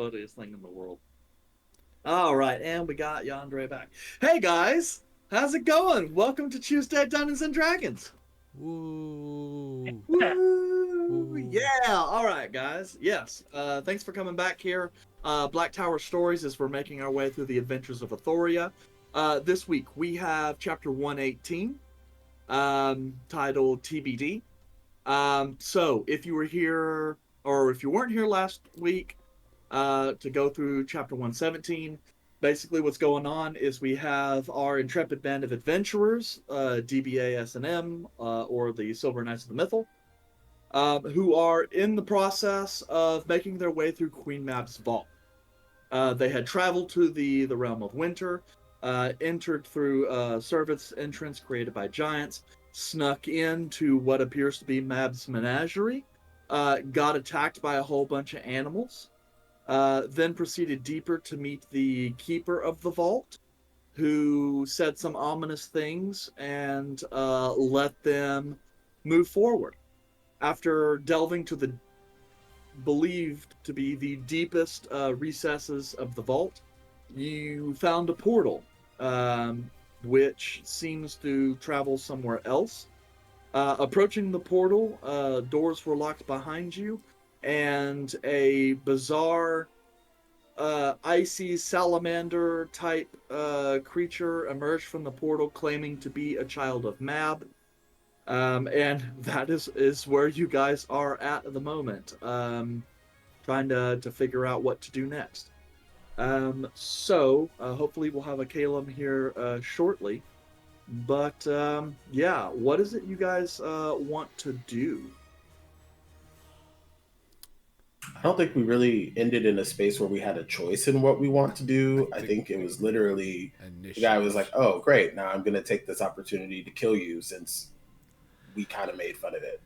funniest thing in the world. All right, and we got Yandere back. Hey guys, how's it going? Welcome to Tuesday Dungeons and Dragons. Woo. Woo! Woo. Yeah. All right, guys. Yes. Thanks for coming back here. Black Tower Stories as we're making our way through the adventures of Athoria. This week we have chapter 118, titled TBD. So if you were here or if you weren't here last week, to go through chapter 117. Basically, what's going on is we have our intrepid band of adventurers, DBA S&M, or the Silver Knights of the Mythal, who are in the process of making their way through Queen Mab's vault. They had traveled to the realm of winter, entered through a servant's entrance created by giants, snuck into what appears to be Mab's menagerie, got attacked by a whole bunch of animals, then proceeded deeper to meet the keeper of the vault, who said some ominous things and let them move forward. After delving to the believed to be the deepest recesses of the vault, you found a portal, which seems to travel somewhere else. Approaching the portal, doors were locked behind you, and a bizarre icy salamander type creature emerged from the portal claiming to be a child of Mab. And that is where you guys are at the moment, trying to figure out what to do next. So hopefully we'll have a Caleb here shortly. But yeah, what is it you guys want to do? I don't think we really ended in a space where we had a choice in what we want to do. I think it was literally the guy was like, "Oh, great! Now I'm going to take this opportunity to kill you," since we kind of made fun of it.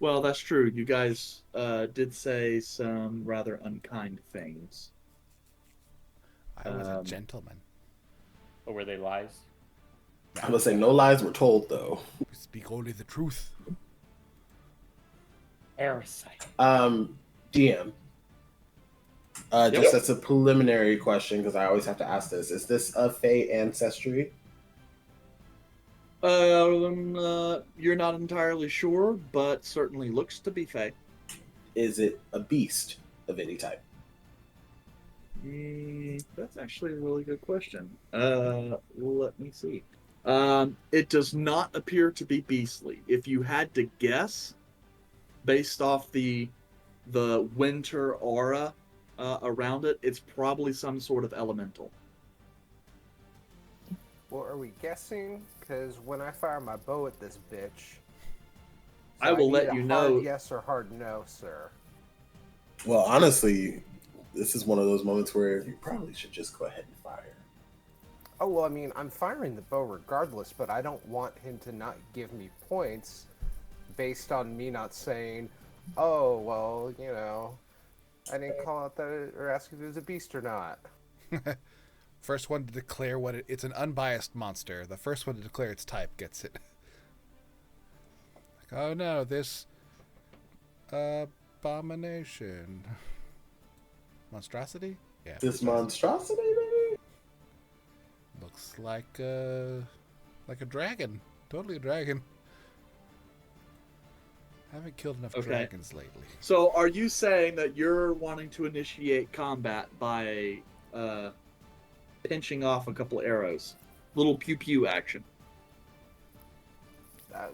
Well, that's true. You guys did say some rather unkind things. I was a gentleman. Or were they lies? I was saying no lies were told, though. We speak only the truth. Parasite. DM. Just as a preliminary question, because I always have to ask this: is this a Fey ancestry? You're not entirely sure, but certainly looks to be Fey. Is it a beast of any type? That's actually a really good question. Let me see. It does not appear to be beastly. If you had to guess, based off the winter aura around it, it's probably some sort of elemental. Well, are we guessing? Because when I fire my bow at this bitch, I will let you know. Yes or hard no, sir. Well, honestly, this is one of those moments where you probably should just go ahead and fire. Oh, well, I mean, I'm firing the bow regardless, but I don't want him to not give me points based on me not saying, oh, well, you know, I didn't call out that or ask if it was a beast or not. First one to declare what it's an unbiased monster. The first one to declare its type gets it. Like, oh no, this abomination. Monstrosity? Yeah. This monstrosity, maybe? Looks like a dragon. Totally a dragon. I haven't killed enough dragons lately. So are you saying that you're wanting to initiate combat by pinching off a couple of arrows? Little pew-pew action. I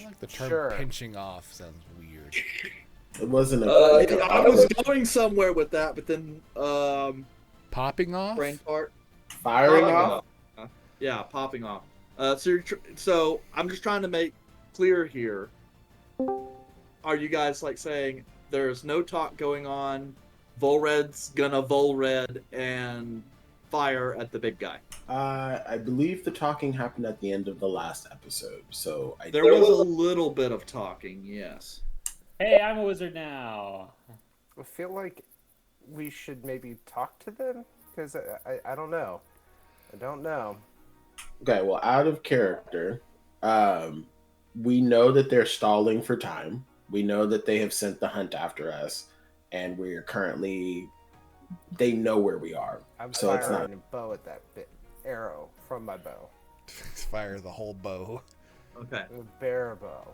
like the term pinching off sounds weird. It wasn't I was going somewhere with that, but then popping off? Brain part. Firing off? Yeah, popping off. So I'm just trying to make clear here. Are you guys like saying there's no talk going on? Volred's gonna Volred and fire at the big guy. I believe the talking happened at the end of the last episode, so there was a little bit of talking, yes. Hey, I'm a wizard now. I feel like we should maybe talk to them because I don't know. I don't know. Okay, well, out of character, we know that they're stalling for time. We know that they have sent the hunt after us. and we're currently. They know where we are, I'm so it's firing not. a bow at that arrow from my bow. Fire the whole bow. Okay. A bear bow.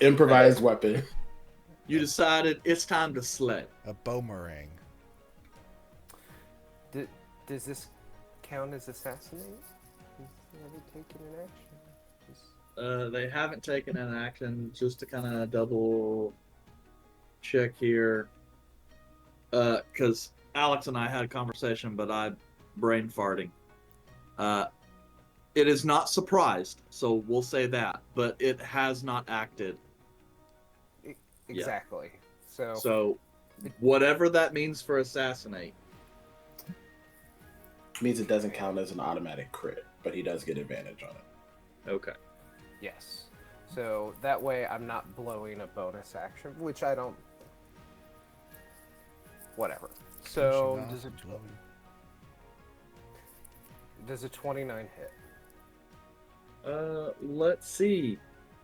Improvised weapon. You decided it's time to slay. A boomerang. Does this count as assassinating? Have they taken an action? They haven't taken an action. Just to kind of double check here. Because Alex and I had a conversation, but I'm brain farting. It is not surprised, so we'll say that, but it has not acted. Exactly. Yeah. So, whatever that means for assassinate. Means it doesn't count as an automatic crit, but he does get advantage on it. Okay. Yes. So that way I'm not blowing a bonus action, which I don't. Whatever. So does a 29 hit? Let's see.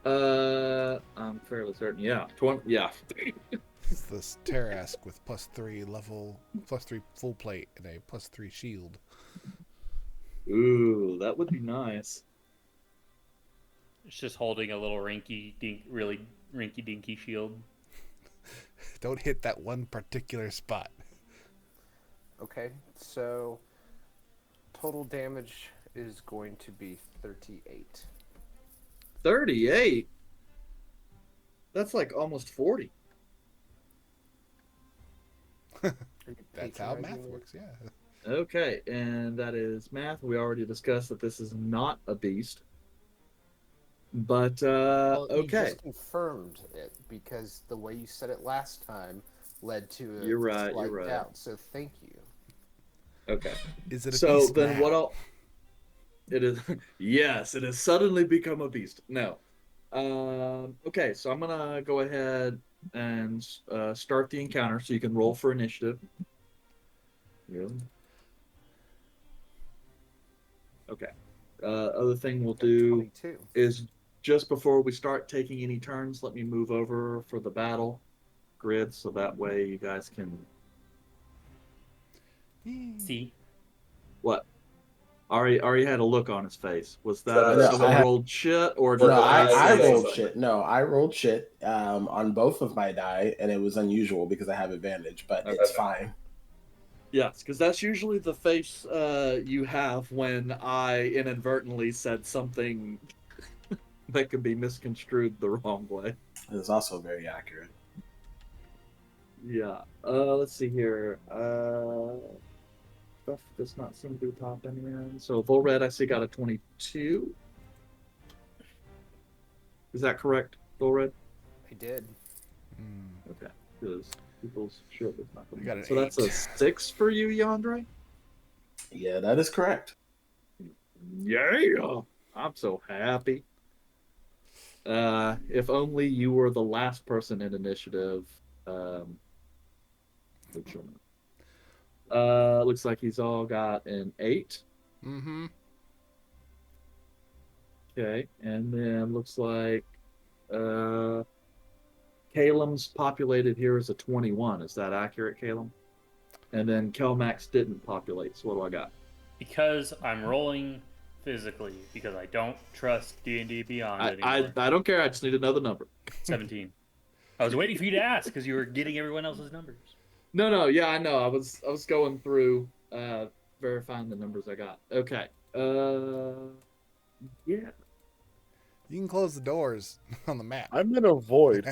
I'm fairly certain. Yeah. 20. Yeah. It's this Tarask with +3 full plate, and a +3 shield. Ooh, that would be nice. It's just holding a little really rinky dinky shield. Don't hit that one particular spot. Okay, so total damage is going to be 38. 38? That's like almost 40. That's how math works, yeah. Okay, and that is math. We already discussed that this is not a beast. But, Well, you okay. just confirmed it because the way you said it last time led to a You're right, slight you're right. doubt. So thank you. Okay. Is it a So beast then now? what I'll... It is... Yes, it has suddenly become a beast. No. Okay, so I'm going to go ahead and start the encounter so you can roll for initiative. Really? Okay. Other thing we'll do 22. is just before we start taking any turns, let me move over for the battle grid so that way you guys can... See? What? Ari had a look on his face. Was that No, someone I- rolled shit or did No, I say rolled something? shit. No, I rolled shit on both of my die, and it was unusual because I have advantage, but it's fine. Yes, because that's usually the face you have when I inadvertently said something that could be misconstrued the wrong way. It was also very accurate. Yeah. Let's see here. Stuff does not seem to be popping in. So Volred, I see, got a 22. Is that correct, Volred? I did. Okay. Because people's shit was not coming got in. an So that's a 8. 6 for you, Yandre? Yeah, that is correct. Yeah. I'm so happy. If only you were the last person in initiative. Looks like he's all got an 8. Mm-hmm. Okay, and then looks like Calum's populated here is a 21. Is that accurate, Calum? And then Kelmax didn't populate. So what do I got? Because I'm rolling physically, because I don't trust D&D Beyond anymore. I don't care. I just need another number. 17. I was waiting for you to ask because you were getting everyone else's numbers. No. Yeah, I know. I was going through verifying the numbers I got. Okay. Yeah. You can close the doors on the map. I'm in a void.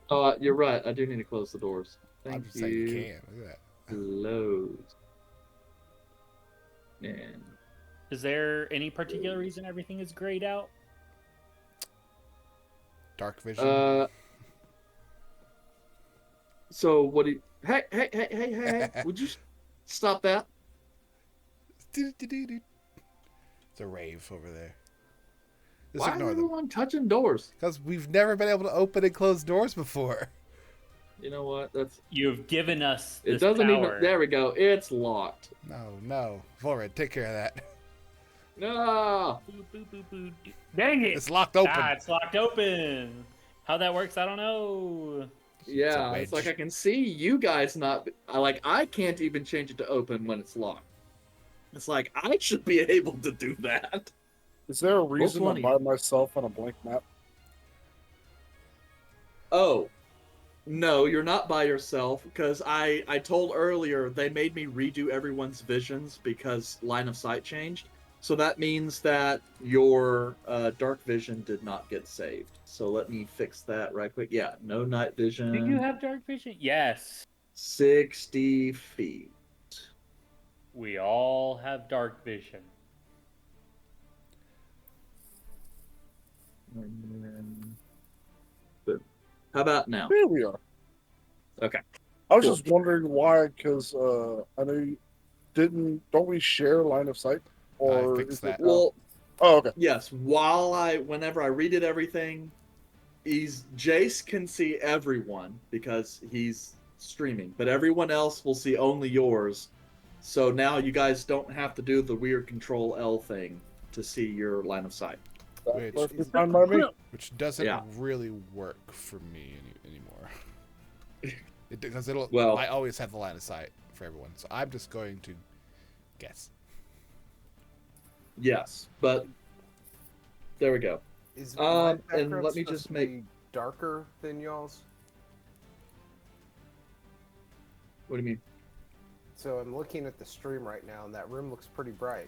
Oh, you're right. I do need to close the doors. I'm Thank just saying you you. can. Look at that. Close. And Is there any particular reason everything is grayed out? Dark vision. So what do you... Hey, would you stop that? It's a rave over there. Just Why is ignore them. everyone touching doors? Because we've never been able to open and close doors before. You know what? That's... You've given us It this doesn't power. even... There we go. It's locked. No. Volred, take care of that. No! Boop, boop, boop, boop. Dang it! It's locked open. Ah, it's locked open. How that works, I don't know. Yeah, it's like I can see you guys not. I can't even change it to open when it's locked. It's like I should be able to do that. Is there a reason I'm by myself on a blank map? Oh, no, you're not by yourself, because I told earlier they made me redo everyone's visions because line of sight changed. So that means that your dark vision did not get saved. So let me fix that right quick. Yeah, no night vision. Do you have dark vision? Yes. 60 feet. We all have dark vision. How about now? Here we are. Okay. I was just wondering why, because I know you don't we share line of sight? Or I fixed that. Well, oh, okay. Yes, whenever I redid everything, Jace can see everyone because he's streaming, but everyone else will see only yours. So now you guys don't have to do the weird Control L thing to see your line of sight. Perfectly fine by me. Which doesn't really work for me anymore. Because I always have the line of sight for everyone, so I'm just going to guess. Yes, but there we go. Is my and background let me supposed just to make be darker than y'all's? What do you mean? So I'm looking at the stream right now, and that room looks pretty bright.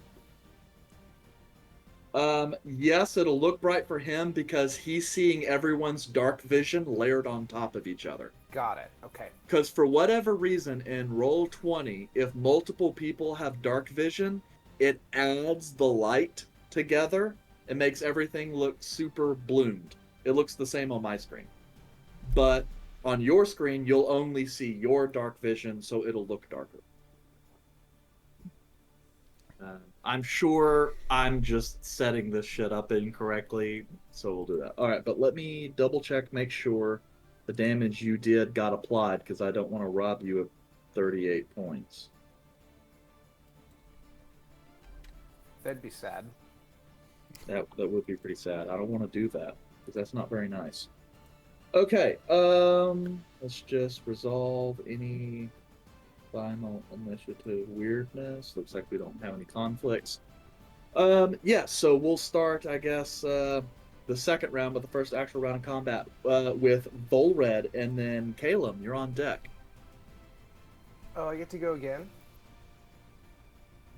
Yes, it'll look bright for him because he's seeing everyone's dark vision layered on top of each other. Got it. Okay. Because for whatever reason, in Roll20, if multiple people have dark vision, it adds the light together and makes everything look super bloomed. It looks the same on my screen. But on your screen, you'll only see your dark vision, so it'll look darker. I'm sure I'm just setting this shit up incorrectly, so we'll do that. All right, but let me double check, make sure the damage you did got applied, because I don't want to rob you of 38 points. That'd be sad. That would be pretty sad. I don't want to do that, because that's not very nice. Okay, let's just resolve any final initiative weirdness. Looks like we don't have any conflicts. Yeah, so we'll start, I guess, the second round, but the first actual round of combat with Volred, and then Calum, you're on deck. Oh, I get to go again?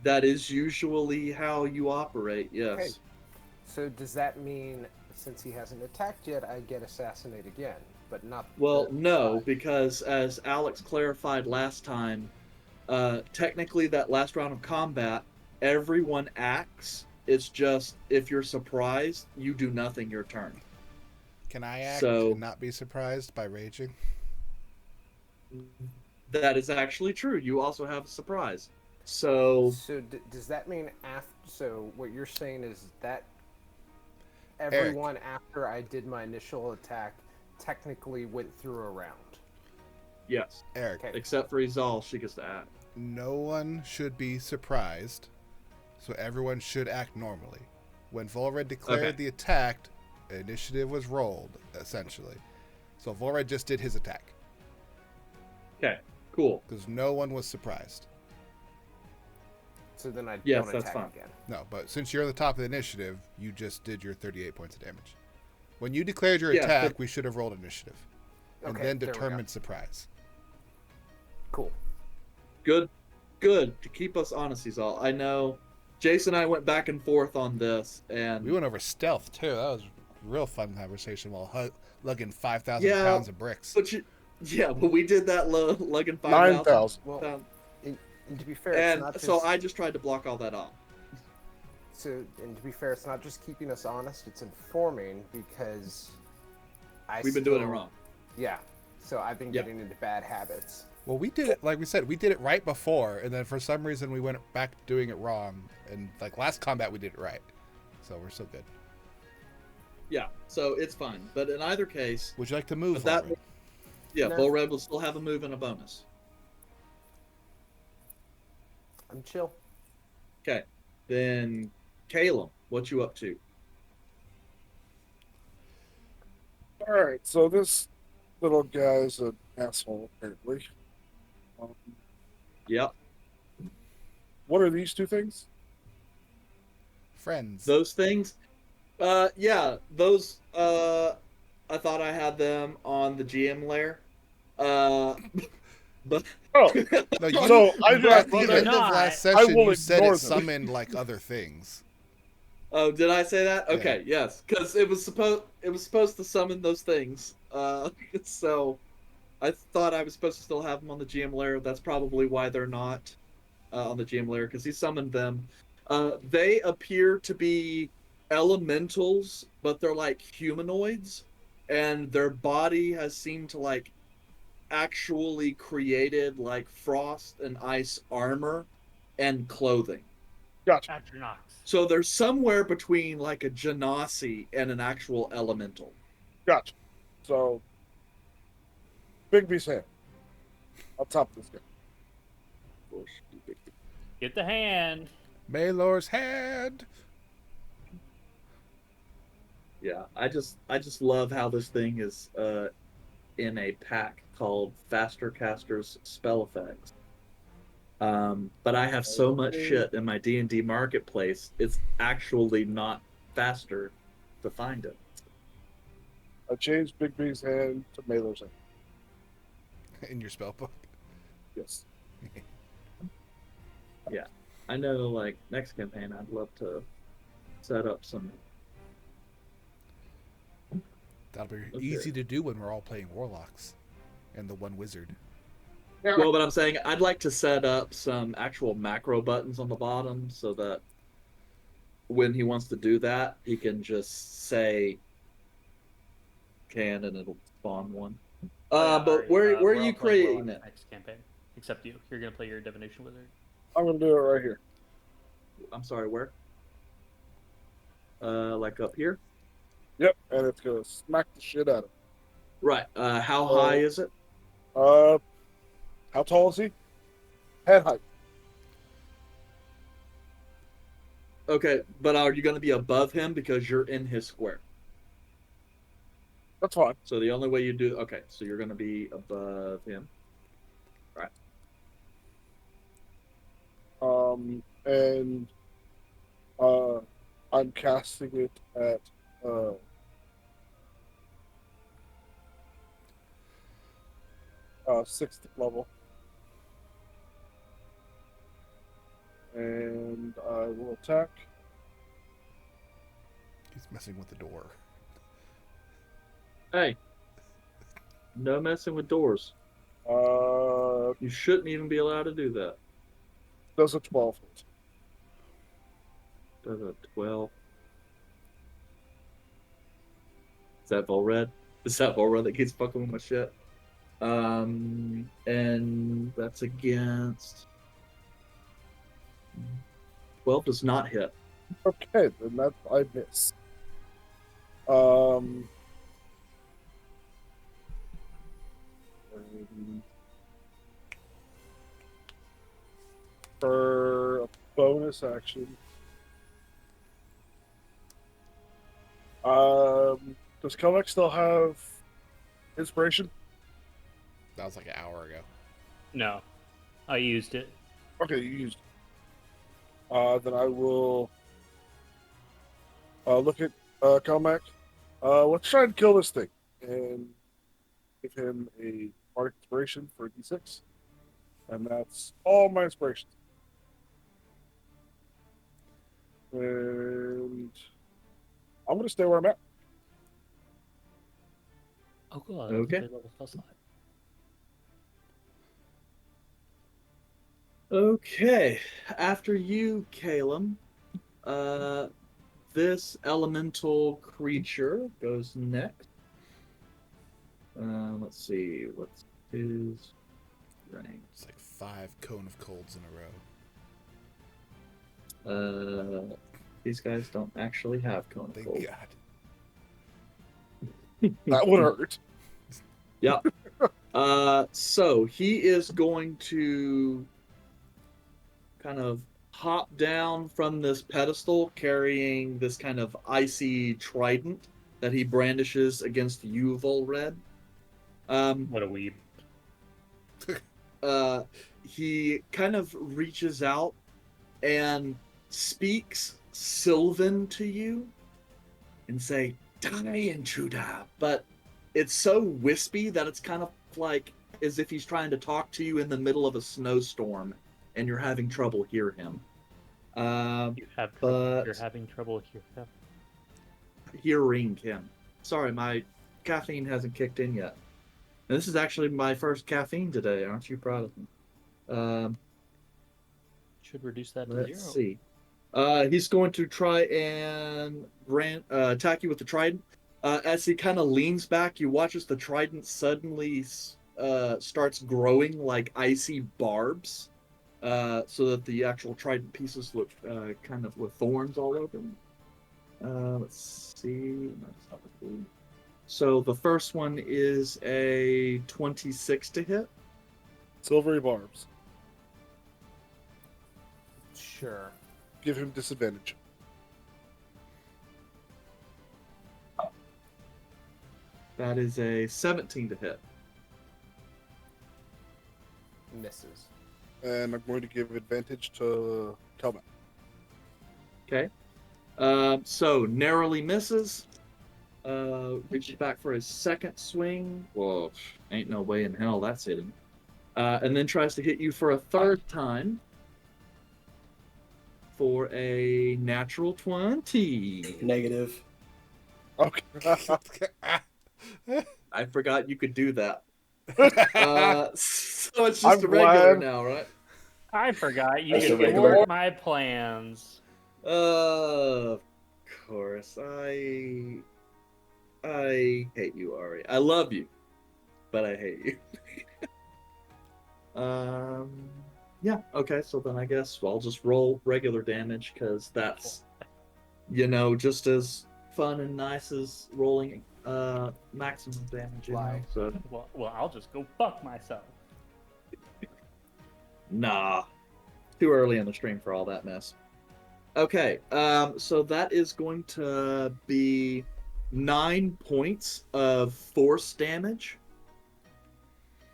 That is usually how you operate, yes. Okay. So does that mean, since he hasn't attacked yet, I get assassinate again, but not... Well, no, because as Alex clarified last time, technically that last round of combat, everyone acts. It's just, if you're surprised, you do nothing your turn. Can I act and not be surprised by raging? That is actually true. You also have a surprise. So does that mean so what you're saying is that everyone after I did my initial attack technically went through a round? Yes. Eric. Okay. Except for Izal, she gets to act. No one should be surprised, so everyone should act normally. When Volred declared the attack, initiative was rolled, essentially. So Volred just did his attack. Okay, cool. Because no one was surprised. So then I don't that's attack fine. again. No, but since you're at the top of the initiative, you just did your 38 points of damage. When you declared your attack, we should have rolled initiative. And then determined surprise. Cool. Good to keep us honest, Izal. I know Jace and I went back and forth on this, and we went over stealth too. That was a real fun conversation while lugging 5,000 pounds of bricks. But we did that lugging 5,000. 9,000. Well, and to be fair, and it's not just... so I just tried to block all that off. So, and to be fair, it's not just keeping us honest; it's informing, because we've been doing it wrong. Yeah. So I've been getting into bad habits. Well, we did it, like we said, we did it right before, and then for some reason we went back to doing it wrong. And like last combat, we did it right. So we're still good. Yeah, so it's fine. But in either case... Would you like to move, Volred? Yeah, Volred will still have a move and a bonus. I'm chill. Okay. Then, Calum, what you up to? Alright, so this little guy's an asshole, apparently. Um, Yep. what are these two things? Friends. Those things. Yeah, those. I thought I had them on the GM layer. But Oh, No, so I but- just at the they're end of not. last I session, will you said ignore it them. summoned like other things. Oh, did I say that? Yeah. Okay, yes, because it was supposed to summon those things. So I thought I was supposed to still have them on the GM layer. That's probably why they're not on the GM layer, because he summoned them. They appear to be elementals, but they're like humanoids, and their body has seemed to like actually created like frost and ice armor and clothing. gotcha. Atronach. So they're somewhere between like a genasi and an actual elemental. Gotcha. So, Bigby's hand. I'll top this guy. Get the hand. Maylor's hand. Yeah, I just love how this thing is in a pack called Faster Casters Spell Effects. But I have so much shit in my D&D marketplace, it's actually not faster to find it. I changed Bigby's hand to Malor's hand. In your spell book. Yes. I know, like, next campaign, I'd love to set up some. That'll be Okay. easy to do when we're all playing warlocks and the one wizard. Well, but I'm saying I'd like to set up some actual macro buttons on the bottom so that when he wants to do that, he can just say can and it'll spawn one. But where are we're you all playing creating Warlock it? next campaign? Except you. You're gonna play your divination wizard. I'm going to do it right here. I'm sorry, where? Like up here? Yep, and it's going to smack the shit out of him. Right. How high is it? How tall is he? Head height. Okay, but are you going to be above him because you're in his square? That's fine. So the only way you do okay, so you're going to be above him. Right. And I'm casting it at 6th level. And I will attack. He's messing with the door. Hey. No messing with doors. You shouldn't even be allowed to do that. Does a 12 hit. Does a 12. Is that Volred? Is that Volred that keeps fucking with my shit? And that's against 12 does not hit. Okay, then that I miss. For a bonus action, does Kelmex still have inspiration? That was like an hour ago. No, I used it. Okay, you used it. Then I will look at Kelmac. Let's try and kill this thing and give him a bardic inspiration for a d6. And that's all my inspirations. And I'm going to stay where I'm at. Oh, cool. Okay. Level spell slot. Okay. After you, Calum, this elemental creature goes next. Let's see. What's his rank? It's like 5 cone of colds in a row. These guys don't actually have cone of Thank cold. God. That would hurt. Yep. So he is going to kind of hop down from this pedestal carrying this kind of icy trident that he brandishes against you, Volred. What a weeb. He kind of reaches out and speaks Sylvan to you and say, "Die, intruder," but it's so wispy that it's kind of like as if he's trying to talk to you in the middle of a snowstorm and you're having trouble hear him. You're having trouble hearing him. Sorry, my caffeine hasn't kicked in yet. And this is actually my first caffeine today. Aren't you proud of me? Should reduce that to Let's 0. see. He's going to try and attack you with the trident. As he kind of leans back, you watch as the trident suddenly starts growing like icy barbs, so that the actual trident pieces look kind of with thorns all over them. Let's see. So the first one is a 26 to hit. Silvery barbs. Sure. Give him disadvantage. That is a 17 to hit. Misses. And I'm going to give advantage to Kelman. Okay. So narrowly misses. Reaches back for his second swing. Whoa, ain't no way in hell that's hitting. And then tries to hit you for a third time. For a natural 20. Negative. Okay. I forgot you could do that. So it's just I'm a regular glad. now, right? I forgot you That's can a regular. thwart my plans. Of course. I hate you, Ari. I love you, but I hate you. Yeah, okay, so then I guess I'll just roll regular damage, because that's, just as fun and nice as rolling maximum damage, so. Well, I'll just go fuck myself. Nah. Too early in the stream for all that mess. Okay, so that is going to be 9 points of force damage,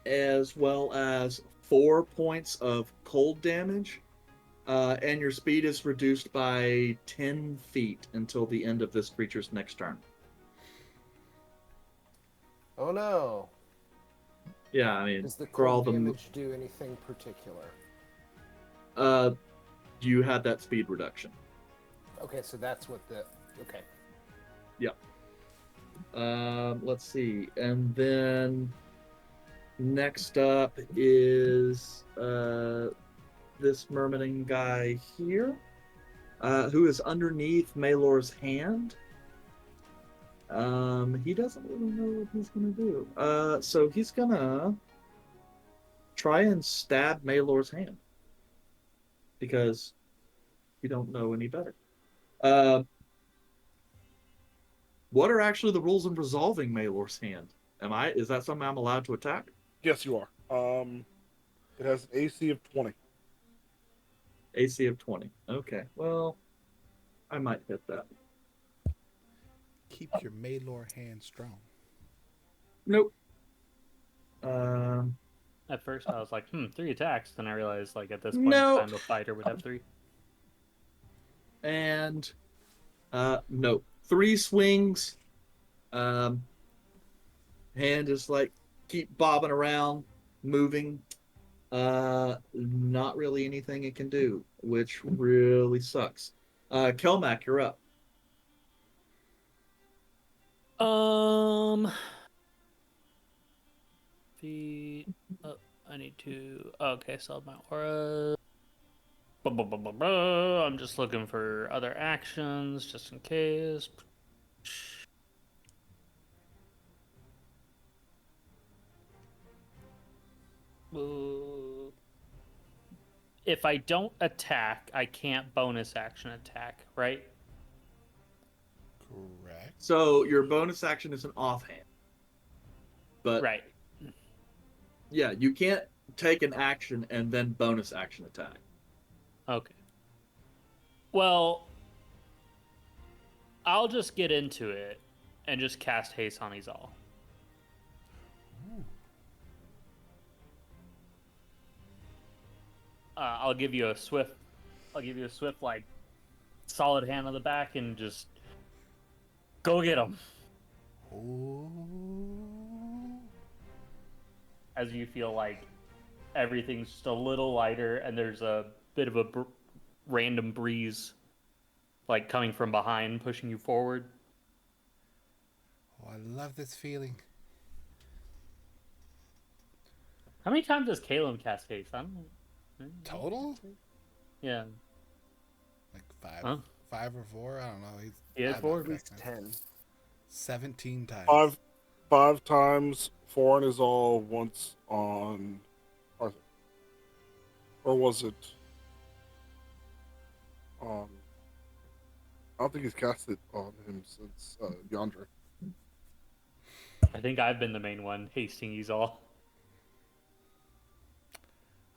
as well as 4 points of cold damage, and your speed is reduced by 10 feet until the end of this creature's next turn. Oh no. Yeah, I mean, Does the for all cold the damage do anything particular? you had that speed reduction. Okay, so that's what the... Okay. Yep. Let's see. And then next up is this mermaiding guy here, who is underneath Malor's hand. He doesn't really know what he's gonna do. So he's gonna try and stab Malor's hand, because you don't know any better. What are actually the rules in resolving Malor's hand? Is that something I'm allowed to attack? Yes, you are. It has an AC of 20. AC of 20. Okay, well, I might hit that. Keep your Malor hand strong. Nope. At first, I was like, 3 attacks. Then I realized, like, at this point Nope. in time, a fighter would have 3. And, no. 3 swings. Hand is like, keep bobbing around, moving. Not really anything it can do, which really sucks. Kelmac, you're up. Feet up. I need to. Okay, so my aura. I'm just looking for other actions, just in case. If I don't attack, I can't bonus action attack, right? Correct. So your bonus action is an offhand. But Right. yeah, you can't take an action and then bonus action attack. Okay. Well, I'll just get into it and just cast Haste on Izal. Ooh. I'll give you a swift, like, solid hand on the back and just go get him. Ooh. As you feel like everything's just a little lighter and there's a bit of a random breeze, like, coming from behind, pushing you forward. Oh, I love this feeling. How many times does Caleb cast haste? I don't know. Total? Yeah. Like 5. Huh? 5 or 4? I don't know. He has 4? At least 10. 17 times. 5 times, 4 on his all, once on Arthur. Or was it? I don't think he's cast it on him since Yandra. I think I've been the main one hasting these all.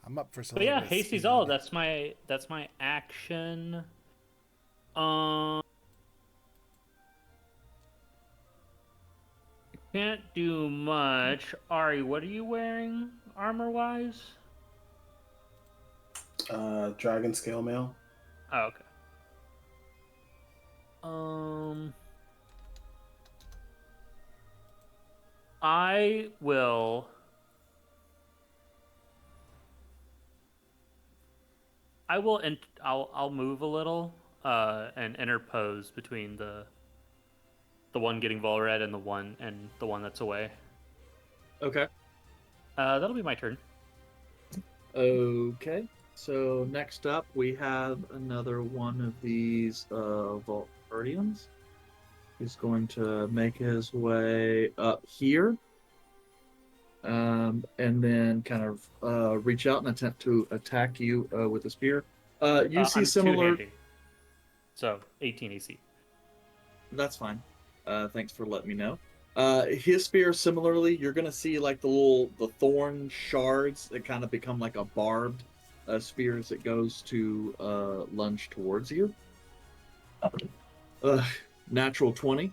I'm up for some. But yeah, hasty's all. That's my action. Can't do much. Ari, what are you wearing armor-wise? Dragon scale mail. Oh, okay. I will. I'll move a little, and interpose between the one getting Volred and the one that's away. Okay. That'll be my turn. Okay. So next up, we have another one of these Vault Guardians. He's going to make his way up here, and then kind of reach out and attempt to attack you with a spear. You see I'm similar. two-handed, so 18 AC. That's fine. Thanks for letting me know. His spear, similarly, you're gonna see like the thorn shards that kind of become like a barbed spear as it goes to lunge towards you. Natural 20.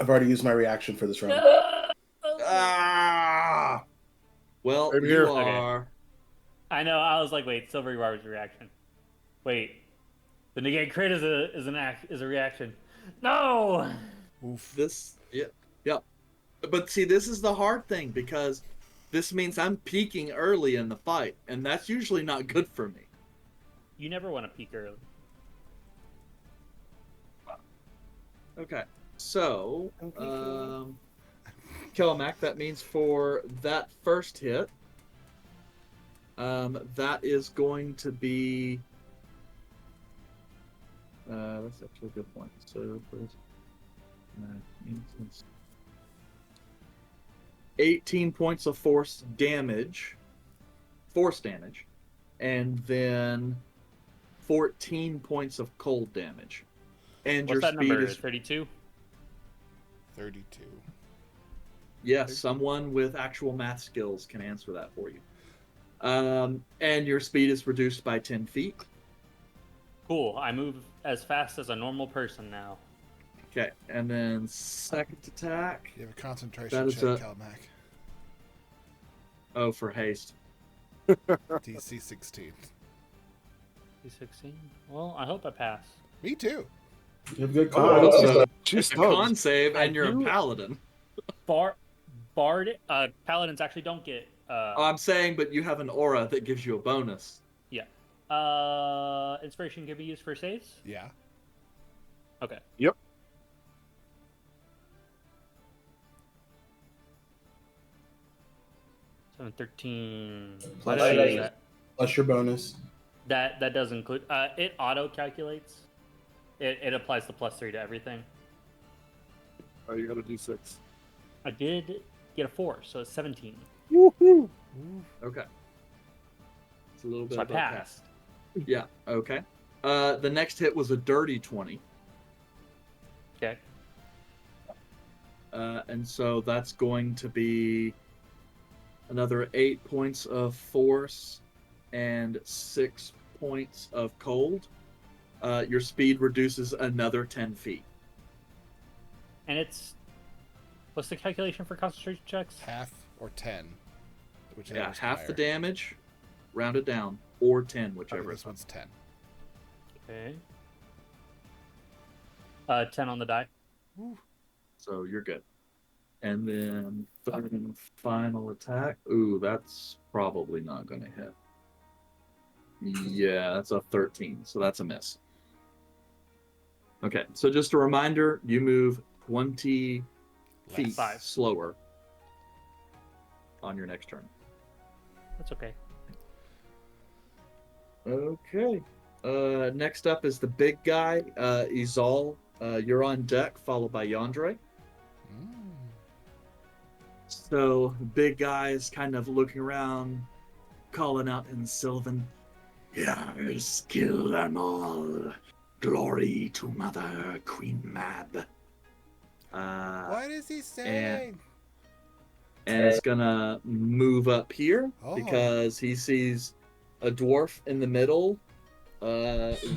I've already used my reaction for this round. Ah! Well, Same you here. are. Okay. I know. I was like, wait, Silvery Barber's reaction. Wait, the negate crit is a reaction. No. Oof. Yep. But see, this is the hard thing because this means I'm peeking early in the fight, and that's usually not good for me. You never want to peek early. Okay, so Kelmac, that means for that first hit, that is going to be. That's actually a good point. So, 18 points of force damage, and then 14 points of cold damage. And What's your that speed number? is 32? 32. Yes, someone with actual math skills can answer that for you. And your speed is reduced by 10 feet. Cool. I move as fast as a normal person now. Okay, and then second attack. You have a concentration That is check, Calmac. Oh, for haste. DC 16. D16? Well, I hope I pass. Me too. You have good Oh, con. so She's a con save, I and you're do- a paladin. Paladins actually don't get. I'm saying, but you have an aura that gives you a bonus. Yeah. Inspiration can be used for saves? Yeah. Okay. Yep. 7, 13. Plus Why did I use your- that? Plus your bonus. That does include. It auto calculates. It applies the +3 to everything. Oh, you got a D6. I did get a 4, so it's 17. Woohoo! Okay. It's a little bit So I above passed. half. Yeah, okay. The next hit was a dirty 20. Okay. And so that's going to be another 8 points of force and 6 points of cold. Your speed reduces another 10 feet. And it's. What's the calculation for concentration checks? Half or 10. Yeah, half the damage rounded down, or 10, Okay, whichever. this one's 10. Okay. 10 on the die. So you're good. And then third and final attack. Ooh, that's probably not going to hit. Yeah, that's a 13, so that's a miss. Okay, so just a reminder, you move 20 feet Five. slower on your next turn. That's okay. Okay. Next up is the big guy, Izal. You're on deck, followed by Yandere. So the big guy is kind of looking around, calling out in Sylvan, "Yes, kill them all. Glory to Mother Queen Mab." What is he saying? And it's gonna move up here because he sees a dwarf in the middle,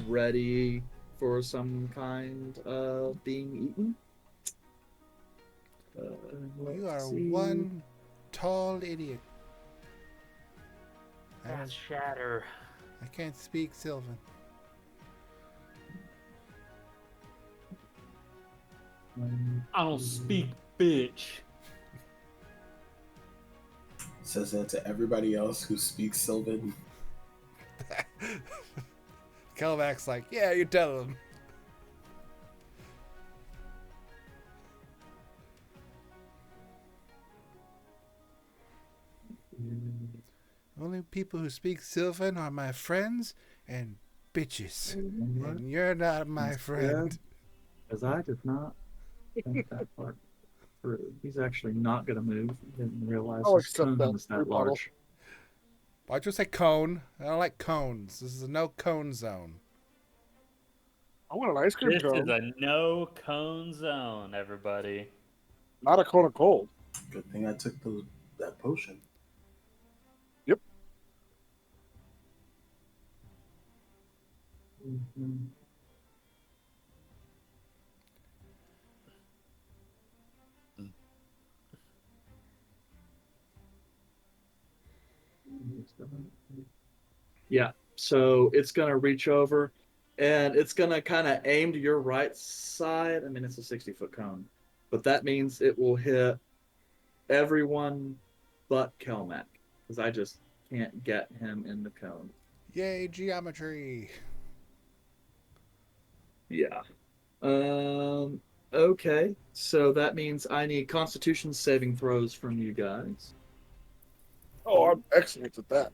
ready for some kind of being eaten. You are one tall idiot. That's Shatter. I can't speak Sylvan. I don't speak, bitch. Says that to everybody else who speaks Sylvan. Kelvac's like, yeah, you tell him. Only people who speak Sylvan are my friends and bitches. And you're not my friend. Because I did not think that part through. He's actually not going to move. He didn't realize I'll his accept cone that was that rebuttal. large. Why'd you say cone? I don't like cones. This is a no cone zone. I want an ice cream This cone, is a no cone zone, everybody. not a cone of cold. Good thing I took that potion. Yep. Mm-hmm. Yeah, so it's going to reach over and it's going to kind of aim to your right side. I mean, it's a 60-foot cone, but that means it will hit everyone but Kelmac because I just can't get him in the cone. Yay, geometry. Yeah. Okay, so that means I need Constitution saving throws from you guys. Oh, I'm excellent at that.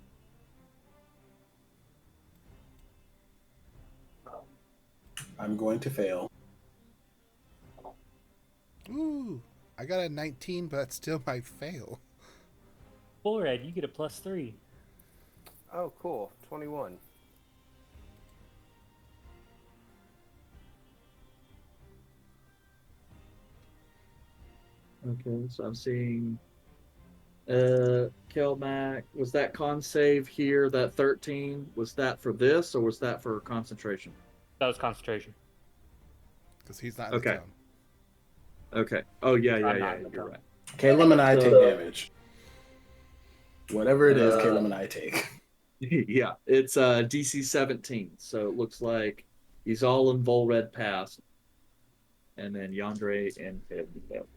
I'm going to fail. Ooh, I got a 19, but that still might fail. Bullred, you get a +3. Oh, cool. 21. Okay, so I'm seeing Kelmac. Was that con save here, that 13? Was that for this or was that for concentration? That was concentration. Because he's not in the Okay. cone. Okay. Oh, yeah, I'm not in the you're cone. right. Caleb and I So- take damage. Whatever it is, Caleb and I take. Yeah, it's DC 17, so it looks like he's all in Volred Pass. And then Yandere and Caleb.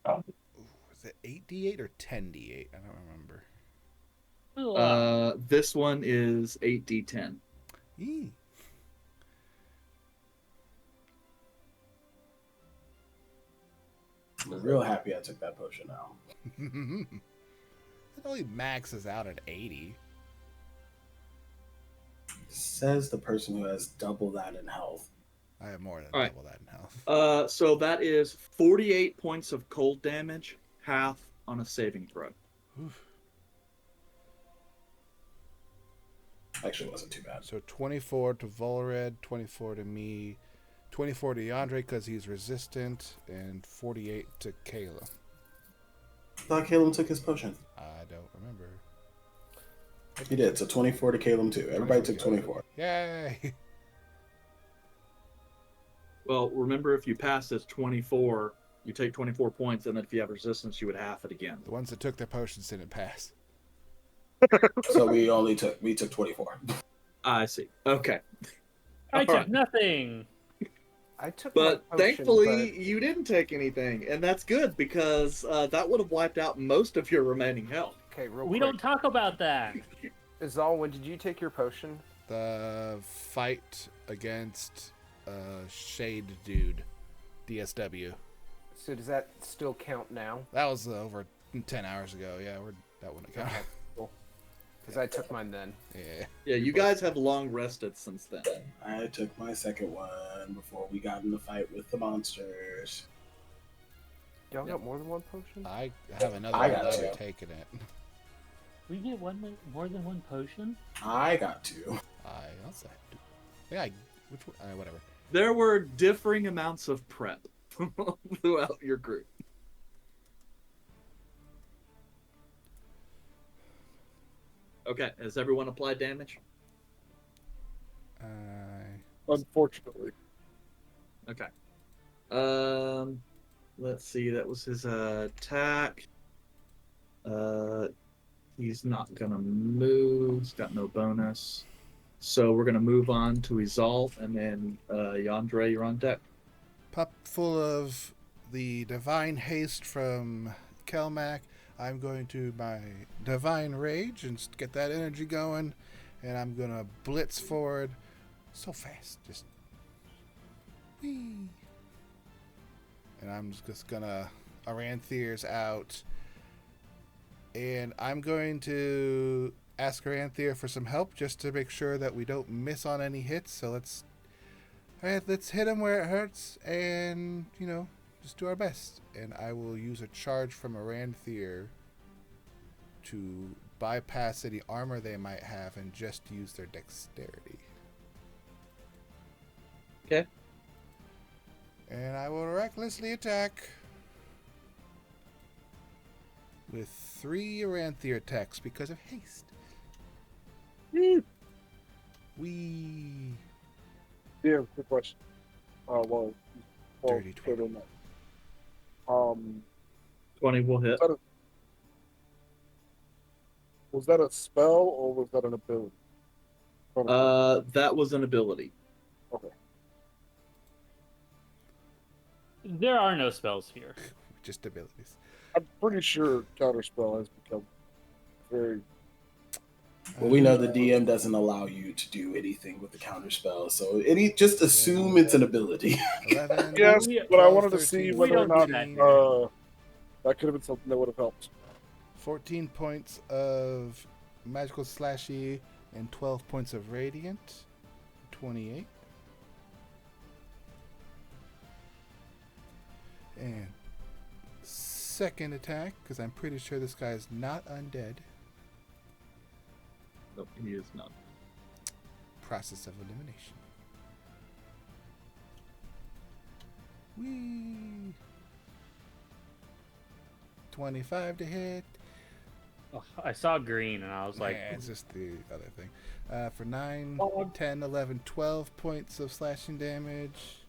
Ooh, is it 8d8 or 10d8? I don't remember. This one is 8d10. Eee. I'm real happy I took that potion now. It only maxes out at 80. Says the person who has double that in health. I have more than All right. double that in health. So that is 48 points of cold damage, half on a saving throw. Oof. Actually, wasn't too bad. So 24 to Volred, 24 to me, 24 to Yandere because he's resistant, and 48 to Kayla. I thought Caleb took his potion. I don't remember. He did. So 24 to Caleb too. Everybody took 24. Yay! Well, remember if you pass as 24, you take 24 points, and then if you have resistance, you would half it again. The ones that took their potions didn't pass. So we took 24. I see. Okay. I All took right. nothing. I took But my potion, thankfully, you didn't take anything, and that's good because that would have wiped out most of your remaining health. Okay, real We quick. don't talk about that. Zal, when did you take your potion? The fight against Shade Dude, DSW. So does that still count now? That was over 10 hours ago. Yeah, that wouldn't count. Because I took mine then. Yeah. Yeah, you guys have long rested since then. I took my second one before we got in the fight with the monsters. Y'all got more than one potion? I have another I one got that two. I've taken it. We get more than one potion? I got 2. I also had to. Yeah, which one? Whatever. There were differing amounts of prep throughout your group. Okay, has everyone applied damage? Unfortunately. Okay. Let's see. That was his attack. He's not gonna move. He's got no bonus. So we're gonna move on to Izal, and then Yandere, you're on deck. Pup full of the divine haste from Kelmac. I'm going to my divine rage and just get that energy going, and I'm gonna blitz forward so fast, just whee. And I'm just gonna Aranthir's out, and I'm going to ask Aranthir for some help just to make sure that we don't miss on any hits. So let's hit him where it hurts, and just do our best. And I will use a charge from Aranthir to bypass any armor they might have and just use their dexterity. Okay. And I will recklessly attack with 3 Aranthir attacks because of haste. Woo. Wee. Yeah, good question. Dirty 20. on that. 20 will hit. Was that a spell or was that an ability? That was an ability. Okay. There are no spells here. Just abilities. I'm pretty sure counterspell has become very. Well, we know the DM doesn't allow you to do anything with the counterspell, so just assume it's an ability. 11, Yes, but 12, I wanted to see 13, whether or not 14, that could have been something that would have helped. 14 points of magical slashy and 12 points of radiant. 28. And second attack, because I'm pretty sure this guy is not undead. No, he is not. Process of elimination. Whee! 25 to hit. Oh, I saw green and I was like, Yeah, it's just the other thing. For 9, 10, 11, 12 points of slashing damage.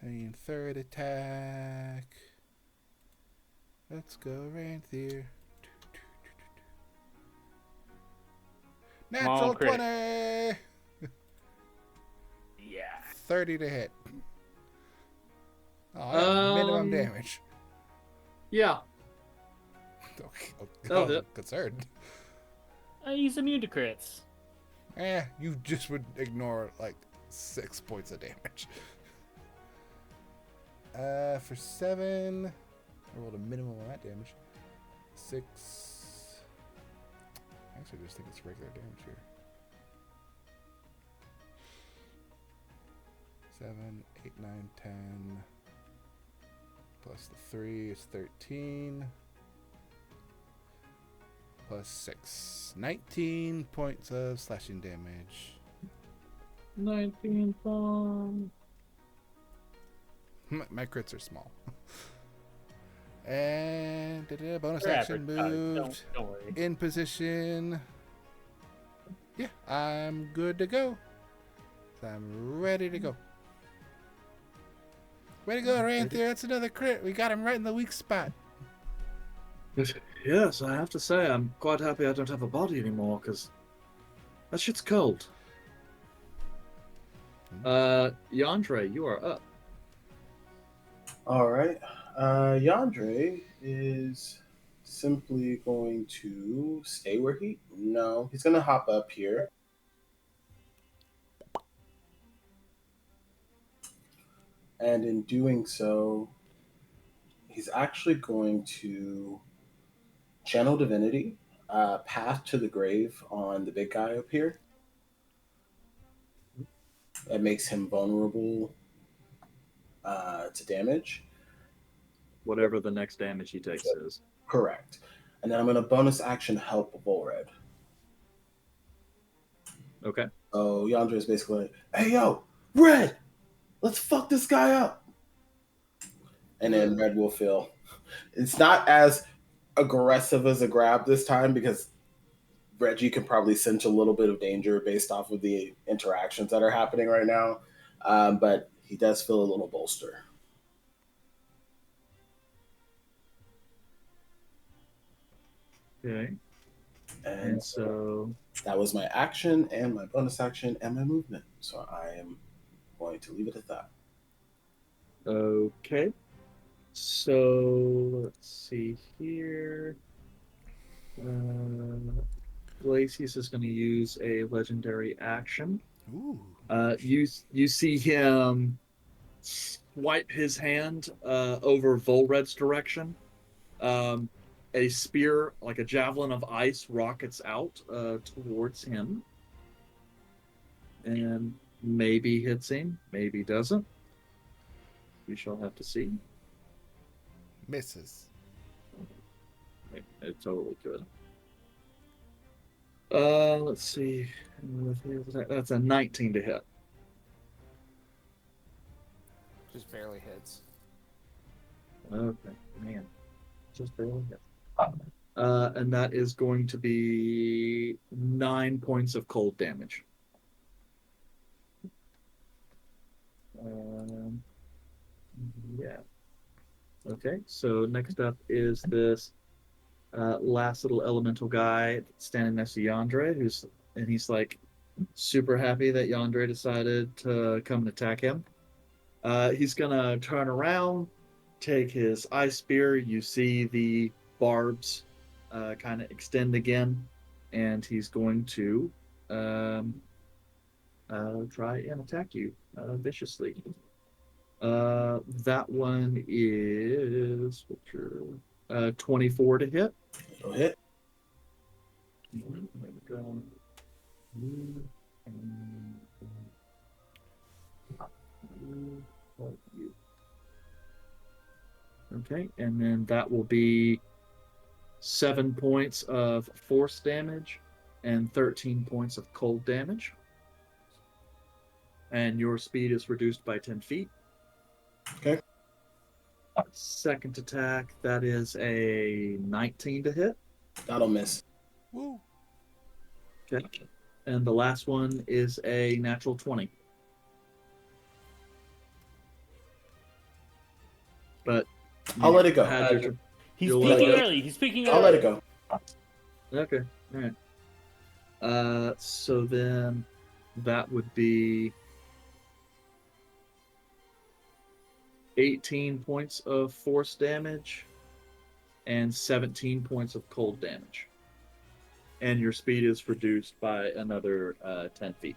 And third attack. Let's go, Ranthier. Natural crit. 20! yeah. 30 to hit. Oh, minimum damage. Yeah. That'll hit. Concerned. He's immune to crits. You just would ignore like 6 points of damage. For 7, I rolled a minimum of that damage. 6. Actually, I just think it's regular damage here. 7, 8, 9, 10. Plus the 3 is 13. Plus 6. 19 points of slashing damage. 19 points. My crits are small. And bonus They're action average. moved Don't worry. in position. Yeah, I'm good to go. I'm ready to go. Way to go, Ranthier. That's another crit. We got him right in the weak spot. Yes, I have to say, I'm quite happy I don't have a body anymore, because that shit's cold. Yandre, you are up. All right. Yandre is simply going to stay where he. No, he's going to hop up here. And in doing so, he's actually going to channel divinity, path to the grave on the big guy up here. That makes him vulnerable to damage. Whatever the next damage he takes is. Correct. And then I'm going to bonus action help Volred. Okay. So Yandere is basically like, hey, yo, Red, let's fuck this guy up. And then Red will feel. It's not as aggressive as a grab this time because Reggie can probably sense a little bit of danger based off of the interactions that are happening right now. But he does feel a little bolster. Okay. And so that was my action and my bonus action and my movement. So I am going to leave it at that. Okay. So let's see here. Glacius is going to use a legendary action. Ooh. You see him swipe his hand over Volred's direction. A spear, like a javelin of ice, rockets out towards him. And maybe hits him, maybe doesn't. We shall have to see. Misses. It totally could. Let's see. That's a 19 to hit. Just barely hits. Okay, man. Just barely hit. And that is going to be 9 points of cold damage. Yeah. Okay, so next up is this last little elemental guy standing next to Yandere, and he's like super happy that Yandere decided to come and attack him. He's gonna turn around, take his ice spear. You see the barbs kind of extend again, and he's going to try and attack you viciously. That one is 24 to hit. It'll hit. There we go. Okay, and then that will be 7 points of force damage and 13 points of cold damage. And your speed is reduced by 10 feet. Okay. Second attack, that is a 19 to hit. That'll miss. Woo. Okay. And the last one is a natural 20. But I'll let it go. He's speaking early. He's speaking early. I'll let it go. Okay. All right. So then that would be 18 points of force damage and 17 points of cold damage. And your speed is reduced by another 10 feet.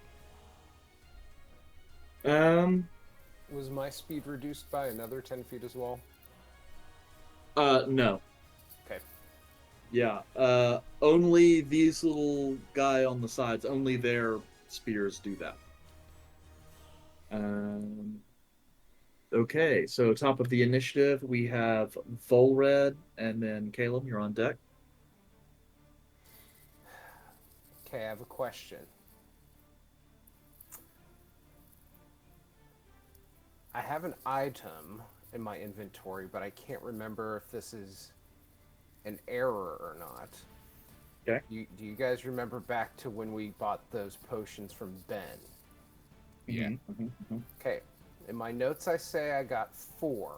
Was my speed reduced by another 10 feet as well? No. Okay. Yeah. Only these little guy on the sides, only their spears do that. Okay, so top of the initiative, we have Volred, and then Caleb, you're on deck. Okay, I have a question. I have an item in my inventory, but I can't remember if this is an error or not. Okay. Do you guys remember back to when we bought those potions from Ben? Yeah. Okay. In my notes, I say I got 4.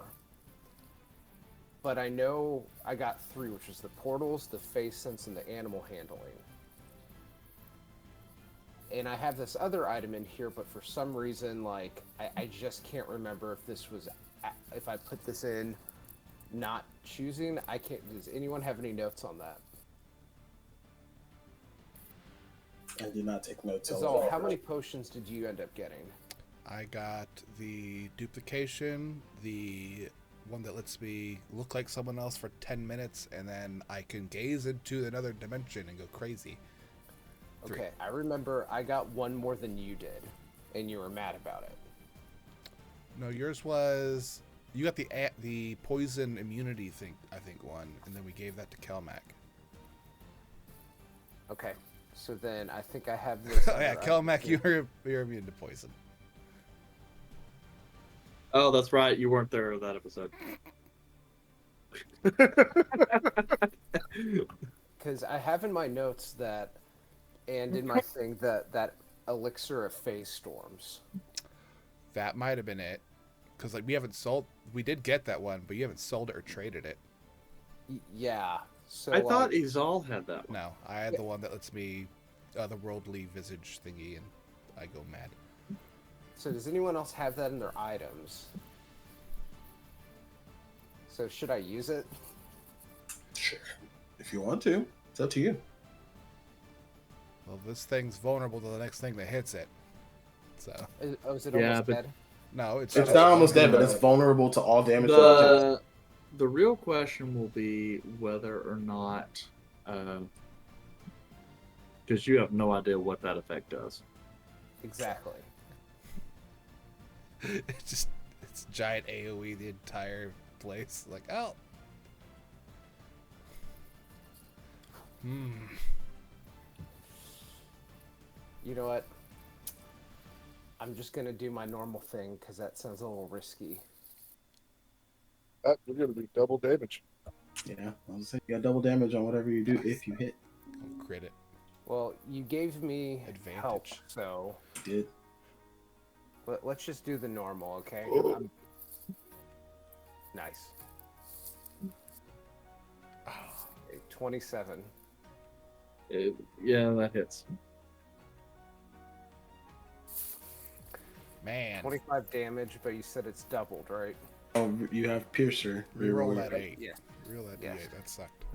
but I know I got 3, which was the portals, the face sense, and the animal handling. And I have this other item in here, but for some reason, like, I just can't remember if this was, if I put this in not choosing. I can't, does anyone have any notes on that? I did not take notes. Zal, how many potions did you end up getting? I got the duplication, the one that lets me look like someone else for 10 minutes, and then I can gaze into another dimension and go crazy. 3. Okay, I remember I got 1 more than you did, and you were mad about it. No, yours was... You got the poison immunity thing, I think, one, and then we gave that to Kelmac. Okay, so then I think I have this... Oh yeah, Kelmac, you're immune to poison. Oh, that's right. You weren't there that episode. Because I have in my notes that, and in my thing, that elixir of phase storms. That might have been it. Because like we did get that one, but you haven't sold it or traded it. Yeah. So I thought Izal had that one. No, I had the one that lets me otherworldly visage thingy, and I go mad. So does anyone else have that in their items? So should I use it? Sure. If you want to. It's up to you. Well, this thing's vulnerable to the next thing that hits it. So. Is it Yeah, almost but- dead? No, it's It's not almost dead, but it's vulnerable to all damage. The real question will be whether or not, because you have no idea what that effect does. Exactly. it's giant AoE the entire place. Like, oh. You know what? I'm just gonna do my normal thing because that sounds a little risky. You're going to be double damage. Yeah, I was saying you got double damage on whatever you do if you hit. I'll crit it. Well, you gave me Advantage. help, so You did. let's just do the normal, okay? Nice. Okay, 27. Yeah, that hits. Man. 25 damage, but you said it's doubled, right? Oh, you have Piercer. Reroll Reroll that it. 8. Yeah. Reroll that Yes. D8. That sucked.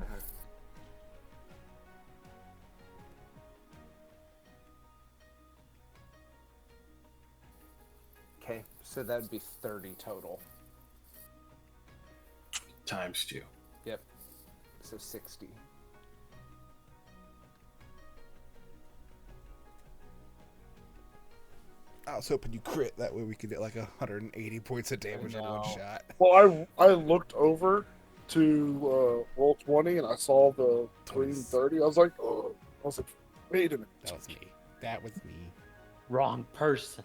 Okay, so that'd be 30 total. Times 2. Yep. So 60. I was hoping you crit. That way we could get like 180 points of damage in one know. shot. Well, I looked over to roll 20 and I saw the green 30. I was like, oh. I was like, wait a minute. That was me. That was me. Wrong person.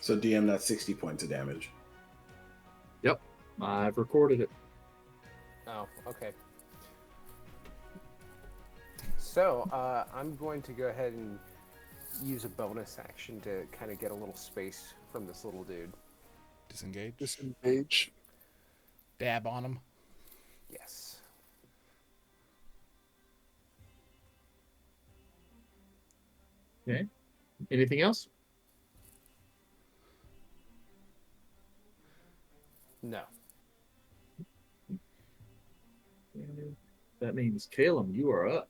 So DM, that's 60 points of damage. Yep, I've recorded it. Oh, okay. So, I'm going to go ahead and use a bonus action to kind of get a little space from this little dude. Disengage. Disengage. Dab on him. Yes. Okay. Anything else? No. That means Caleb, you are up.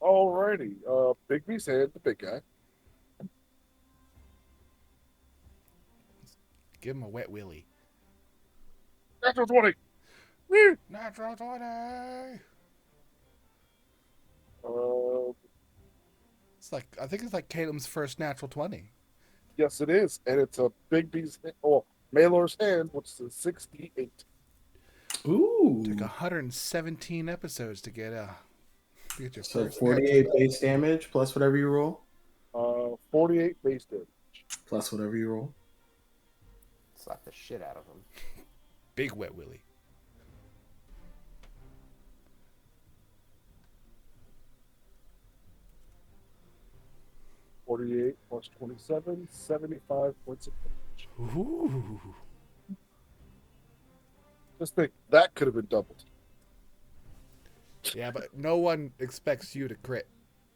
Alrighty. Bigby's head, the big guy. Give him a wet willy. Natural 20. Woo! Natural 20! It's like, I think it's like Caleb's first natural 20. Yes, it is. And it's a Bigby's, Malor's hand, which is 68. Ooh. Took 117 episodes to get your So first 48 base damage plus whatever you roll. 48 base damage. Plus whatever you roll. Slap the shit out of him. Big wet willy. 48 plus 27, 75 points of damage. Ooh. Just think, that could have been doubled. Yeah, but no one expects you to crit.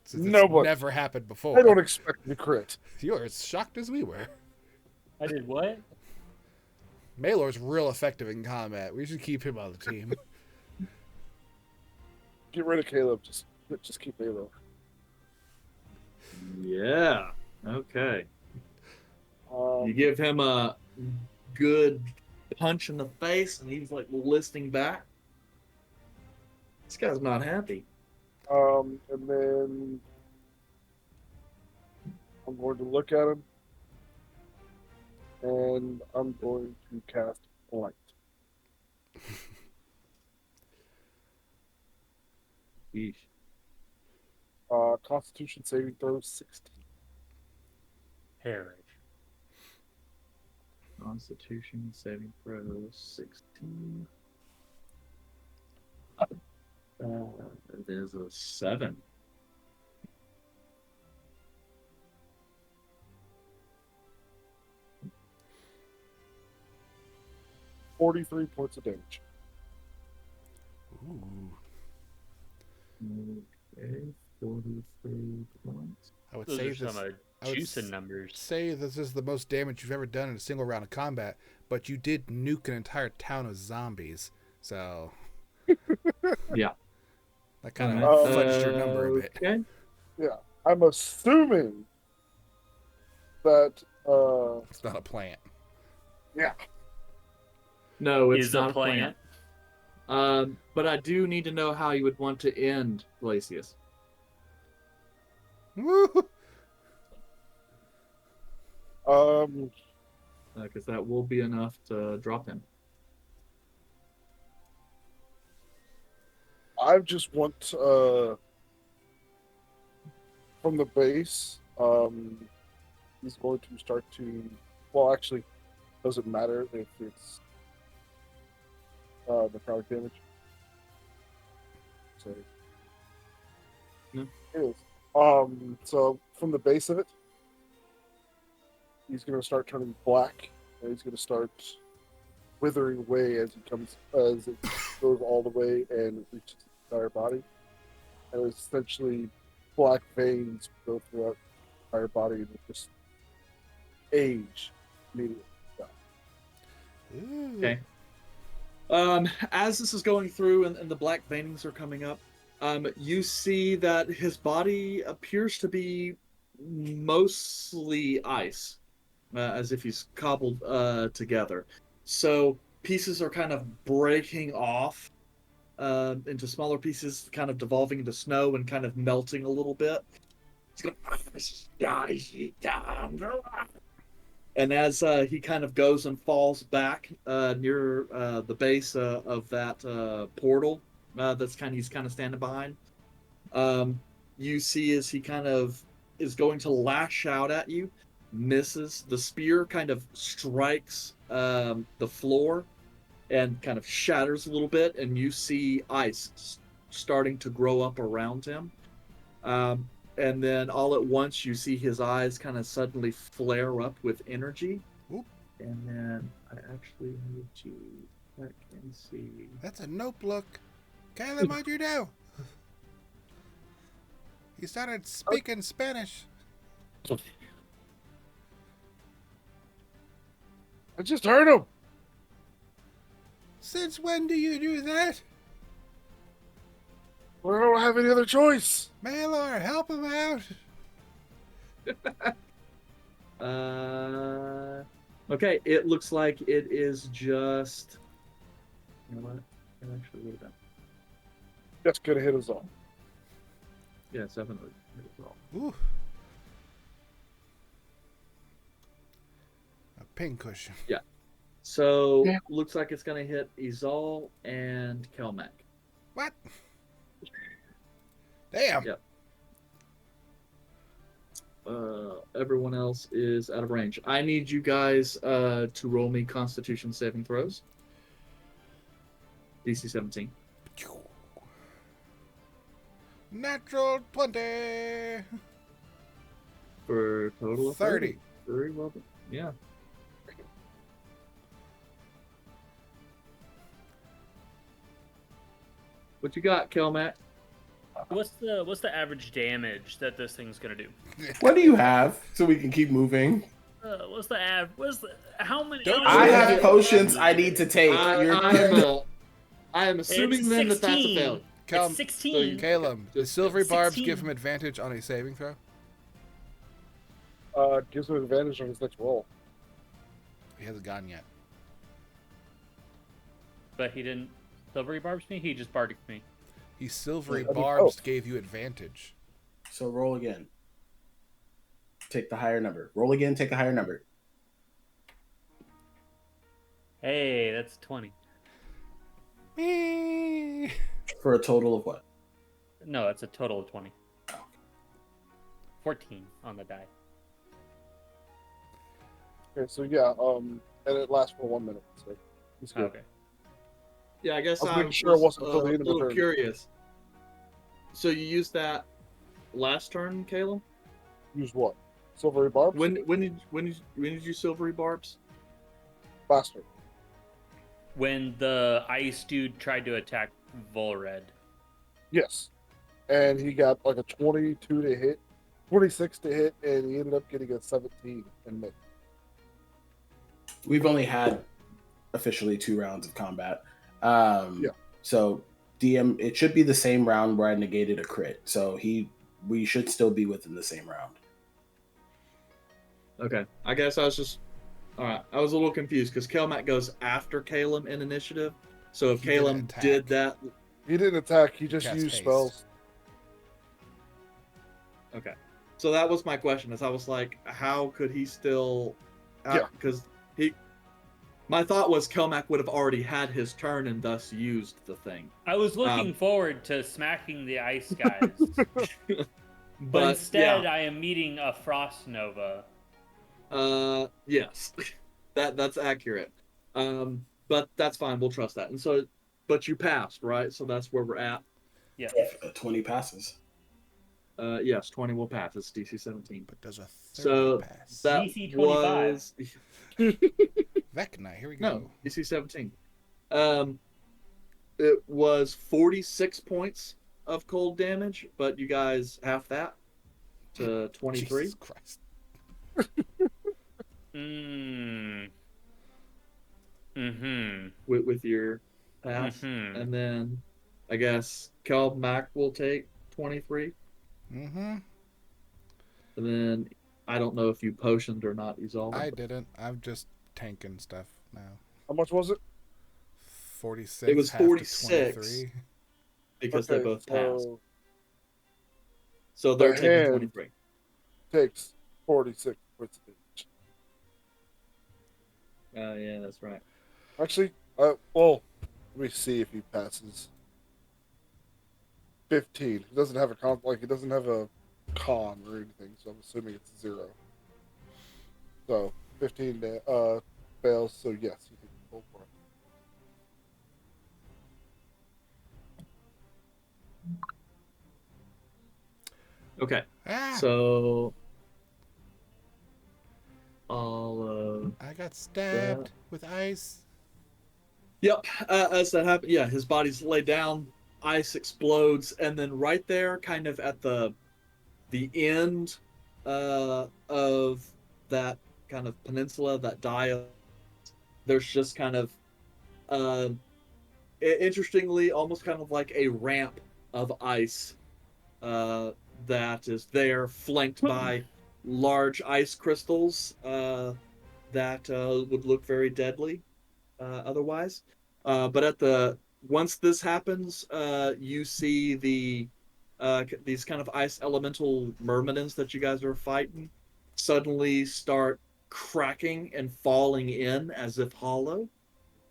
Since it's Nobody. never happened before. I don't expect you to crit. You're as shocked as we were. I did what? Maylor's real effective in combat. We should keep him on the team. Get rid of Caleb. Just keep Halo. Yeah. Okay. You Um, give him a good punch in the face, and he's like listing back. This guy's not happy. and then I'm going to look at him, and I'm going to cast Light. Yeesh. Constitution saving throw 16. Perish. Constitution saving throw 16. It is a 7. $43 points of damage. Ooh. Okay, 43 points. I would Those say are some this. I would juicing numbers. say this is the most damage you've ever done in a single round of combat, but you did nuke an entire town of zombies, so Yeah. that kind of Uh, fudged your number a bit. Okay. Yeah, I'm assuming that. It's not a plant. Yeah. No, it's Is not a plant. But I do need to know how you would want to end Glacius. Woo! Because that will be enough to drop him. I just want from the base. He's going to start to. Well, actually, doesn't matter if it's necrotic damage. So No. it is. So from the base of it, he's going to start turning black, and he's going to start withering away as it goes all the way and reaches his entire body. And essentially, black veins go throughout the entire body and just age immediately. Ooh. Okay. As this is going through and the black veinings are coming up, you see that his body appears to be mostly ice, as if he's cobbled together. So pieces are kind of breaking off into smaller pieces, kind of devolving into snow and kind of melting a little bit. And as he kind of goes and falls back near the base of that portal he's kind of standing behind, you see as he kind of is going to lash out at you, misses. The spear kind of strikes the floor and kind of shatters a little bit, and you see ice starting to grow up around him. And then all at once you see his eyes kind of suddenly flare up with energy. Oop. And then I actually need to check and see. That's a nope look. Caleb, what'd you do? He started speaking Spanish. I just heard him. Since when do you do that? Well, I don't have any other choice. Maylor, help him out. Okay, it looks like it is just. You know what? It actually would have been. That's gonna hit us all. Yeah, 7 would hit as well. Ooh. A pincushion. Yeah. So, Yeah. looks like it's going to hit Izal and Kelmac. What? Damn. Yep. Everyone else is out of range. I need you guys to roll me Constitution saving throws. DC 17. Natural 20. For a total of 30. Very well done. Yeah. What you got, Kelmac? What's the average damage that this thing's gonna do? What do you have so we can keep moving? What's the how many? Don't I you have have- potions I need to take. I am assuming then that that's a 16. failure. Calum, It's 16. Caleb, the Just silvery barbs 16. give him advantage on a saving throw? Gives him advantage on his next roll. He hasn't gone yet. But he didn't silvery barbs me. He just bardic me. He silvery I mean, barbs gave you advantage. So roll again. Take the higher number. Roll again, take a higher number. Hey, that's 20. Me. For a total of what? No, it's a total of 20. 14 on the die. Okay, so yeah, and it lasts for 1 minute. So he's good. Okay. Yeah, I guess I was I making sure it wasn't until the a end of the little turn. curious. So you used that last turn, Caleb? Use what? Silvery barbs? When did you silvery barbs? Last turn. When the ice dude tried to attack Volred. Yes. And he got like a 22 to hit, 26 to hit, and he ended up getting a 17 in mid. We've only had officially 2 rounds of combat. Yeah. So DM, it should be the same round where I negated a crit. So we should still be within the same round. Okay. I guess I was just all right. I was a little confused because Kelmac goes after Caleb in initiative. So if He didn't Caleb attack. did that, He didn't attack, he just Cast used haste. spells. okay. So that was my question. Is I was like, how could he still? Yeah. Because my thought was Kelmac would have already had his turn and thus used the thing. I was looking forward to smacking the ice guys. But instead, yeah. I am meeting a Frost Nova. Yes, that's accurate. But that's fine. We'll trust that. And so, but you passed, right? So that's where we're at. Yeah. If 20 passes. Yes, 20 will pass. It's DC 17. But does a 30 So pass? that DC 25. was Vecna, here we go. no DC 17. It was 46 points of cold damage, but you guys half that to 23. Jesus Christ. With your pass, and then I guess Kel Mac will take 23, Mm-hmm. and then I don't know if you potioned or not, Isolde. I didn't. I'm just tanking stuff now. How much was it? 46. It was half to 46. 23. because they Okay, both passed. so So they're the taking hand 23. takes 46 points of damage. Yeah, that's right. Actually, well, let me see if he passes. 15. He doesn't have a con, like, he doesn't have a con or anything, so I'm assuming it's 0. So 15 fails. So yes, you can go for it. Okay. Ah! So all I got stabbed with ice. Yep, as that happened, yeah, his body's laid down, ice explodes, and then right there, kind of at the end of that kind of peninsula, that dial, there's just kind of, interestingly, almost kind of like a ramp of ice that is there, flanked by large ice crystals that would look very deadly otherwise. But once this happens, you see these kind of ice elemental myrmidons that you guys are fighting suddenly start cracking and falling in as if hollow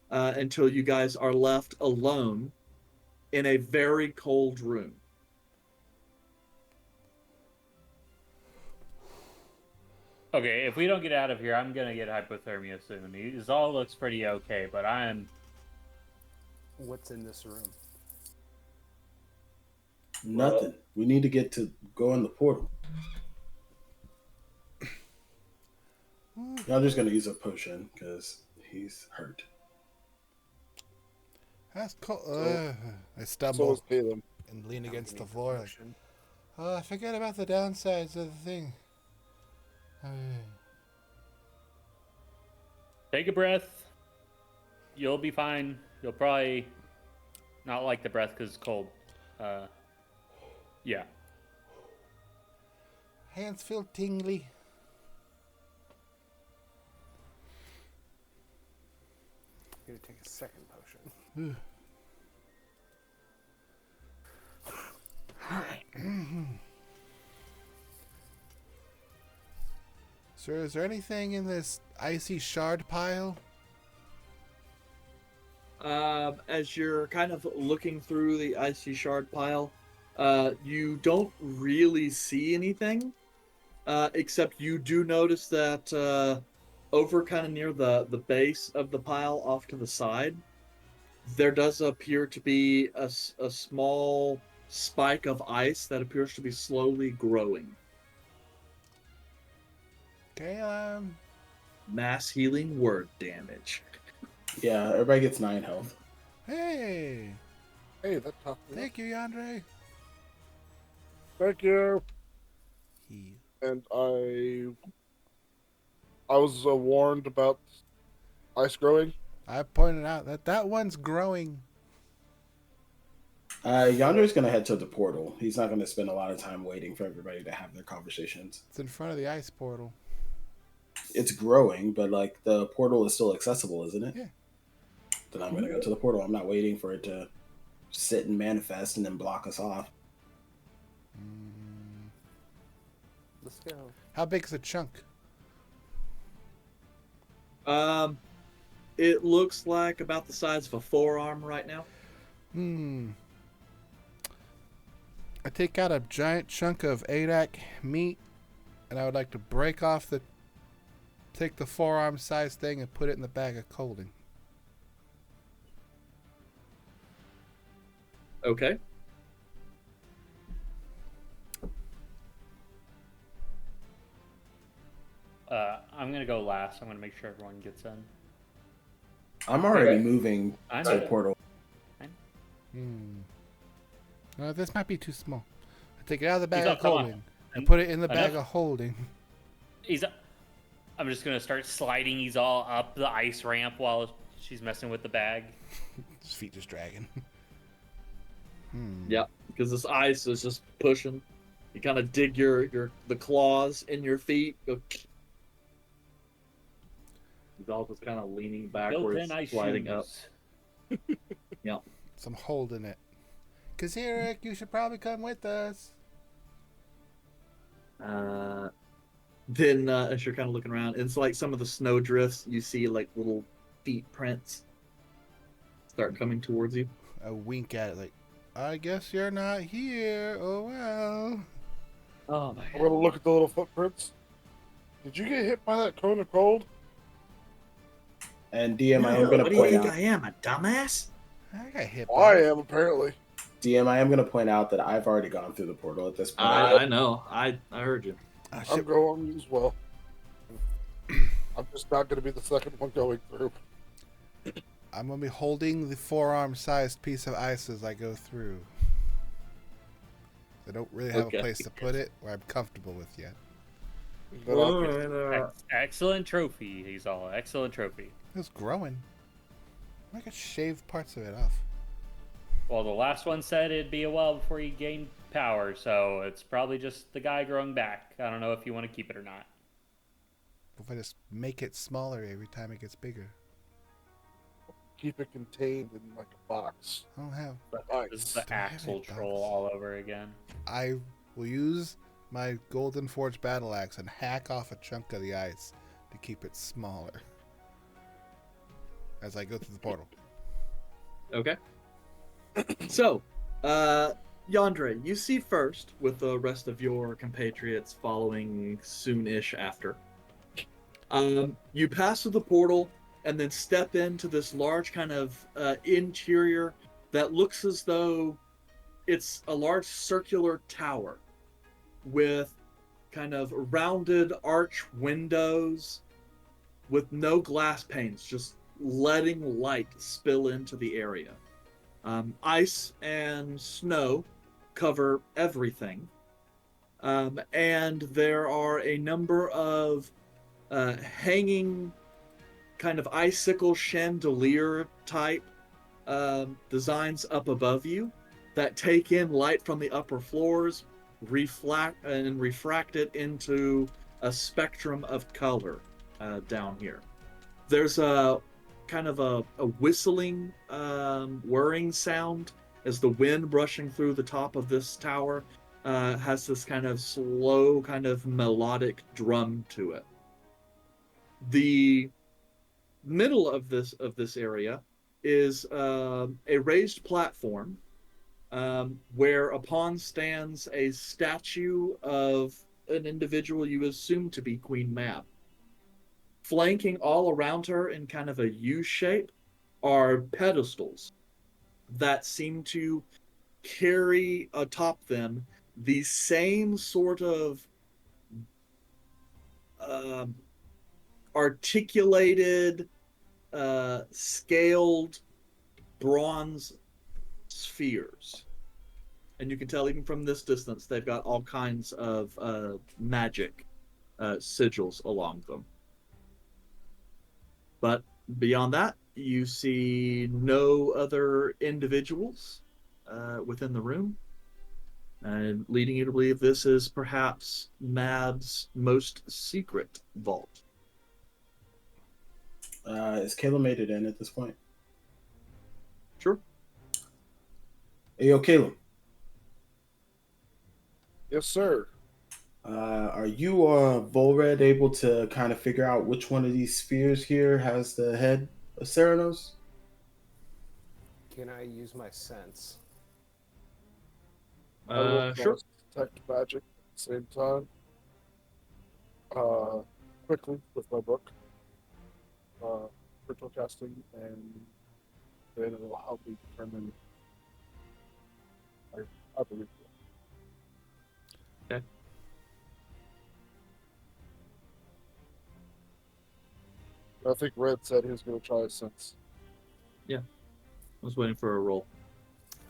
until you guys are left alone in a very cold room. Okay, if we don't get out of here, I'm gonna get hypothermia soon. It all looks pretty okay, but I'm... What's in this room? Nothing. We need to go in the portal. I'm just gonna use a potion because he's hurt. That's cool. I So stumble is Balaam. and lean Now against we the need floor. Like, potion. oh, I forget about the downsides of the thing. Take a breath. You'll be fine. You'll probably not like the breath because it's cold. Yeah. Hands feel tingly. I'm gonna take a second potion. Sir, is there anything in this icy shard pile? As you're kind of looking through the icy shard pile, you don't really see anything, except you do notice that over kind of near the base of the pile off to the side, there does appear to be a small spike of ice that appears to be slowly growing. Okay, Mass healing word damage. Yeah, everybody gets 9 health. hey, Hey, that tough. thank you, Yandere. Thank you. He. And I was warned about ice growing. I pointed out that that one's growing. Yander's gonna head to the portal. He's not gonna spend a lot of time waiting for everybody to have their conversations. It's in front of the ice portal. It's growing, but like the portal is still accessible, isn't it? Yeah. Then I'm gonna go to the portal. I'm not waiting for it to sit and manifest and then block us off. Let's go. How big is the chunk? It looks like about the size of a forearm right now. I take out a giant chunk of Adak meat, and I would like to take the forearm size thing and put it in the bag of colding. Okay. I'm gonna go last. I'm gonna make sure everyone gets in. I'm already Okay. moving I to know. the portal. This might be too small. I take it out of the bag He's of up, come on. holding and put it in the bag Enough. of holding. I'm just gonna start sliding these all up the ice ramp while she's messing with the bag. His feet just dragging. Yeah, because this ice is just pushing. You kind of dig the claws in your feet. Go. He's all just kind of leaning backwards, Built-in ice sliding up. shoes. Yeah. So I'm holding it. Kazirik, you should probably come with us. Then as you're kind of looking around, it's like some of the snow drifts. You see like little feet prints start coming towards you. I wink at it like, I guess you're not here. Oh well. Oh my I'm gonna look at the little footprints. Did you get hit by that cone of cold? And DM, I am No, gonna what do you point think out. I am, a dumbass? I got hit Well, I by it. am apparently. DM, I am gonna point out that I've already gone through the portal at this point. I know. I heard you. Oh, I'm shit. going as well. I'm just not gonna be the second one going through. I'm gonna be holding the forearm-sized piece of ice as I go through. I don't really have Okay. a place to put it where I'm comfortable with yet. Then I'll Excellent trophy. He's all excellent trophy. It's growing. I could shave parts of it off. Well, the last one said it'd be a while before you gain power, so it's probably just the guy growing back. I don't know if you want to keep it or not. If I just make it smaller every time it gets bigger. keep it contained in like a box. I don't have. This is the Do I have Axle any Troll bugs? all over again. I will use my Golden Forge battle axe and hack off a chunk of the ice to keep it smaller as I go through the portal. Okay. So, Yandere, you see first, with the rest of your compatriots following soon-ish after. You pass through the portal and then step into this large kind of interior that looks as though it's a large circular tower with kind of rounded arch windows with no glass panes, just letting light spill into the area. Ice and snow cover everything. And there are a number of hanging kind of icicle chandelier type designs up above you that take in light from the upper floors, refract it into a spectrum of color down here. There's a kind of a whistling, whirring sound as the wind brushing through the top of this tower has this kind of slow, kind of melodic drum to it. The middle of this area is a raised platform whereupon stands a statue of an individual you assume to be Queen Mab. Flanking all around her in kind of a U shape are pedestals that seem to carry atop them the same sort of articulated, scaled bronze spheres. And you can tell even from this distance they've got all kinds of magic sigils along them. But beyond that, you see no other individuals within the room, and leading you to believe this is perhaps Mab's most secret vault. Is Caleb made it in at this point? Sure. Hey, yo, Caleb. Yes, sir. Are you Volred able to kind of figure out which one of these spheres here has the head of Ceranos? Can I use my sense? Sure. Detect magic at the same time. Quickly with my book. Ritual casting, and then it will help me determine. I believe it. Okay. I think Red said he was going to try his sense. Yeah. I was waiting for a roll.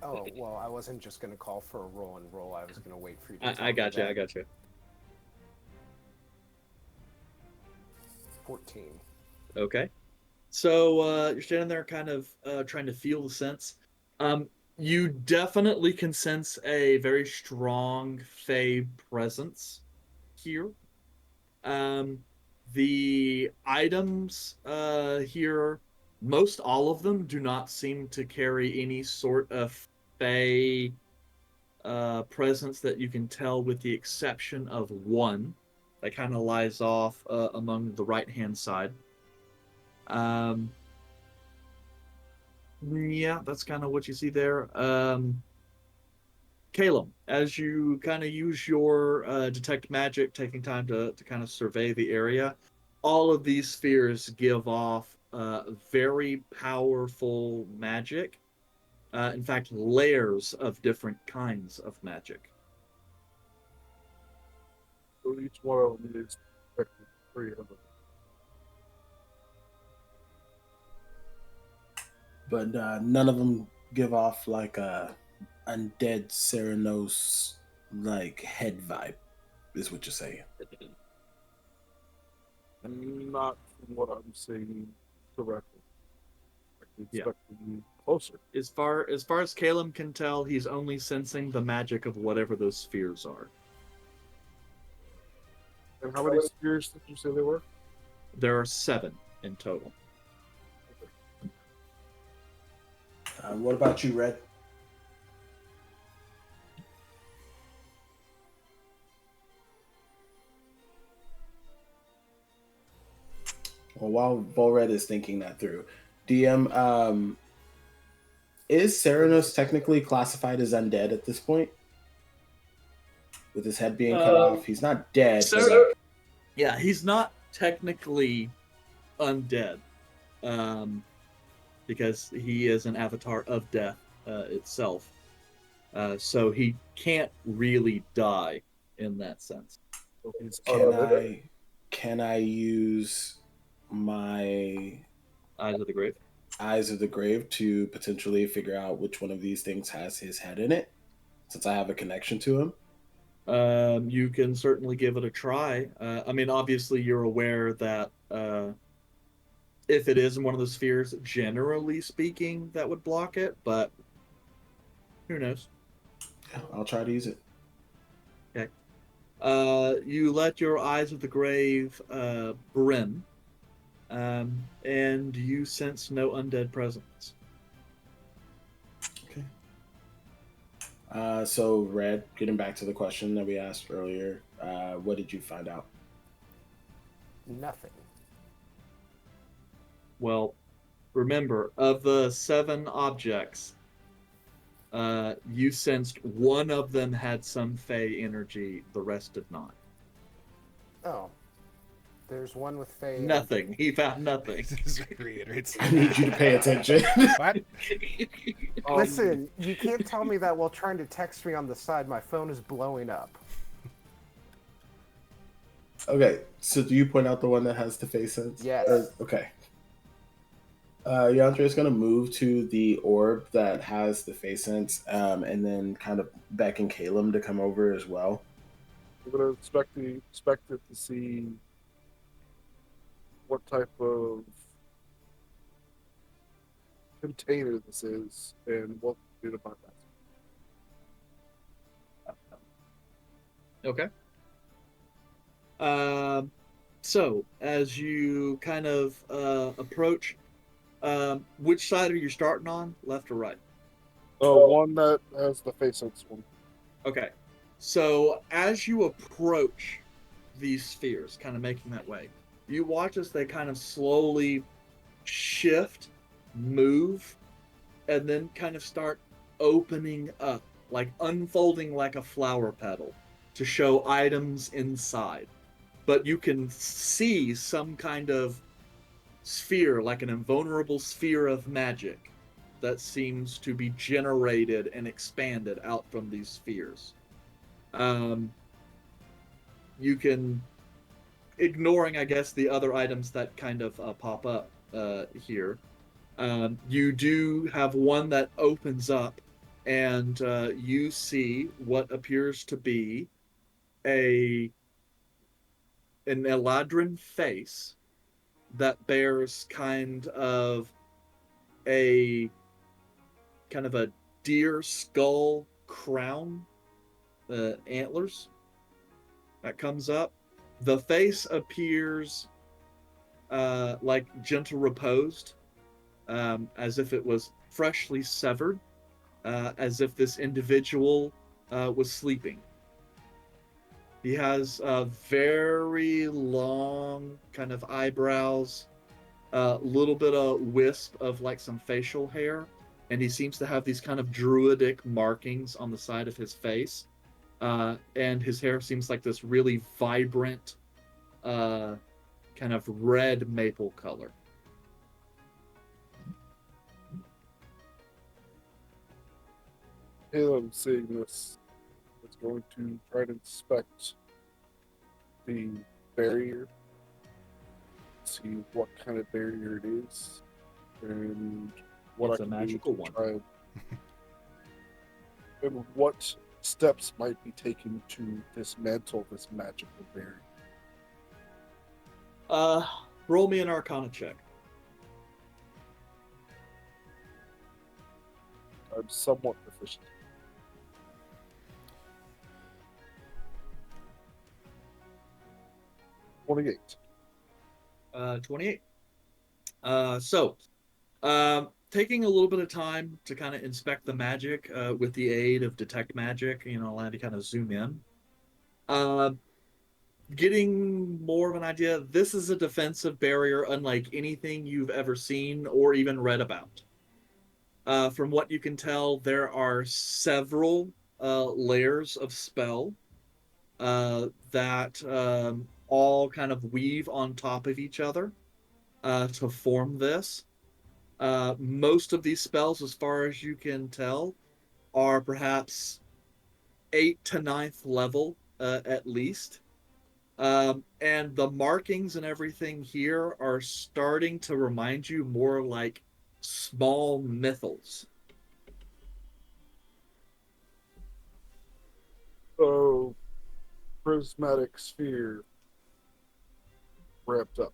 Oh, well, I wasn't just going to call for a roll and roll. I was going to wait for you to I got you. I got you. 14. Okay. So you're standing there kind of trying to feel the sense. You definitely can sense a very strong Fey presence here. The items here, most all of them do not seem to carry any sort of Fey presence that you can tell, with the exception of one that kind of lies off among the right-hand side. Yeah, that's kind of what you see there. Caleb, as you kind of use your detect magic, taking time to kind of survey the area, all of these spheres give off very powerful magic. In fact, layers of different kinds of magic. So each one of them is 3 of them. But none of them give off like a undead Ceranos like head vibe, is what you're saying. Not from what I'm seeing correctly. I Yeah. expect to be closer. As far as Caleb can tell, he's only sensing the magic of whatever those spheres are. And how many spheres did you say there were? There are 7 in total. What about you, Red? Well, while Volred is thinking that through, DM, is Ceranos technically classified as undead at this point? With his head being cut off, he's not dead. Yeah, he's not technically undead, because he is an avatar of death itself. So he can't really die in that sense. So he's Can I use my Eyes of the Grave. Eyes of the Grave to potentially figure out which one of these things has his head in it, since I have a connection to him? You can certainly give it a try. I mean, obviously, you're aware that if it is in one of the spheres, generally speaking, that would block it, but who knows? Yeah, I'll try to use it. Okay. You let your Eyes of the Grave brim, and you sense no undead presence. Okay. So, Red, getting back to the question that we asked earlier, what did you find out? Nothing. Well, remember, of the 7 objects, you sensed one of them had some Fey energy, the rest did not. Oh. There's one with Faye. Nothing. He found nothing. I need you to pay attention. What? Listen, you can't tell me that while trying to text me on the side. My phone is blowing up. Okay, so do you point out the one that has the face sense? Yes. Okay. Yandra is going to move to the orb that has the face sense, and then kind of beckon Caleb to come over as well. I'm gonna expect it to see what type of container this is and what to do about that. Okay. So, as you kind of approach, which side are you starting on, left or right? One that has the face sense one. Okay. So, as you approach these spheres, kind of making that way, you watch as they kind of slowly shift, move, and then kind of start opening up, like unfolding like a flower petal to show items inside. But you can see some kind of sphere, like an invulnerable sphere of magic that seems to be generated and expanded out from these spheres. You can, ignoring, I guess, the other items that kind of pop up here, you do have one that opens up, and you see what appears to be an Eladrin face that bears kind of a deer skull crown, antlers that comes up. The face appears like gentle reposed, as if it was freshly severed, as if this individual was sleeping. He has very long kind of eyebrows, a little bit of wisp of like some facial hair, and he seems to have these kind of druidic markings on the side of his face. And his hair seems like this really vibrant, kind of red maple color. Caleb, seeing this, is going to try to inspect the barrier, see what kind of barrier it is, and what It's I a can magical do to one. and what steps might be taken to dismantle this magical barrier. Roll me an Arcana check. I'm somewhat proficient. 28. 28. Taking a little bit of time to kind of inspect the magic with the aid of detect magic, allowing to kind of zoom in. Getting more of an idea, this is a defensive barrier unlike anything you've ever seen or even read about. From what you can tell, there are several layers of spell that all kind of weave on top of each other to form this. Most of these spells, as far as you can tell, are perhaps 8th to 9th level at least. And the markings and everything here are starting to remind you more like small mithals. So, prismatic sphere wrapped up.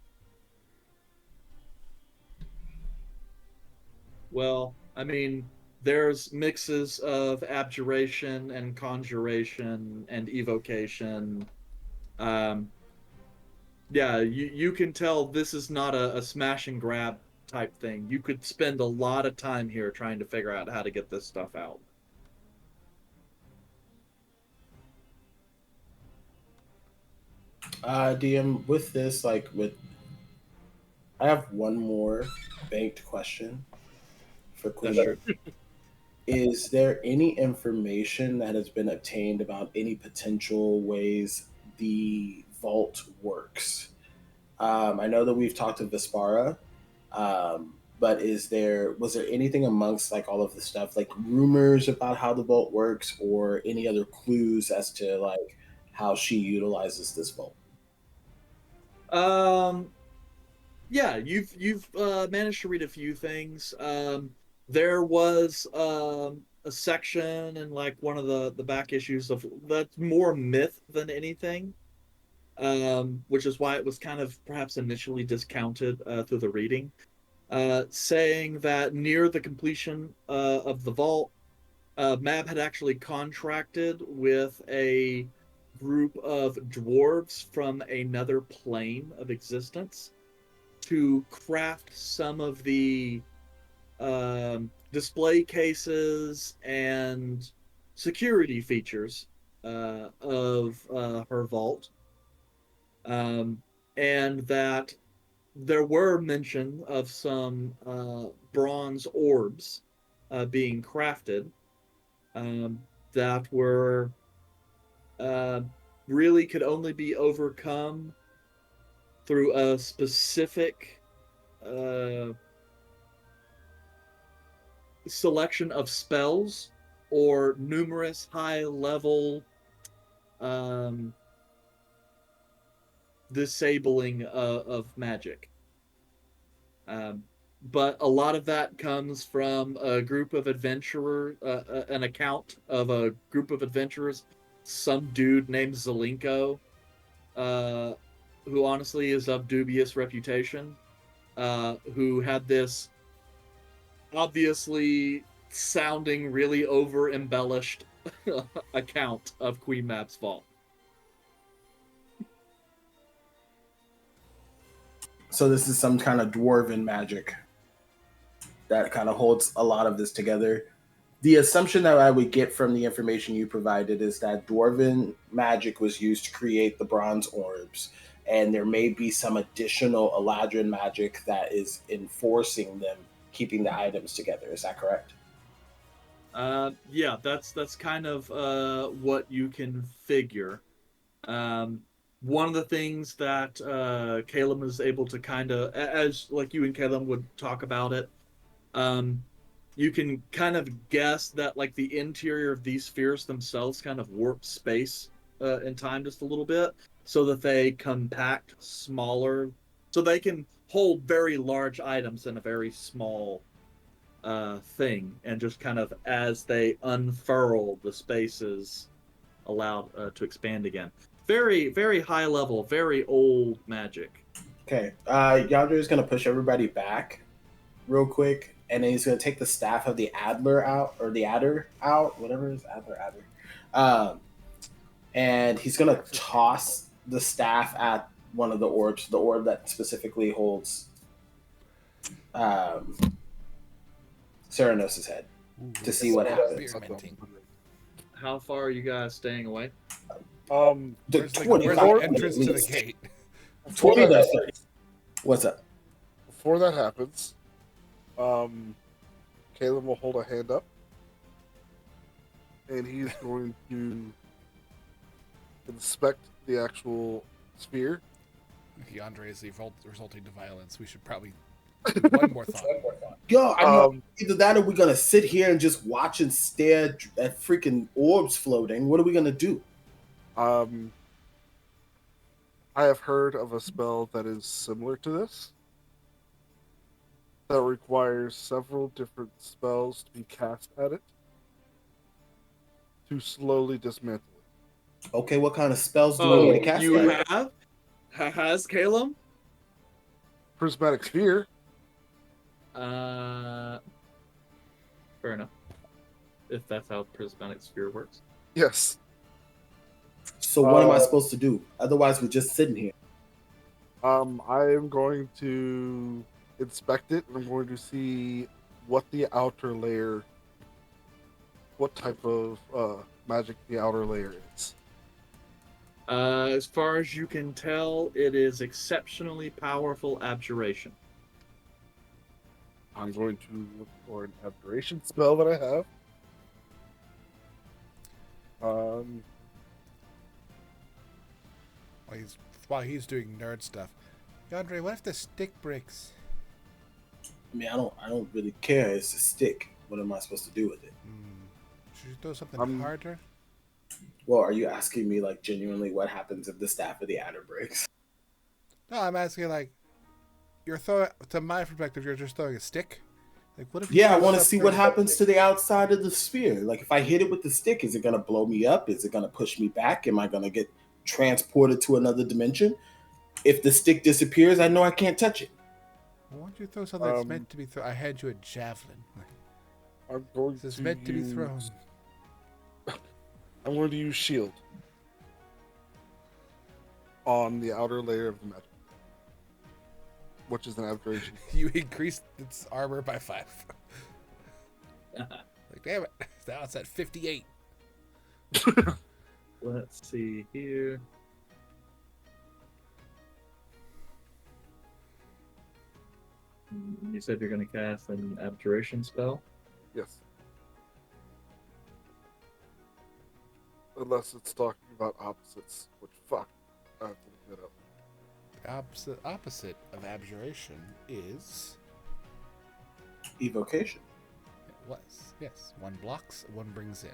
Well, I mean, there's mixes of abjuration and conjuration and evocation. Um, yeah, you can tell this is not a smash and grab type thing. You could spend a lot of time here trying to figure out how to get this stuff out. DM, with this, I have one more banked question for Queen. That's true. Is there any information that has been obtained about any potential ways the vault works? I know that we've talked to Vespara, but was there anything amongst like all of the stuff, like rumors about how the vault works, or any other clues as to like how she utilizes this vault? Yeah, you've managed to read a few things. There was a section in like one of the back issues of that's more myth than anything, which is why it was kind of perhaps initially discounted through the reading, saying that near the completion of the vault, Mab had actually contracted with a group of dwarves from another plane of existence to craft some of the display cases and security features of her vault, and that there were mention of some bronze orbs being crafted that were uh, really could only be overcome through a specific selection of spells or numerous high level disabling of magic. But a lot of that comes from a group of adventurers, an account of a group of adventurers, some dude named Zelenko, who honestly is of dubious reputation, who had this obviously sounding really over embellished account of Queen Mab's vault. So this is some kind of dwarven magic that kind of holds a lot of this together. The assumption that I would get from the information you provided is that dwarven magic was used to create the bronze orbs, and there may be some additional Eladrin magic that is enforcing them, keeping the items together. Is that correct? Yeah, that's kind of what you can figure. One of the things that Caleb was able to kind of, as like you and Caleb would talk about it, you can kind of guess that like the interior of these spheres themselves kind of warp space and time just a little bit, so that they compact smaller, so they can hold very large items in a very small thing, and just kind of as they unfurl, the spaces allowed to expand again. Very, very high level, very old magic. Okay. Yandere is going to push everybody back real quick, and then he's going to take the staff of the Adler out, or the Adder out, whatever it is, Adder. And he's going to toss the staff at one of the orbs, the orb that specifically holds Ceranos' head, to see what happens. How far are you guys staying away? Where's the entrance to the gate? 20 to 30. What's up? Before that happens, Caleb will hold a hand up, and he's going to inspect the actual sphere. Yandere is the resulting to violence. We should probably do one more thought. Yo, I mean, either that or we're going to sit here and just watch and stare at freaking orbs floating. What are we going to do? I have heard of a spell that is similar to this, that requires several different spells to be cast at it to slowly dismantle it. Okay, what kind of spells do we need to cast? You have? Has Caleb? Prismatic Sphere. Fair enough. If that's how Prismatic Sphere works. Yes. So what am I supposed to do? Otherwise, we're just sitting here. I am going to inspect it, and I'm going to see what the outer layer, what type of magic the outer layer is. As far as you can tell, it is exceptionally powerful abjuration. I'm going to look for an abjuration spell that I have. While he's doing nerd stuff, Yandere, what if the stick breaks? I mean, I don't really care. It's a stick. What am I supposed to do with it? Should you throw something harder? Well, are you asking me like genuinely what happens if the staff of the adder breaks? No, I'm asking like, you're throwing. To my perspective, you're just throwing a stick. Like, what if? Yeah, I want to see what happens to the outside of the sphere. Like, if I hit it with the stick, is it gonna blow me up? Is it gonna push me back? Am I gonna get transported to another dimension? If the stick disappears, I know I can't touch it. Why don't you throw something that's meant to be thrown? I hand you a javelin. I'm going This is to meant to be thrown. I'm going to use shield on the outer layer of the magic, which is an abjuration. You increased its armor by 5. Like, damn it. Now it's at 58. Let's see here. You said you're going to cast an abjuration spell? Yes. Unless it's talking about opposites, which fuck, I have to look that up. The opposite of abjuration is... Evocation. It was, yes. One blocks, one brings in.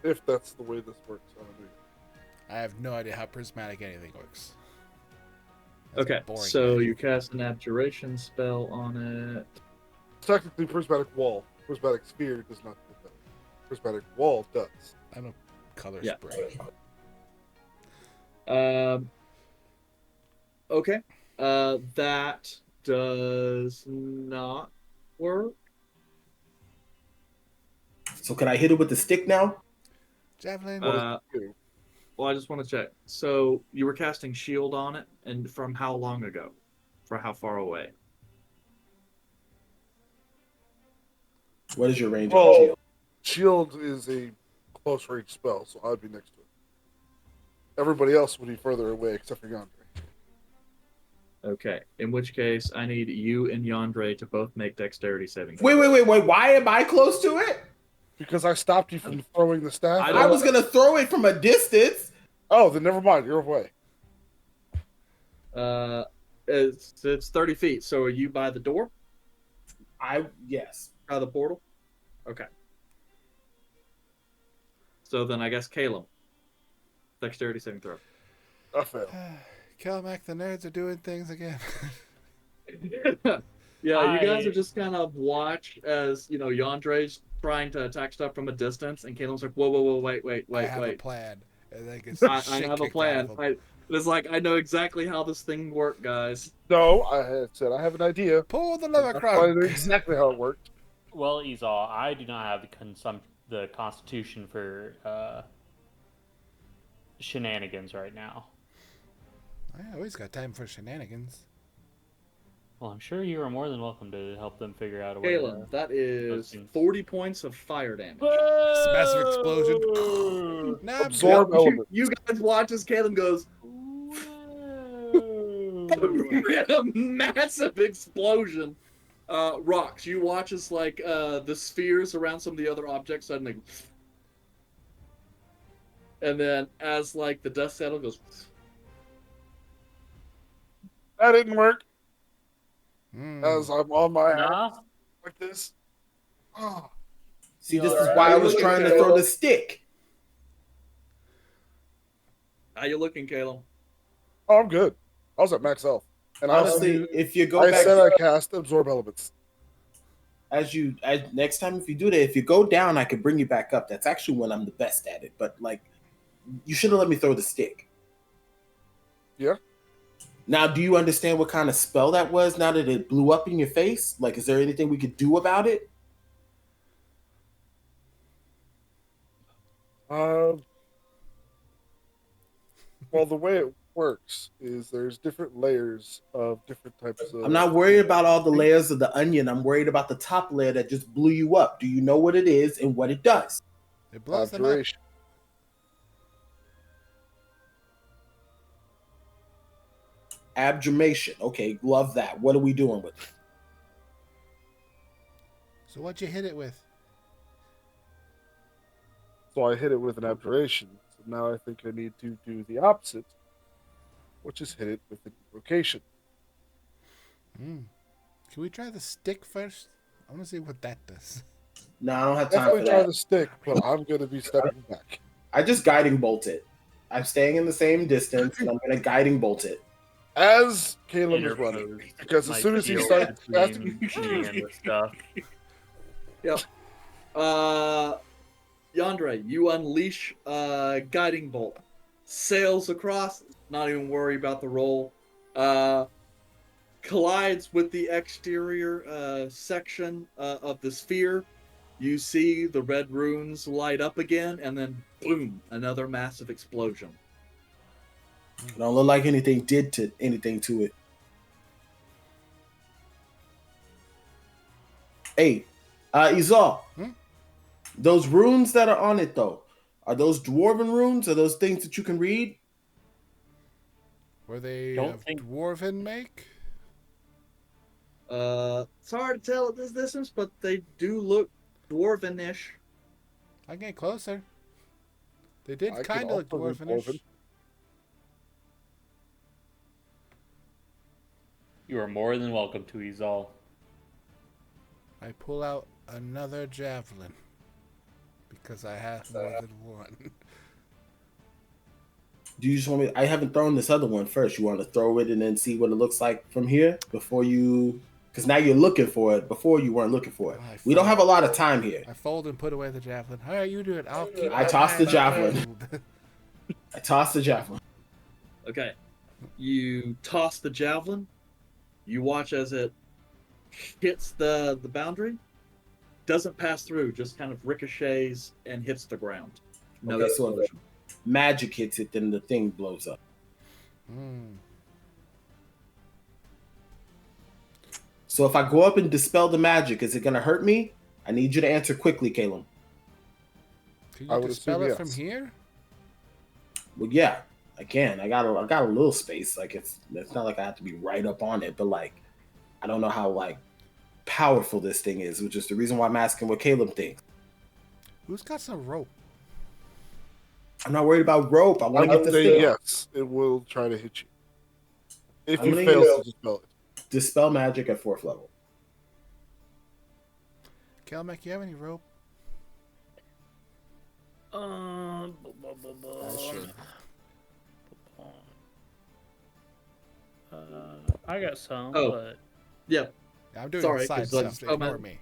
If that's the way this works, I don't know. I have no idea how prismatic anything works. Okay, so you cast an abjuration spell on it. Technically, prismatic wall. Prismatic sphere does not do that. Prismatic wall does. I don't color spray. Okay. That does not work. So can I hit it with the stick now? Javelin. Well, I just want to check. So you were casting shield on it, and from how long ago? For how far away? What is your range on shield? Shield is a close range spell, so I'd be next to it. Everybody else would be further away except for Yandere. Okay. In which case, I need you and Yandere to both make dexterity saving. Wait. Why am I close to it? Because I stopped you from throwing the staff. I was going to throw it from a distance. Oh, then never mind. You're away. It's 30 feet. So are you by the door? Yes. By the portal? Okay. So then I guess Caleb. Dexterity saving throw. I failed. Kelmac, the nerds are doing things again. Yeah, you guys are just kind of watch as, Yandrae's trying to attack stuff from a distance, and Caleb's like, whoa, wait. I have a plan. And then I have a plan. It's like, I know exactly how this thing worked, guys. No, I had said I have an idea. Pull the lever, I know exactly how it worked. Well, Esau, I do not have the constitution for shenanigans right now. I always got time for shenanigans. Well, I'm sure you are more than welcome to help them figure out a way. Caleb, that is 40 points of fire damage. It's a massive explosion. Absorb element. You guys watch as Caleb goes, a massive explosion. Rocks. You watch as the spheres around some of the other objects suddenly, and then as the dust settle goes. That didn't work. As I'm on my ass like this. Oh. See, this is why I was trying to throw the stick. How you looking, Caleb? Oh, I'm good. I was at max health. And Honestly, if you go I back, said I cast absorb elements. as next time if you do that, if you go down, I can bring you back up. That's actually when I'm the best at it. But like, you should have let me throw the stick. Yeah. Now, do you understand what kind of spell that was? Now that it blew up in your face, like, is there anything we could do about it? Well, the way it works is there's different layers of different types of. I'm not worried about all the layers of the onion. I'm worried about the top layer that just blew you up. Do you know what it is and what it does? It blows them up. Duration. Abjuration. Okay, love that. What are we doing with it? So what'd you hit it with? So I hit it with an abjuration. So now I think I need to do the opposite, which is hit it with an invocation. Can we try the stick first? I want to see what that does. No, I don't have time Definitely for try that. the stick, but I'm going to be stepping back. I just guiding bolt it. I'm staying in the same distance, and I'm going to guiding bolt it. As Caleb is running, because as soon as he starts casting, and stuff. Yep. Yandere, you unleash guiding bolt. Sails across, not even worry about the roll. Collides with the exterior section of the sphere. You see the red runes light up again, and then boom, another massive explosion. It don't look like anything did to anything to it. Hey, Izal, those runes that are on it though, are those dwarven runes? Are those things that you can read? Were they Don't think- dwarven make? It's hard to tell at this distance, but they do look dwarven-ish. I can get closer. They did I kind can of look also read dwarvenish. dwarven. You are more than welcome to Izal. I pull out another javelin because I have more than one. Do you just want me? I haven't thrown this other one first. You want to throw it and then see what it looks like from here before you? Because now you're looking for it. Before you weren't looking for it. We don't have a lot of time here. I fold and put away the javelin. All right, you do it. I'll keep. I tossed the javelin. I tossed the javelin. Okay. You toss the javelin. You watch as it hits the boundary. Doesn't pass through, just kind of ricochets and hits the ground. No Okay, so explosion. magic hits it, then the thing blows up. So if I go up and dispel the magic, is it going to hurt me? I need you to answer quickly, Caleb. Can I you would dispel assume it from yes. here? Well, yeah, I can. I got a little space. Like it's not like I have to be right up on it, but like I don't know how like powerful this thing is, which is the reason why I'm asking what Caleb thinks. Who's got some rope? I'm not worried about rope. I I want to get would this say thing. yes, it will try to hit you. If I'm you gonna fail use- to dispel it. Dispel magic at 4th level. Kelmac, you have any rope? I got some, Oh. but Yeah. I'm doing Sorry, side 'cause, stuff. like, Ignore me.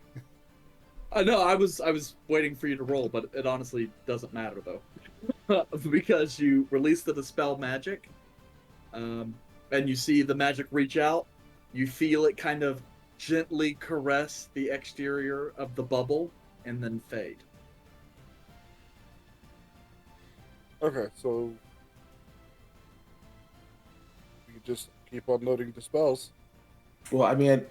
I know. I was waiting for you to roll, but it honestly doesn't matter though, because you release the dispel magic, and you see the magic reach out. You feel it kind of gently caress the exterior of the bubble, and then fade. Okay, so you just keep on loading the spells. Well, I mean,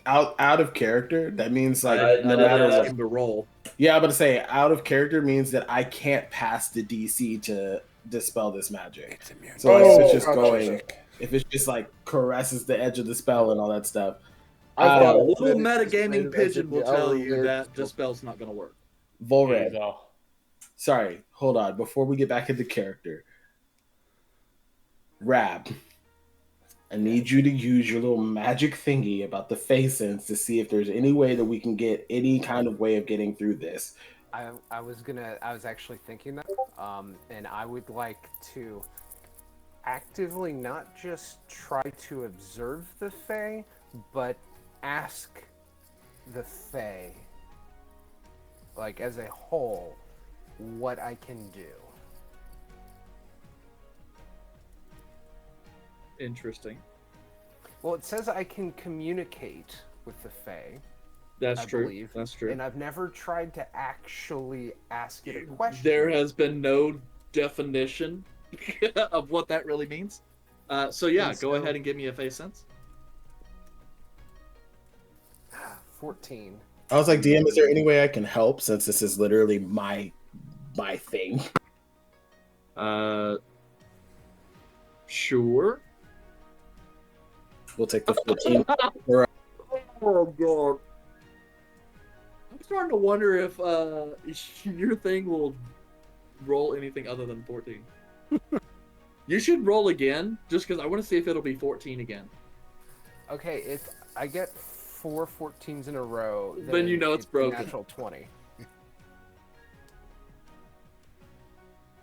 out of character. That means like I no didn't matter ask what. him to roll. Yeah, I'm gonna say out of character means that I can't pass the DC to dispel this magic. It's immune. So like, if it's just gotcha. going, if it's just like caresses the edge of the spell and all that stuff. I Uh, thought A it little said it metagaming displayed it as pigeon in will the tell outer you layer that dispel. dispel's not going to work. Volred. Izal. Sorry, hold on. Before we get back into character, Rab, I need you to use your little magic thingy about the face sense to see if there's any way that we can get any kind of way of getting through this. I was actually thinking that, and I would like to actively not just try to observe the Fae, but ask the Fae, like as a whole, what I can do. Interesting. Well, it says I can communicate with the Fae. That's I true. believe. That's true. And I've never tried to actually ask it a question. There has been no definition of what that really means. So yeah, go ahead and give me a face sense. 14. I was like, DM, is there any way I can help since this is literally my thing? Sure. We'll take the 14. Oh god. I'm starting to wonder if your thing will roll anything other than 14. You should roll again, just because I want to see if it'll be 14 again. Okay, I get 4 14s in a row. Then you know it's broken. Natural 20.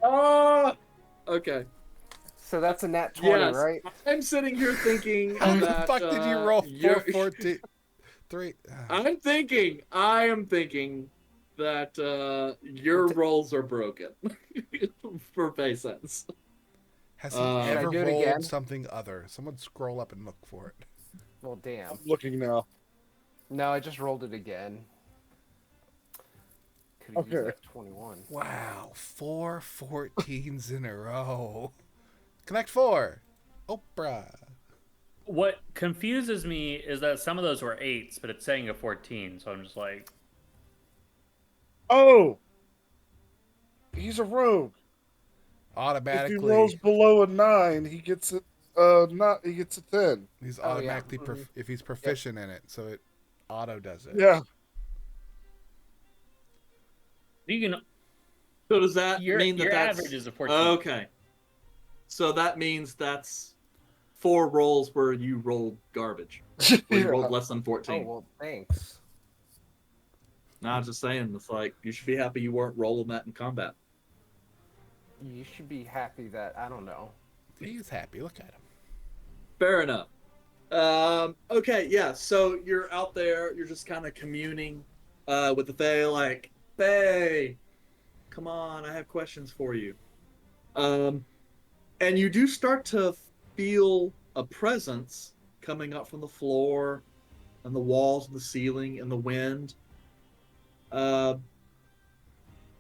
Oh! Okay. So that's a nat 20, Yes. right? I'm sitting here thinking How the that, fuck did you roll 414? 3. I am thinking that your rolls are broken for face sense. Has he Can I ever do it rolled again? something other? Someone scroll up and look for it. Well, damn. I'm looking now. No, I just rolled it again. Could have used Okay. that 21. Wow, 4 14s in a row. Connect 4. Oprah. What confuses me is that some of those were 8s, but it's saying a 14, so I'm just like, Oh! He's a rogue. Automatically. If he rolls below a 9, he gets it. He gets a 10. He's Oh, yeah. automatically if he's proficient in it, so it auto does it. Yeah. you can. So does that Your mean that that's average is a 14. Okay. So that means that's 4 rolls where you rolled garbage. Where you rolled less than Oh, 14. well, thanks. No, I'm just saying, it's like you should be happy you weren't rolling that in combat. You should be happy that, I don't know. He's happy. Look at him. Fair enough. Okay, yeah. So you're out there. You're just kind of communing with the Fae, like, Fae, come on, I have questions for you. And you do start to feel a presence coming up from the floor and the walls and the ceiling and the wind.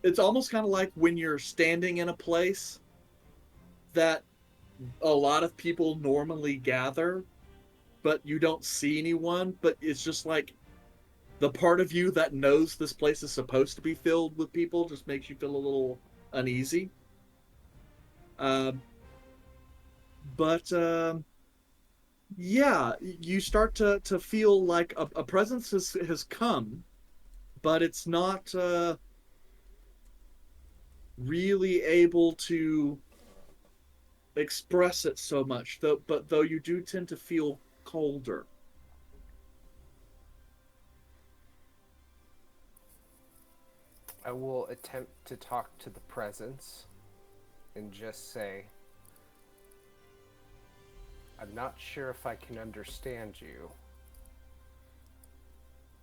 It's almost kind of like when you're standing in a place that a lot of people normally gather, but you don't see anyone, but it's just like the part of you that knows this place is supposed to be filled with people just makes you feel a little uneasy. Yeah, you start to feel like a presence has come, but it's not really able to express it so much, though you do tend to feel colder. I will attempt to talk to the presence and just say, I'm not sure if I can understand you.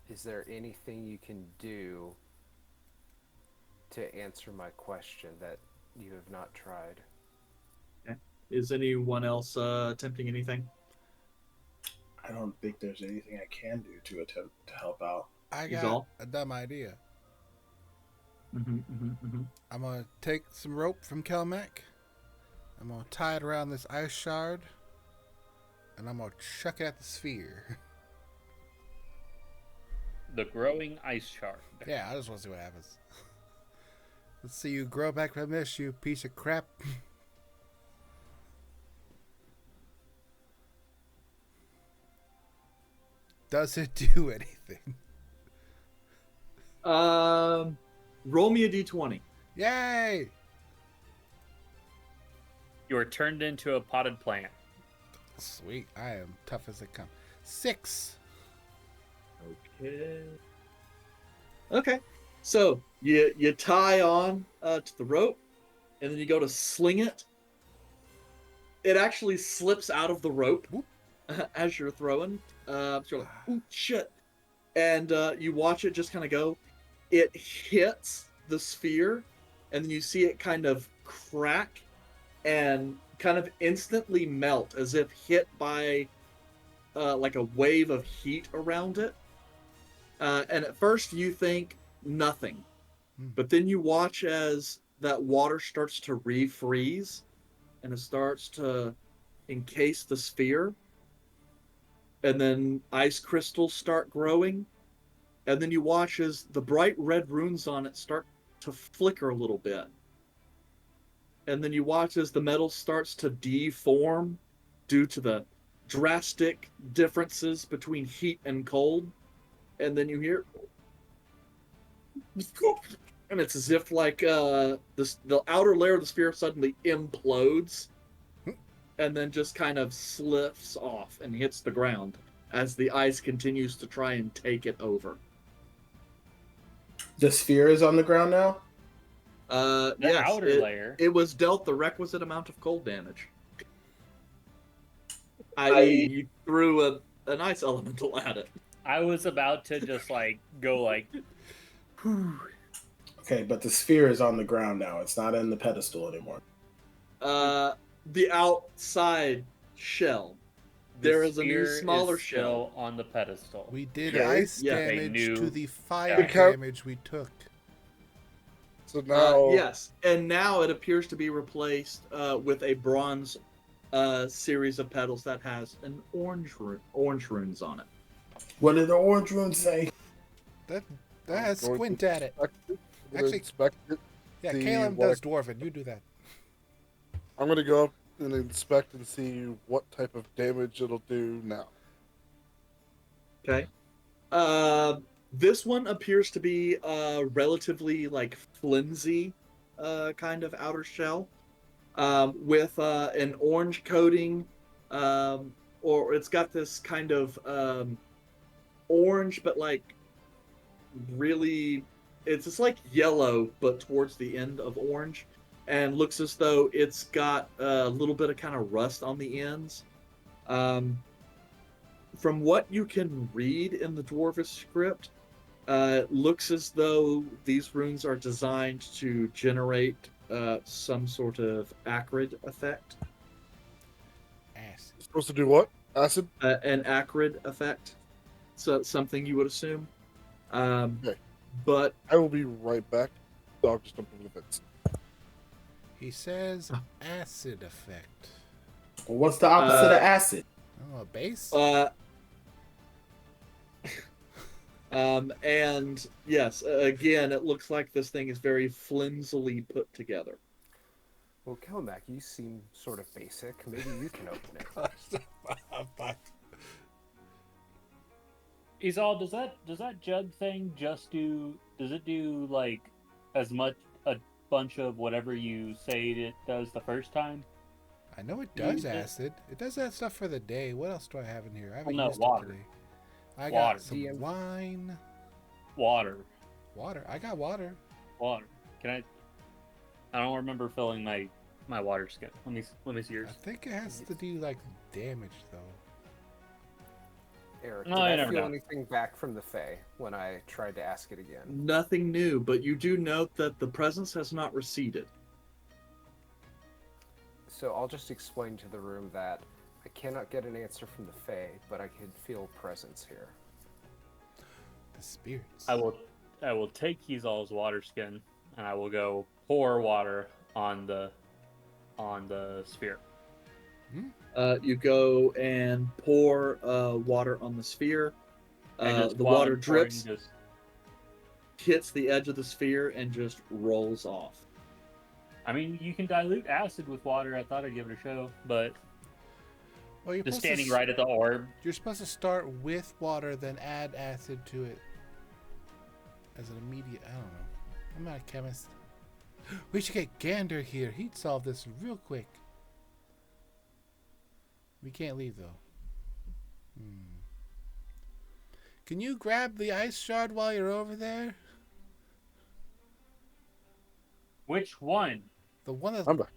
Is there anything you can do to answer my question that you have not tried? Okay. Is anyone else attempting anything? I don't think there's anything I can do to attempt to help out. I He's got all? a dumb idea. Mm-hmm. I'm going to take some rope from Kelmec. I'm going to tie it around this ice shard. And I'm going to chuck it at the sphere. The growing ice shard. Yeah, I just want to see what happens. Let's see you grow back from this, you piece of crap. Does it do anything? Roll me a d20. Yay! You are turned into a potted plant. Sweet, I am tough as they come. 6. Okay. So you tie on to the rope, and then you go to sling it. It actually slips out of the rope as you're throwing. So you're like, "Ooh, shit!" And you watch it just kind of go. It hits the sphere, and then you see it kind of crack and kind of instantly melt, as if hit by like a wave of heat around it. And at first you think nothing, but then you watch as that water starts to refreeze, and it starts to encase the sphere, and then ice crystals start growing, and then you watch as the bright red runes on it start to flicker a little bit, and then you watch as the metal starts to deform due to the drastic differences between heat and cold, and then you hear, and it's as if like the outer layer of the sphere suddenly implodes, and then just kind of slips off and hits the ground as the ice continues to try and take it over. The sphere is on the ground now? Yes, outer layer. It was dealt the requisite amount of cold damage. I.e., you threw an ice elemental at it. I was about to just go Okay, but the sphere is on the ground now. It's not in the pedestal anymore. The outside shell. There is a new smaller shell on the pedestal. We did ice damage to the fire damage we took. So now, yes, and now it appears to be replaced with a bronze series of petals that has an orange runes on it. What did the orange runes say? Squint at it. Actually, inspect it. Yeah, Caleb does dwarven. You do that. I'm going to go up and inspect and see what type of damage it'll do now. Okay. This one appears to be relatively like flimsy kind of outer shell with an orange coating, or it's got this kind of orange, but like really, it's just like yellow, but towards the end of orange, and looks as though it's got a little bit of kind of rust on the ends. From what you can read in the Dwarvish script, it looks as though these runes are designed to generate some sort of acrid effect. Acid. Supposed to do what? Acid? An acrid effect. So something you would assume. Okay. But I will be right back. Dog just jumped over the fence. He says acid effect. Well, what's the opposite of acid? Oh, a base? And yes, again, it looks like this thing is very flimsily put together. Well, Kelmac, you seem sort of basic. Maybe you can open it. Isal, does that jug thing just do? Does it do like as much a bunch of whatever you say it does the first time? I know it does acid. It does that stuff for the day. What else do I have in here? I haven't used water. it today. I Water. got some wine. Water. I got water. Water. Can I? I don't remember filling my water skin. Let me see yours. I think it has to do like damage though. Eric, No, did I I never feel know. anything back from the Fae when I tried to ask it again? Nothing new, but you do note that the presence has not receded. So I'll just explain to the room that I cannot get an answer from the Fae, but I can feel presence here. The spirits. I will take Isal's water skin and I will go pour water on the sphere. You go and pour water on the sphere. And The water drips, hits the edge of the sphere, and just rolls off. I mean, you can dilute acid with water. I thought I'd give it a show, but Well, you're just supposed standing to, right at the orb. You're supposed to start with water, then add acid to it as an immediate. I don't know. I'm not a chemist. We should get Gander here. He'd solve this real quick. We can't leave though. Can you grab the ice shard while you're over there? Which one? The one that's Remember.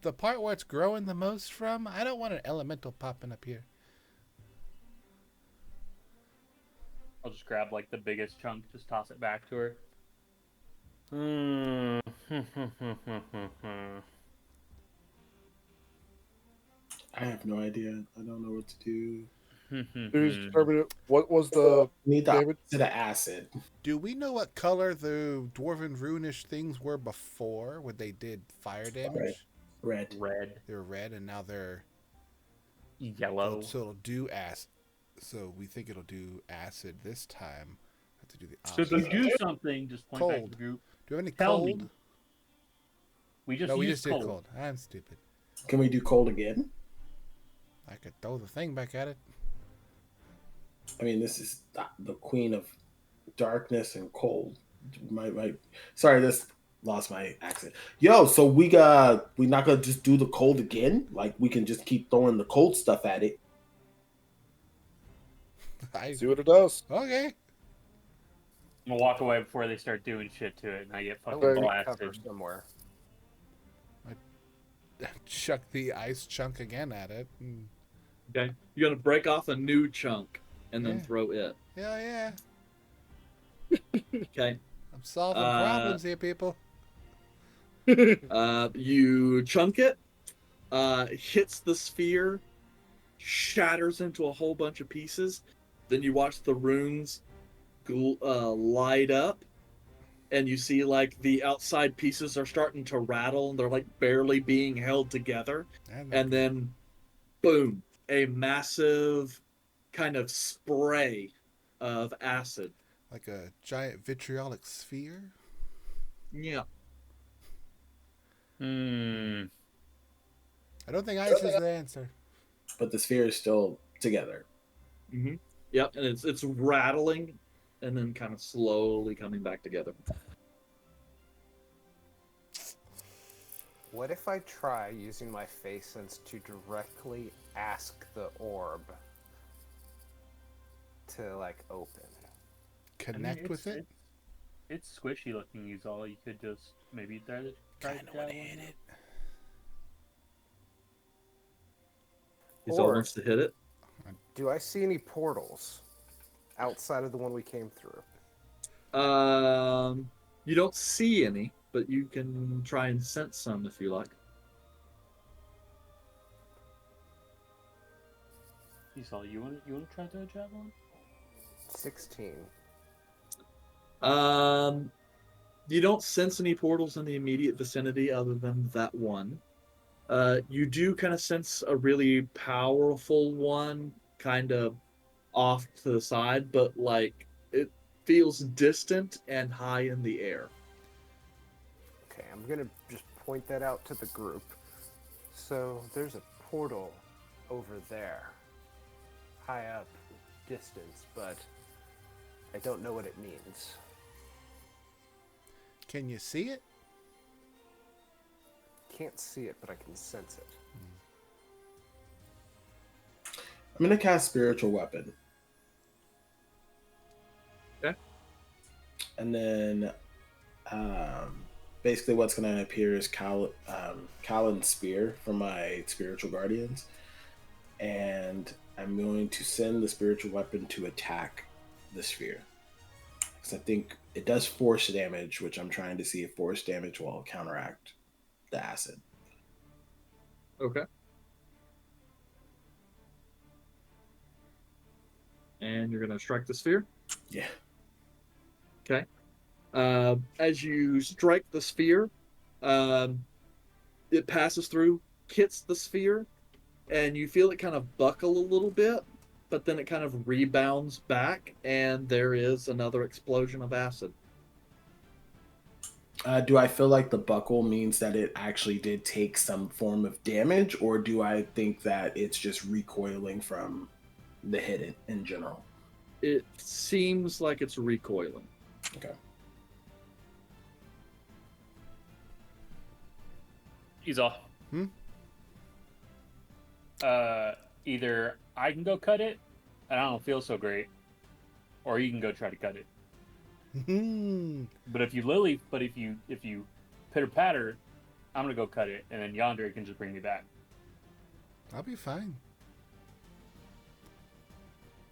the part where it's growing the most from. I don't want an elemental popping up here. I'll just grab like the biggest chunk, just toss it back to her. Hmm. I have no idea. I don't know what to do. Who's determined it? What was the Need the damage? opposite of acid. Do we know what color the dwarven runish things were before when they did fire damage? Red. Red, They were red, and now they're yellow. So it'll do acid. So we think it'll do acid this time. Have to do the So opposite. if you do something, just point back to Cold. the group. Do you have any Tell me. cold? We just No, we used just did cold. cold. I'm stupid. Can we do cold again? I could throw the thing back at it. I mean, this is the queen of darkness and cold. Sorry, this lost my accent. Yo, so we not gonna just do the cold again? Like we can just keep throwing the cold stuff at it. See what it does. Okay. I'm gonna walk away before they start doing shit to it, and I get I'm fucking gonna cover blasted. somewhere. Chuck the ice chunk again at it. And... Okay. You're gonna break off a new chunk and then Yeah. throw it. Hell yeah. Okay. I'm solving problems here, people. You chunk it, hits the sphere, shatters into a whole bunch of pieces. Then you watch the runes light up, and you see like the outside pieces are starting to rattle, and they're like barely being held together. And then, boom, a massive kind of spray of acid. Like a giant vitriolic sphere. Yeah. Hmm. I don't think ice is the answer. But the sphere is still together. Mm-hmm. Yep, and it's rattling, and then kind of slowly coming back together. What if I try using my face sense to directly ask the orb to like open? Connect with it? It's squishy looking. Use all. You could just maybe try to Kinda wanna hit it. He's all Or- wants to hit it. Do I see any portals outside of the one we came through? You don't see any, but you can try and sense some if you like. Use all. You want to try to javelin? 16. You don't sense any portals in the immediate vicinity other than that one. You do kind of sense a really powerful one kind of off to the side, but like it feels distant and high in the air. Okay, I'm gonna just point that out to the group. So there's a portal over there, high up distance, but I don't know what it means. Can you see it? Can't see it, but I can sense it. I'm gonna cast spiritual weapon. Okay. And then basically what's gonna appear is Callan's spear from my spiritual guardians. And I'm going to send the spiritual weapon to attack the sphere. Because I think it does force damage, which I'm trying to see if force damage will counteract the acid. Okay. And you're gonna strike the sphere. Yeah. Okay. As you strike the sphere, it passes through, hits the sphere, and you feel it kind of buckle a little bit, but then it kind of rebounds back, and there is another explosion of acid. Do I feel like the buckle means that it actually did take some form of damage, or do I think that it's just recoiling from the hit in general? It seems like it's recoiling. Okay. He's off. Hmm? Either I can go cut it, and I don't feel so great, or you can go try to cut it. Hmm. But if you pitter patter, I'm gonna go cut it, and then Yandere can just bring me back. I'll be fine.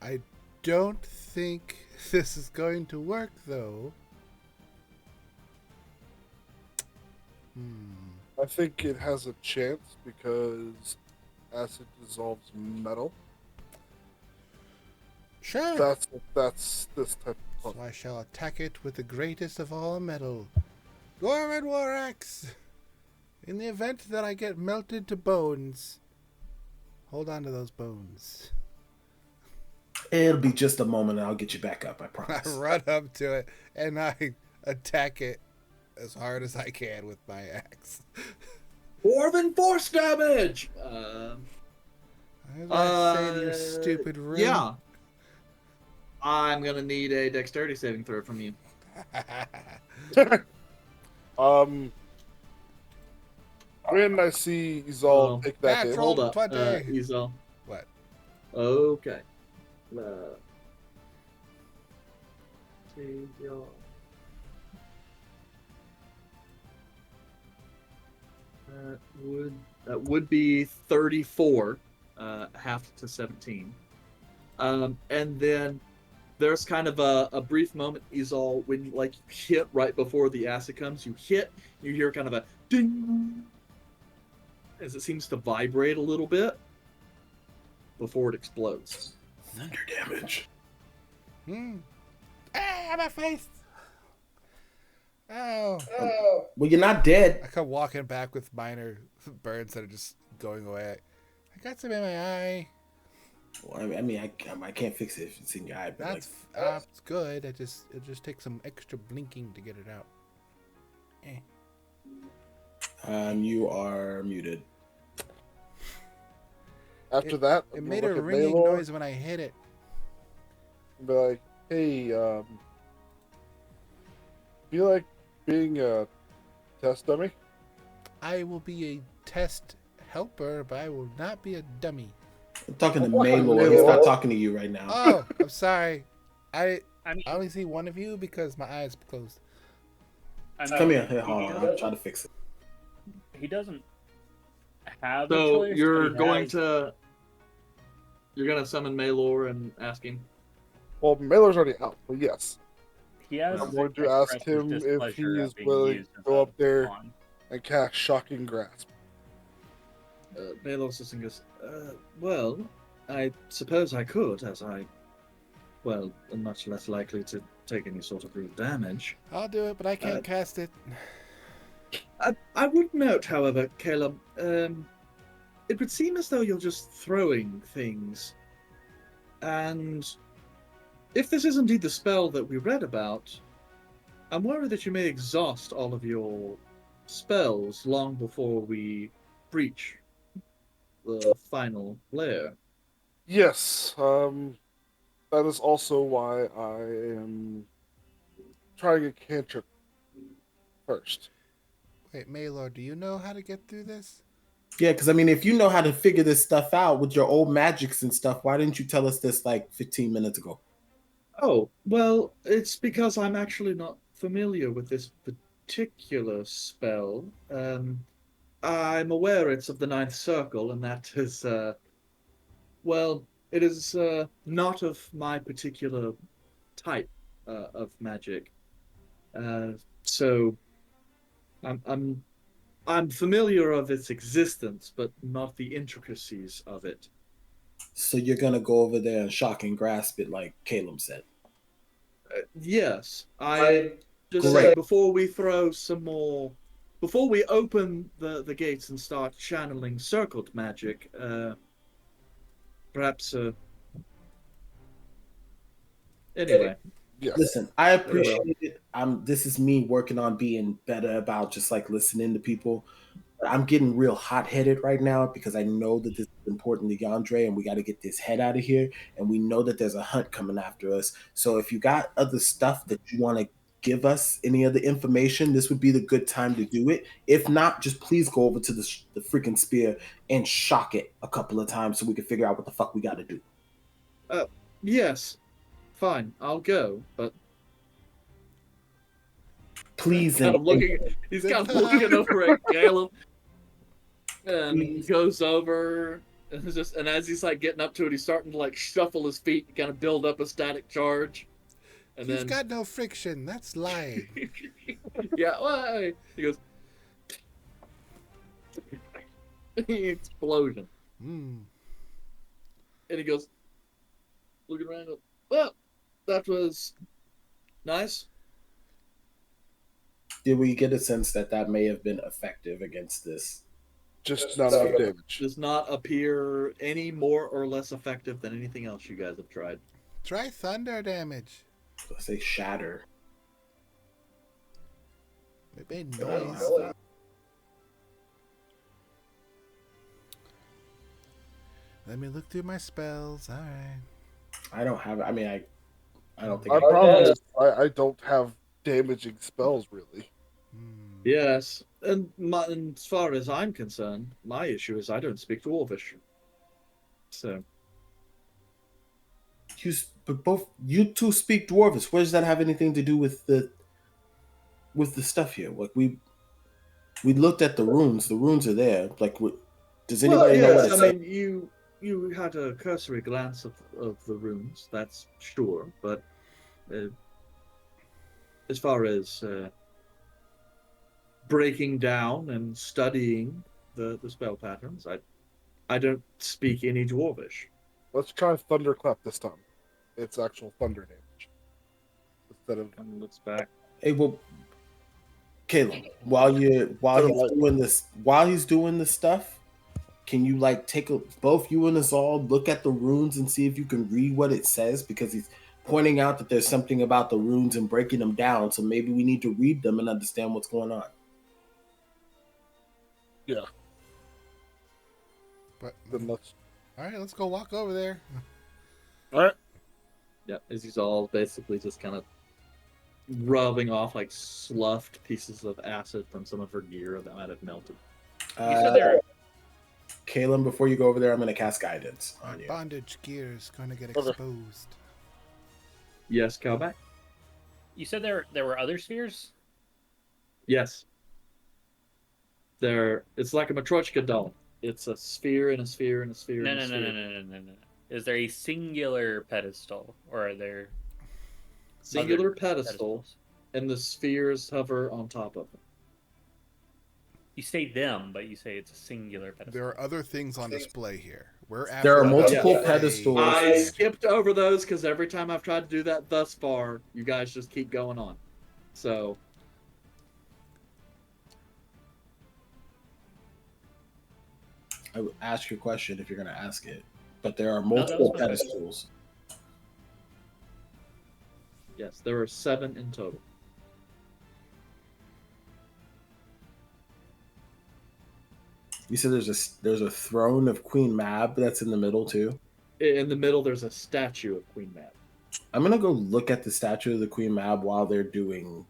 I don't think this is going to work, though. I think it has a chance because acid dissolves metal. Sure. That's this type of So I shall attack it with the greatest of all metal, Gorman Warax. In the event that I get melted to bones, hold on to those bones. It'll be just a moment and I'll get you back up, I I promise. run up to it and I attack it as hard as I can with my axe. More than force damage! I was gonna say to your stupid ring. Yeah. I'm gonna need a dexterity saving throw from you. When I see Izal take that hit, Natural. Hold up, 20. Isel. What? Okay. Save your... That would be 34, half to 17. And then there's kind of a brief moment, Isal, when like you hit right before the acid comes, you hear kind of a ding as it seems to vibrate a little bit before it explodes. Thunder damage. Ah, my face! Oh. Well, you're not dead. I come walking back with minor burns that are just going away. I got some in my eye. Well, I mean, I can't fix it if it's in your eye. But That's good. It just takes some extra blinking to get it out. You are muted. after that, It I'm made gonna a look at ringing Maylor noise when I hit it. and be like, "Hey, feel like being a test dummy?" I will be a test helper, but I will not be a dummy. I'm talking to What? Maylor. He's not talking to you right now. Oh, I'm sorry. I mean, only see one of you because my eyes closed. Come here. Hey, hold on. I'm trying to fix it. He doesn't have a So choice. you're but he going has- to summon Maylor and ask him. Well, Maylor's already out, but yes, He has I'm going to ask expressed his him if displeasure he at is being willing used to as go a up there pawn. and cast Shocking Grasp. Maylor sits and goes, well, I suppose I could, as I, well, am much less likely to take any sort of real damage. I'll do it, but I can't cast it. I would note, however, Caleb, it would seem as though you're just throwing things. And if this is indeed the spell that we read about, I'm worried that you may exhaust all of your spells long before we breach the final layer. Yes, that is also why I am trying a cantrip first. Wait, Maylor, do you know how to get through this? Yeah, because I mean, if you know how to figure this stuff out with your old magics and stuff, why didn't you tell us this like 15 minutes ago? Oh, well, it's because I'm actually not familiar with this particular spell. I'm aware it's of the ninth circle, and that is, well, it is not of my particular type of magic. So I'm familiar of its existence, but not the intricacies of it. So you're gonna go over there and shock and grasp it, like Caleb said. Yes, I just Great. say before we throw some more, before we open the gates and start channeling circled magic, perhaps. Anyway. Yes. Listen, I appreciate it. This is me working on being better about just like listening to people. But I'm getting real hot headed right now because I know that this is important to Yandere and we got to get this head out of here. And we know that there's a hunt coming after us. So if you got other stuff that you want to give us, any other information, this would be the good time to do it. If not, just please go over to the freaking spear and shock it a couple of times so we can figure out what the fuck we got to do. Yes. Fine, I'll go, but Please, kind of looking. He's kind of looking over at Caleb, and he goes over, and as he's like getting up to it, he's starting to like shuffle his feet and kind of build up a static charge. And He's then got no friction. That's lying. yeah, well, he goes explosion, Mm. and he goes looking around. And goes, well, that was nice. Did we get a sense that that may have been effective against this? Just not enough damage. Does not appear any more or less effective than anything else you guys have tried. Try thunder damage. Let's say shatter. It made noise. Let me look through my spells. All right. I don't have. I mean, I don't think. My problem is I don't have damaging spells really. Hmm. Yes, and as far as I'm concerned, my issue is I don't speak Dwarvish. So But both you two speak Dwarvish. Where does that have anything to do with the stuff here? Like we looked at the runes. The runes are there. Like, does anybody know what it's I mean, you had a cursory glance of the runes. That's sure, but as far as breaking down and studying the spell patterns, I don't speak any Dwarvish. Let's try thunderclap this time. It's actual thunder damage instead of. And looks back. Hey, well, Caleb, while he's doing this stuff, can you like both you and us all look at the runes and see if you can read what it says? Because he's pointing out that there's something about the runes and breaking them down, so maybe we need to read them and understand what's going on. Yeah. But Then let's. all right, let's go walk over there. All right. Yeah, as he's all basically just kind of rubbing off like sloughed pieces of acid from some of her gear that might have melted. You said there. Caleb, before you go over there, I'm going to cast guidance Our on you. bondage gear is going to get Okay. exposed. Yes, Calback? You said there were other spheres. Yes. It's like a Matryoshka doll. It's a sphere and a sphere and a sphere No, and no, a no, sphere. no, no, no, no, no. Is there a singular pedestal, or are there Singular other pedestal, pedestals? and the spheres hover on top of it. You say them, but you say it's a singular pedestal. There are other things on display here. We're There are after multiple a- pedestals. I skipped over those because every time I've tried to do that thus far, you guys just keep going on. So, I would ask your question if you're going to ask it, but there are that multiple was my question. pedestals. yes, there are 7 in total. You said there's a throne of Queen Mab that's in the middle too. In the middle, there's a statue of Queen Mab. I'm gonna go look at the statue of the Queen Mab while they're doing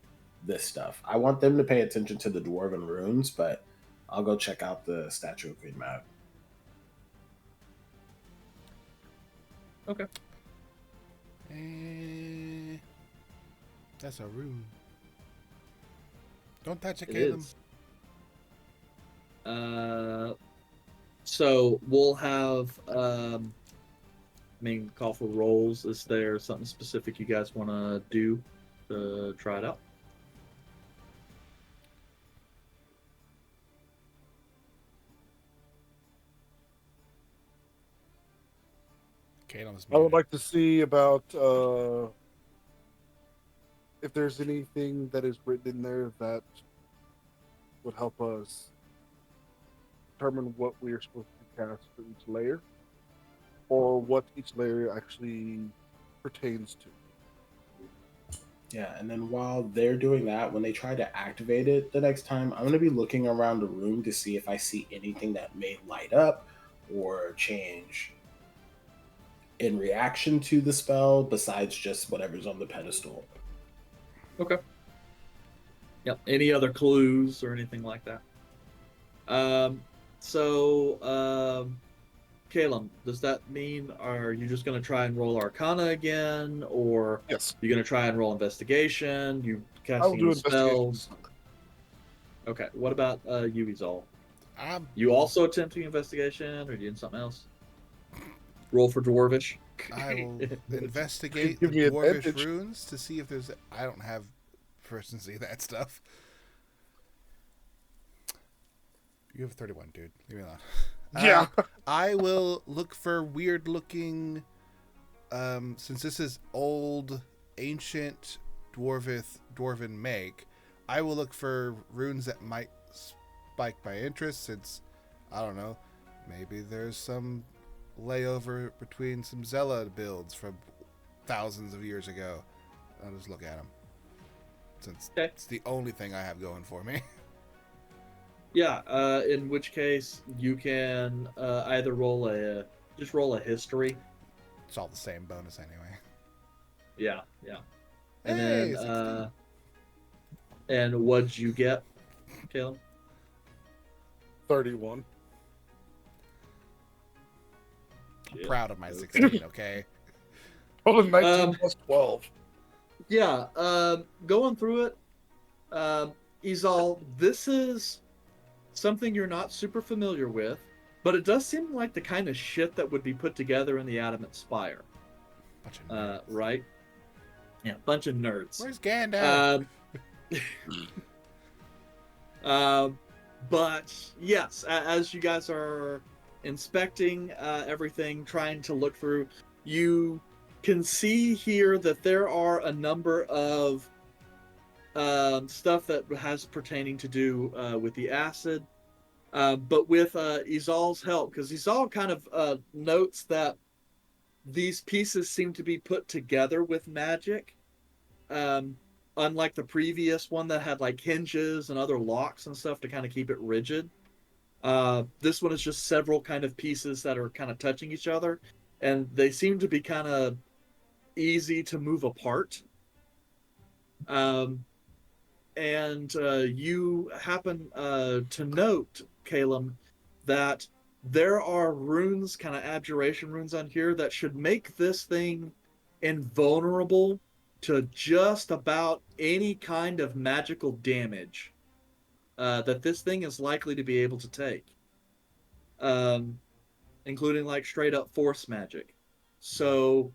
this stuff. I want them to pay attention to the dwarven runes, but I'll go check out the statue of Queen Mab. Okay. That's a rune. Don't touch it, It Caleb. is. So we'll have call for rolls. Is there something specific you guys want to do to try it out? Caleb's I would muted. like to see about if there's anything that is written in there that would help us determine what we are supposed to cast for each layer, or what each layer actually pertains to. Yeah, and then while they're doing that, when they try to activate it the next time, I'm gonna be looking around the room to see if I see anything that may light up or change in reaction to the spell besides just whatever's on the pedestal. Okay. Yep. Any other clues or anything like that? Caleb, does that mean are you just going to try and roll Arcana again, or Yes. you're going to try and roll Investigation? You I'll casting do any investigation. spells? Okay. What about you, Izal? I'm You also attempting Investigation, or doing something else? Roll for Dwarvish. I will investigate Give the me dwarvish advantage. runes to see if there's. I don't have proficiency in that stuff. You have 31, dude. Leave me alone. Yeah. I will look for weird looking. Since this is old, ancient dwarven make, I will look for runes that might spike my interest. Since I don't know, maybe there's some layover between some Zella builds from thousands of years ago. I'll just look at them, since Okay. it's the only thing I have going for me. Yeah. In which case, you can either roll a history. It's all the same bonus anyway. Yeah. And Hey, then 16. and what'd you get, Caleb? 31. I'm Yeah. proud of my 16, okay? Roll a 19 plus 12. Yeah. Going through it, Izal, this is something you're not super familiar with, but it does seem like the kind of shit that would be put together in the Adamant Spire. Bunch of nerds. Right? Yeah, bunch of nerds. Where's Gandalf? But yes, as you guys are inspecting everything, trying to look through, you can see here that there are a number of stuff that has pertaining to do with the acid. But with Izal's help, because Izal kind of notes that these pieces seem to be put together with magic. Unlike the previous one that had like hinges and other locks and stuff to kind of keep it rigid. This one is just several kind of pieces that are kind of touching each other, and they seem to be kind of easy to move apart. And you happen to note, Caleb, that there are runes, kind of abjuration runes on here that should make this thing invulnerable to just about any kind of magical damage that this thing is likely to be able to take, including like straight up force magic. So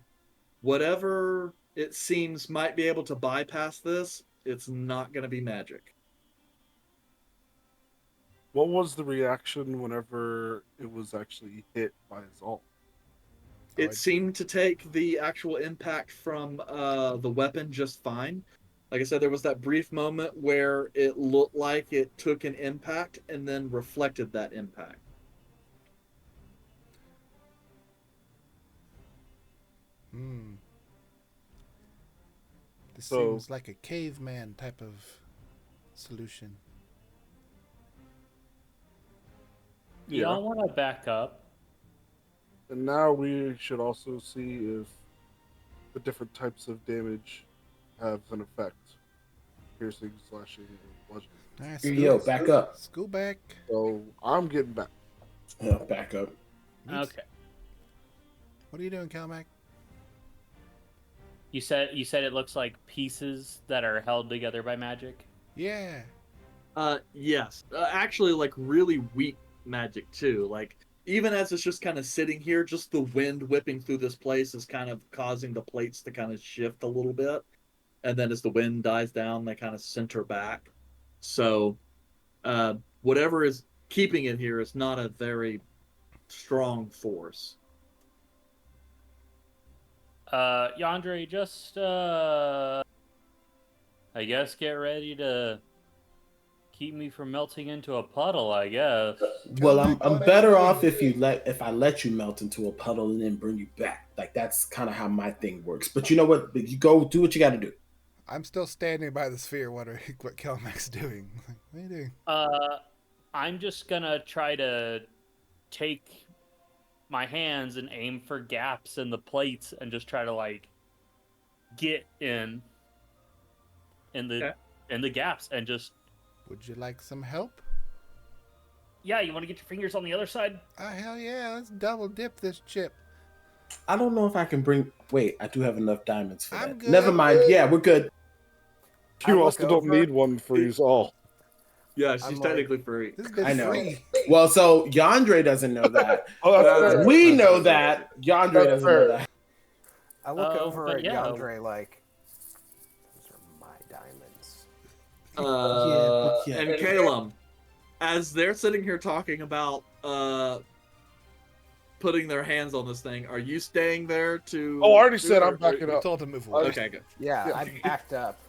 whatever it seems might be able to bypass this, it's not going to be magic. What was the reaction whenever it was actually hit by Azal? It seemed to take the actual impact from the weapon just fine. Like I said, there was that brief moment where it looked like it took an impact and then reflected that impact. This So- seems like a caveman type of solution. Y'all want to back up? And now we should also see if the different types of damage have an effect. Piercing, slashing, and bludgeoning. Yo, back up. School back. So I'm getting back. Yeah, back up. Okay. What are you doing, Calmac? You said it looks like pieces that are held together by magic. Yeah. Yes. Actually, like really weak magic too. Like even as it's just kind of sitting here, just the wind whipping through this place is kind of causing the plates to kind of shift a little bit. And then as the wind dies down, they kind of center back. So whatever is keeping it here is not a very strong force. Yandere, just I guess get ready to keep me from melting into a puddle, I guess. Well, I'm better off if I let you melt into a puddle and then bring you back. Like that's kind of how my thing works. But you know what? You go do what you got to do. I'm still standing by the sphere wondering what Calmac's doing. What are you doing? I'm just gonna try to take my hands and aim for gaps in the plates and just try to like get in the gaps and just. Would you like some help? Yeah, you want to get your fingers on the other side? Oh, hell yeah. Let's double dip this chip. I don't know if I can bring. Wait, I do have enough diamonds for I'm that. good. Never mind. Yeah, we're good. I You look also don't over- need one for you all. Yeah, I'm she's like- technically free. This bitch I know. free. Well, so Yandere doesn't know that. Oh, that's That's- fair. We that's know fair. that. Yandere That's doesn't know fair. that. I look over but at yeah. Yandere like, those are my diamonds. Yeah. And Calum, as they're sitting here talking about putting their hands on this thing, are you staying there to? Oh, I already do said it, I'm or- backing You up. told him to move away. Okay, good. Yeah, Yeah. I backed up.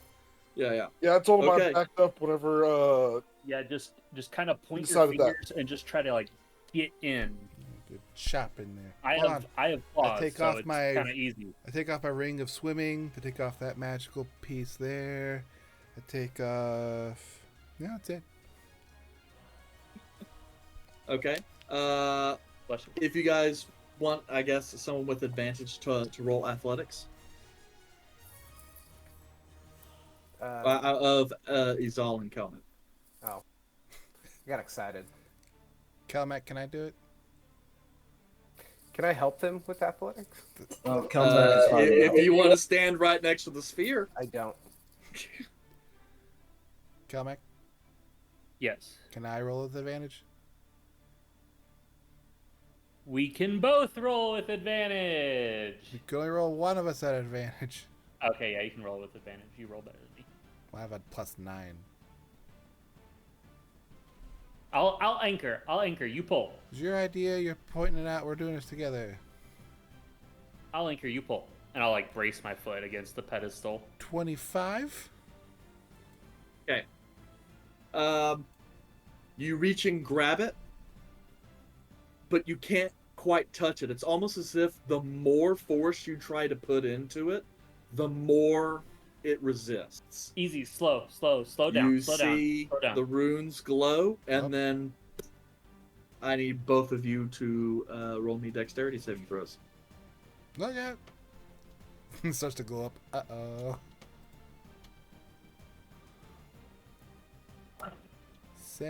Yeah. Yeah, I told him Okay. I backed up whenever. Yeah, just kind of point your Decided that. fingers and just try to like get in. Good chop in there. I Hold have on. claws, take so off it's my- kind of easy. I take off my ring of swimming to take off that magical piece there. I take off. Yeah, that's it. Okay. Bless you. If you guys want, I guess, someone with advantage to roll athletics of Izal and Kelman. Oh, I got excited. Calmac, can I do it? Can I help them with athletics? Well, come back is fine. If you want to stand right next to the sphere. I don't. Calmac, Yes. can I roll with advantage? We can both roll with advantage. You can only roll one of us at advantage. Okay, yeah, you can roll with advantage. You roll better than me. Well, I have a +9. I'll anchor. I'll anchor. You pull. It's your idea. You're pointing it out. We're doing this together. I'll anchor. You pull. And I'll like brace my foot against the pedestal. 25. Okay. You reach and grab it, but you can't quite touch it. It's almost as if the more force you try to put into it, the more it resists. Easy, slow down. You slow see down. Slow down. the runes glow, and Yep. then I need both of you to roll me dexterity saving throws. Look out. It starts to go up. Uh-oh.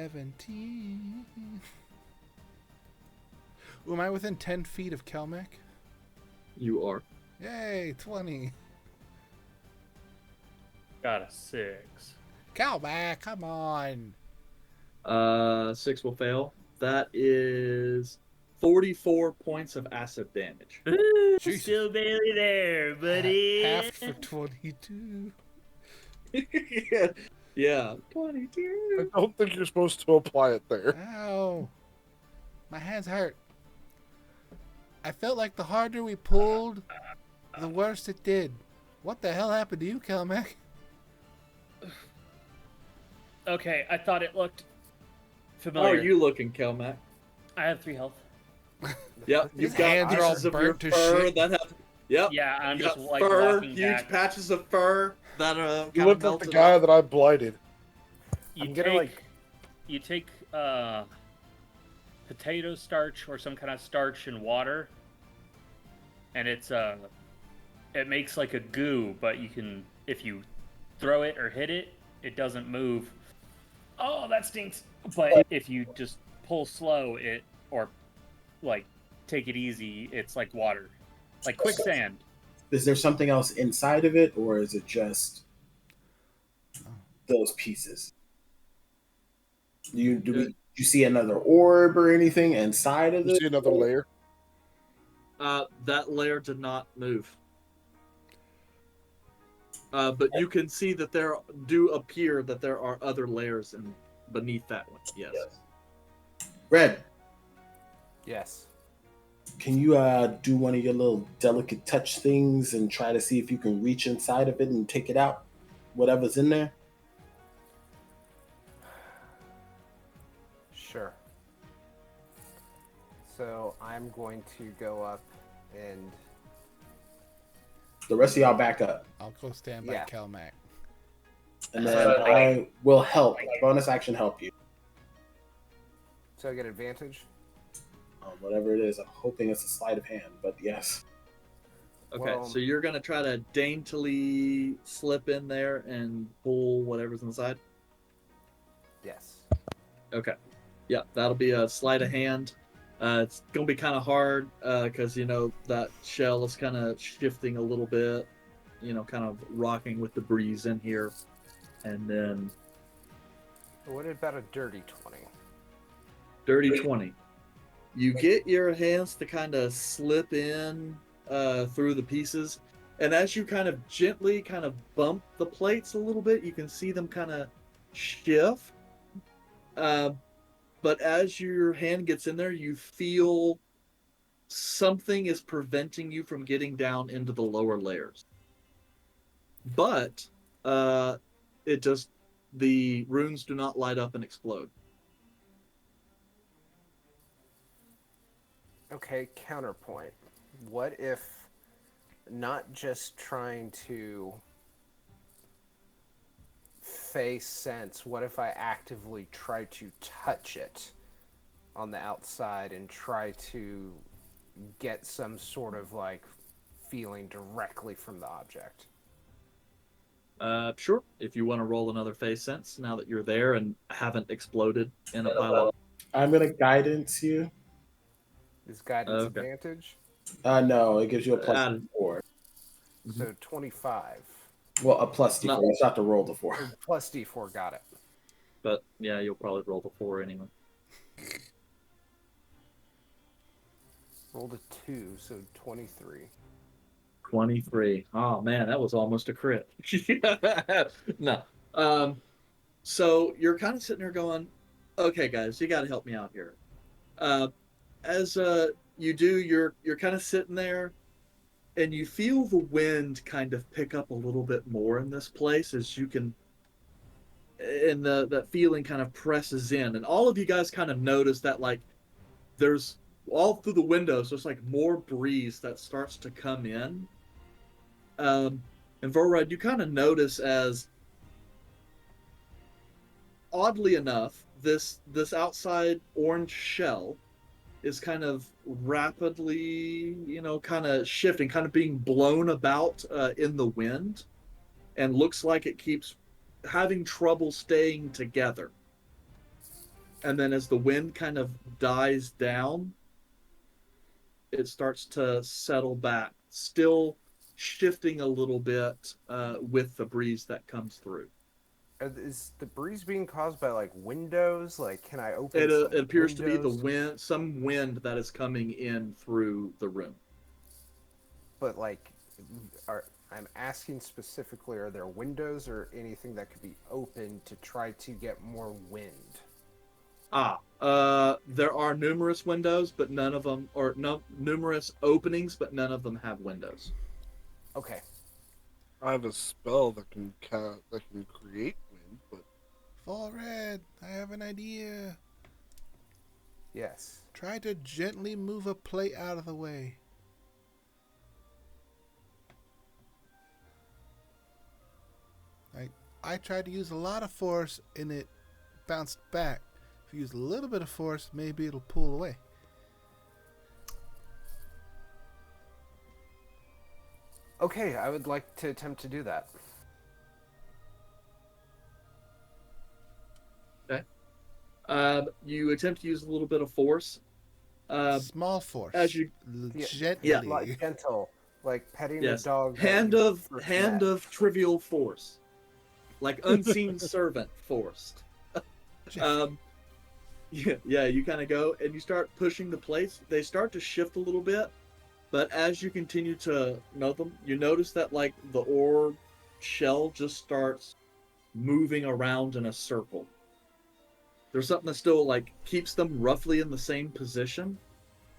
17. Ooh, am I within 10 feet of Kelmac? You are. Yay, 20. Got a 6. Kelmac, come on. 6 will fail. That is 44 points of acid damage. Jesus. Still barely there, buddy. Half for 22. Yeah. I 22. don't think you're supposed to apply it there. Ow. My hands hurt. I felt like the harder we pulled, the worse it did. What the hell happened to you, Kelmac? Okay, I thought it looked How familiar. are you looking, Kelmac? I have 3 health. Yep, you've His got hands are all pieces of your burnt to fur shit. that have. Yep. Yeah, I'm You just got like fur, walking huge back. patches of fur that You kind look of like the melted guy off. that I blighted. You I'm take, gonna, like- you take potato starch or some kind of starch and water, and it makes like a goo, but you can, if you throw it or hit it, it doesn't move. Oh, that stinks. But if you just pull slow, or like take it easy, it's like water, like quicksand. Is there something else inside of it, or is it just those pieces? Do you see another orb or anything inside of You it? see another layer? That layer did not move. But you can see that there do appear that there are other layers beneath that one. Yes. Red, Yes. can you do one of your little delicate touch things and try to see if you can reach inside of it and take it out? Whatever's in there? Sure. So I'm going to go up and The rest of y'all back up. I'll go stand by Yeah. Kelmac. And then I will help. Bonus action help you. so I get advantage. Whatever it is. I'm hoping it's a sleight of hand, but yes. Okay, Well- so you're gonna try to daintily slip in there and pull whatever's inside. Yes. Okay. Yeah, that'll be a sleight of hand. It's gonna be kind of hard because that shell is kind of shifting a little bit, kind of rocking with the breeze in here, and then What about a dirty 20? dirty 20. You get your hands to kind of slip in through the pieces, and as you kind of gently kind of bump the plates a little bit, you can see them kind of shift. But as your hand gets in there, you feel something is preventing you from getting down into the lower layers. But the runes do not light up and explode. Okay, counterpoint. What if not just trying to face sense, what if I actively try to touch it on the outside and try to get some sort of feeling directly from the object? Sure. If you want to roll another phase sense now that you're there and haven't exploded in a pile of... I'm gonna guidance you. Is guidance Okay. advantage? No, it gives you a plus 4. So 25. Well, a plus D4. No. You just have to roll the 4. Plus D4, got it. But yeah, you'll probably roll the 4 anyway. Rolled a 2, so 23. 23. Oh man, that was almost a crit. No. So you're kind of sitting there going, okay, guys, you got to help me out here. As you do, you're kind of sitting there, and you feel the wind kind of pick up a little bit more in this place as you can, and that feeling kind of presses in, and all of you guys kind of notice that there's all through the windows, there's more breeze that starts to come in. And Vorad, you kind of notice as, oddly enough, this outside orange shell is kind of rapidly, kind of shifting, kind of being blown about in the wind, and looks like it keeps having trouble staying together. And then as the wind kind of dies down, it starts to settle back, still shifting a little bit with the breeze that comes through. Is the breeze being caused by windows? Can I open? It appears to be windows? some wind that is coming in through the room. But I'm asking specifically, are there windows or anything that could be opened to try to get more wind? There are numerous windows, but none of them, or no, numerous openings, but none of them have windows. Okay. I have a spell that can create wind, but Volred, I have an idea. Yes. Try to gently move a plate out of the way. I tried to use a lot of force and it bounced back. If you use a little bit of force, maybe it'll pull away. Okay, I would like to attempt to do that. Okay. You attempt to use a little bit of force. Small force. As you gently. Yeah. Gentle, like petting yes, the dog. hand of trivial force, unseen servant force. Yeah, you kind of go and you start pushing the plates. They start to shift a little bit, but as you continue to melt them, you notice that the orb shell just starts moving around in a circle. There's something that still keeps them roughly in the same position,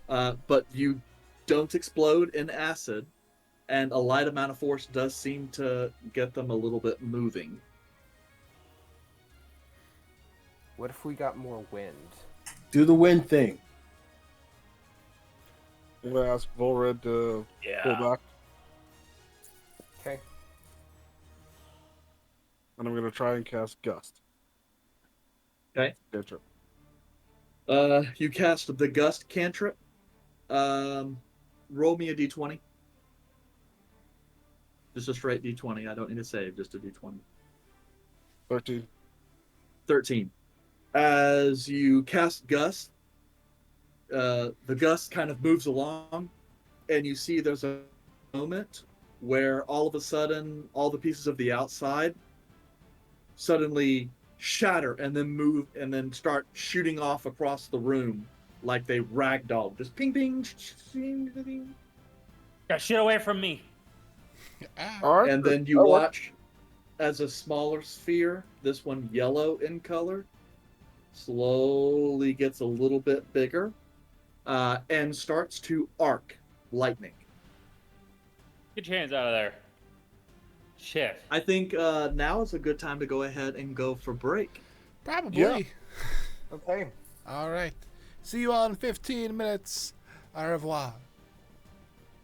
but you don't explode in acid, and a light amount of force does seem to get them a little bit moving. What if we got more wind? Do the wind thing. I'm gonna ask Volred to pull back, Okay. and I'm gonna try and cast Gust. Okay. Cantrip. You cast the Gust cantrip. Roll me a d20. Just a straight d20. I don't need to save, just a d20. 13. 13. As you cast Gust, the gust kind of moves along, and you see there's a moment where all of a sudden all the pieces of the outside suddenly shatter and then move and then start shooting off across the room like they ragdoll, just ping ping, Got shit away from me. and then you watch as a smaller sphere, this one yellow in color, slowly gets a little bit bigger and starts to arc lightning. Get your hands out of there. Shit. I think now is a good time to go ahead and go for break. Probably. Yeah. Okay. All right. See you all in 15 minutes. Au revoir.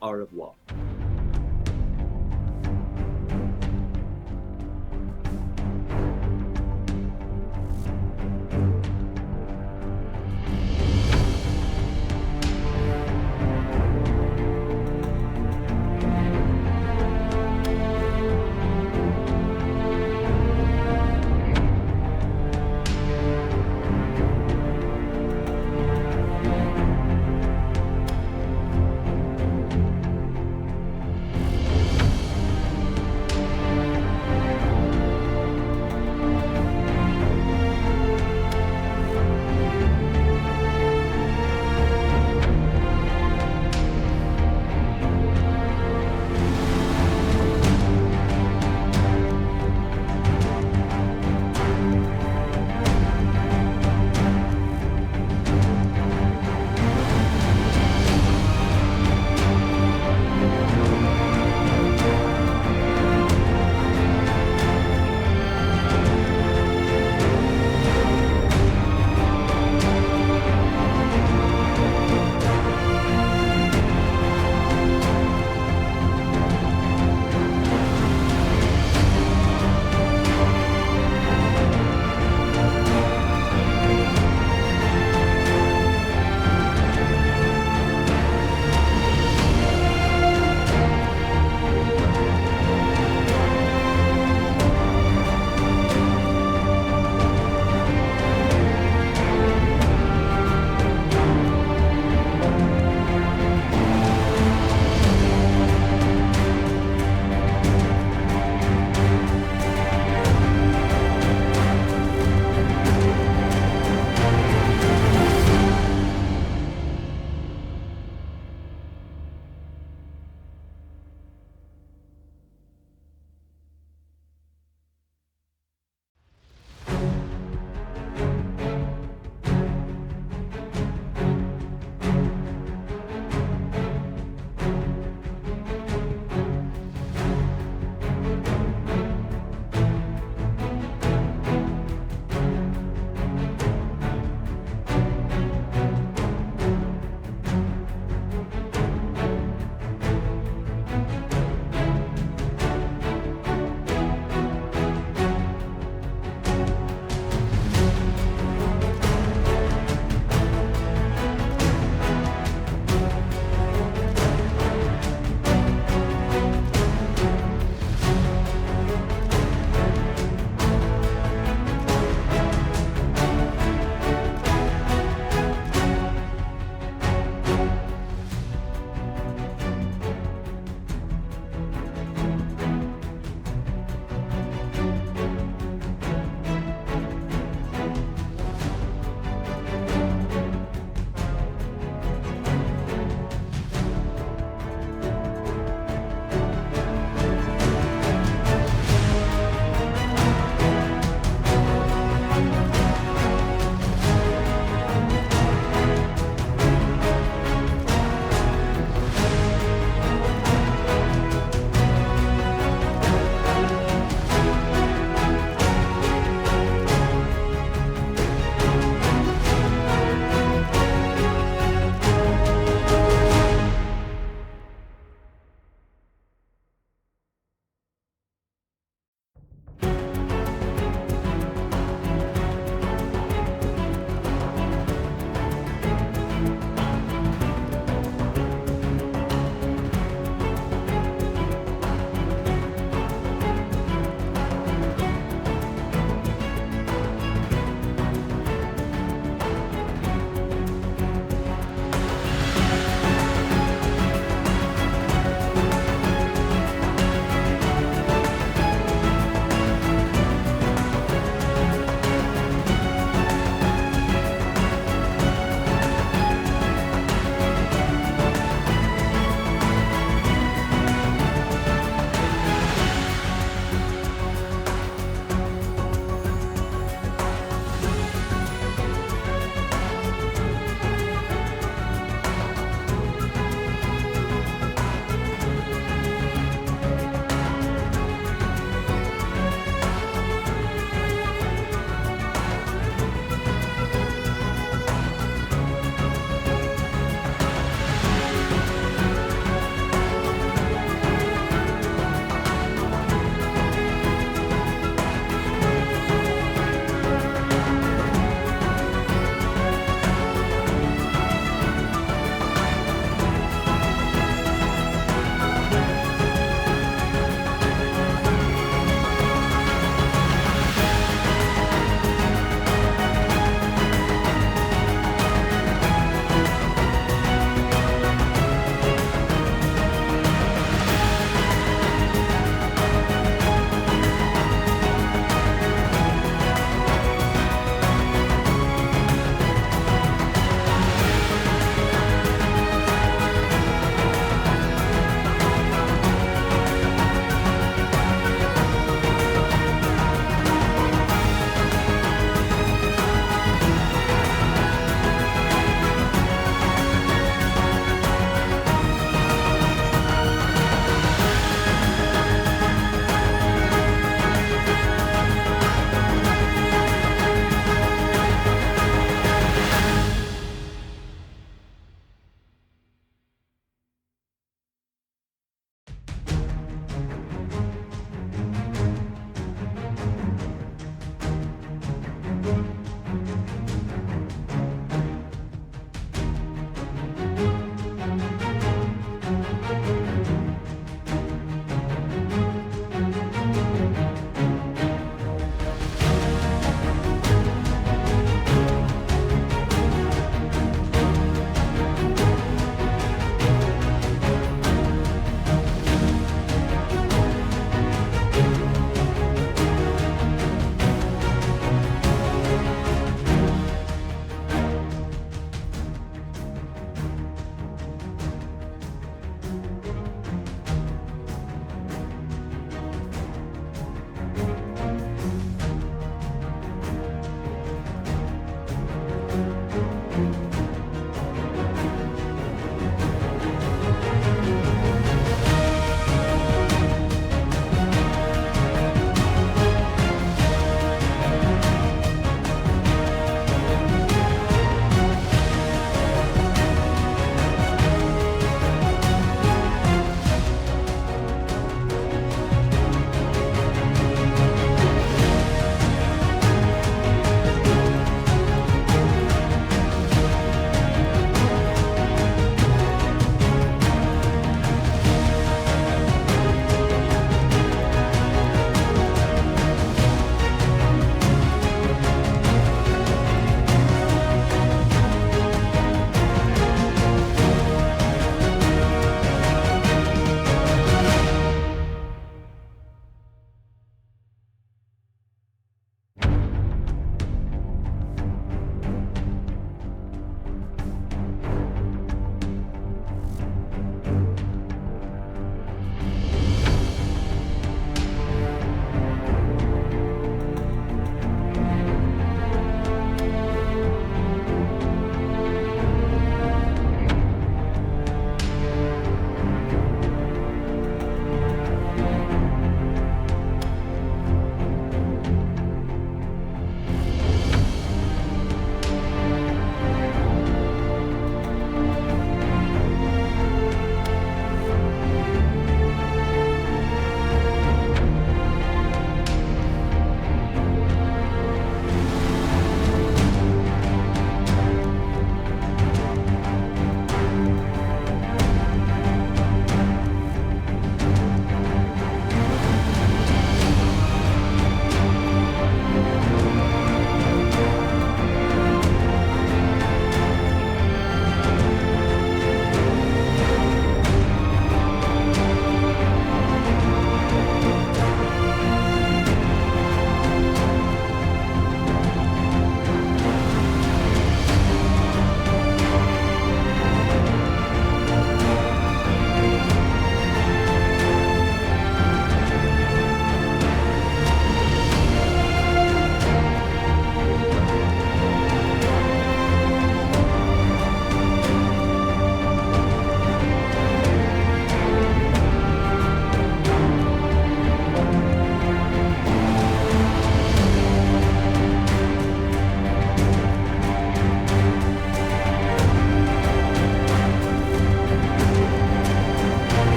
Au revoir.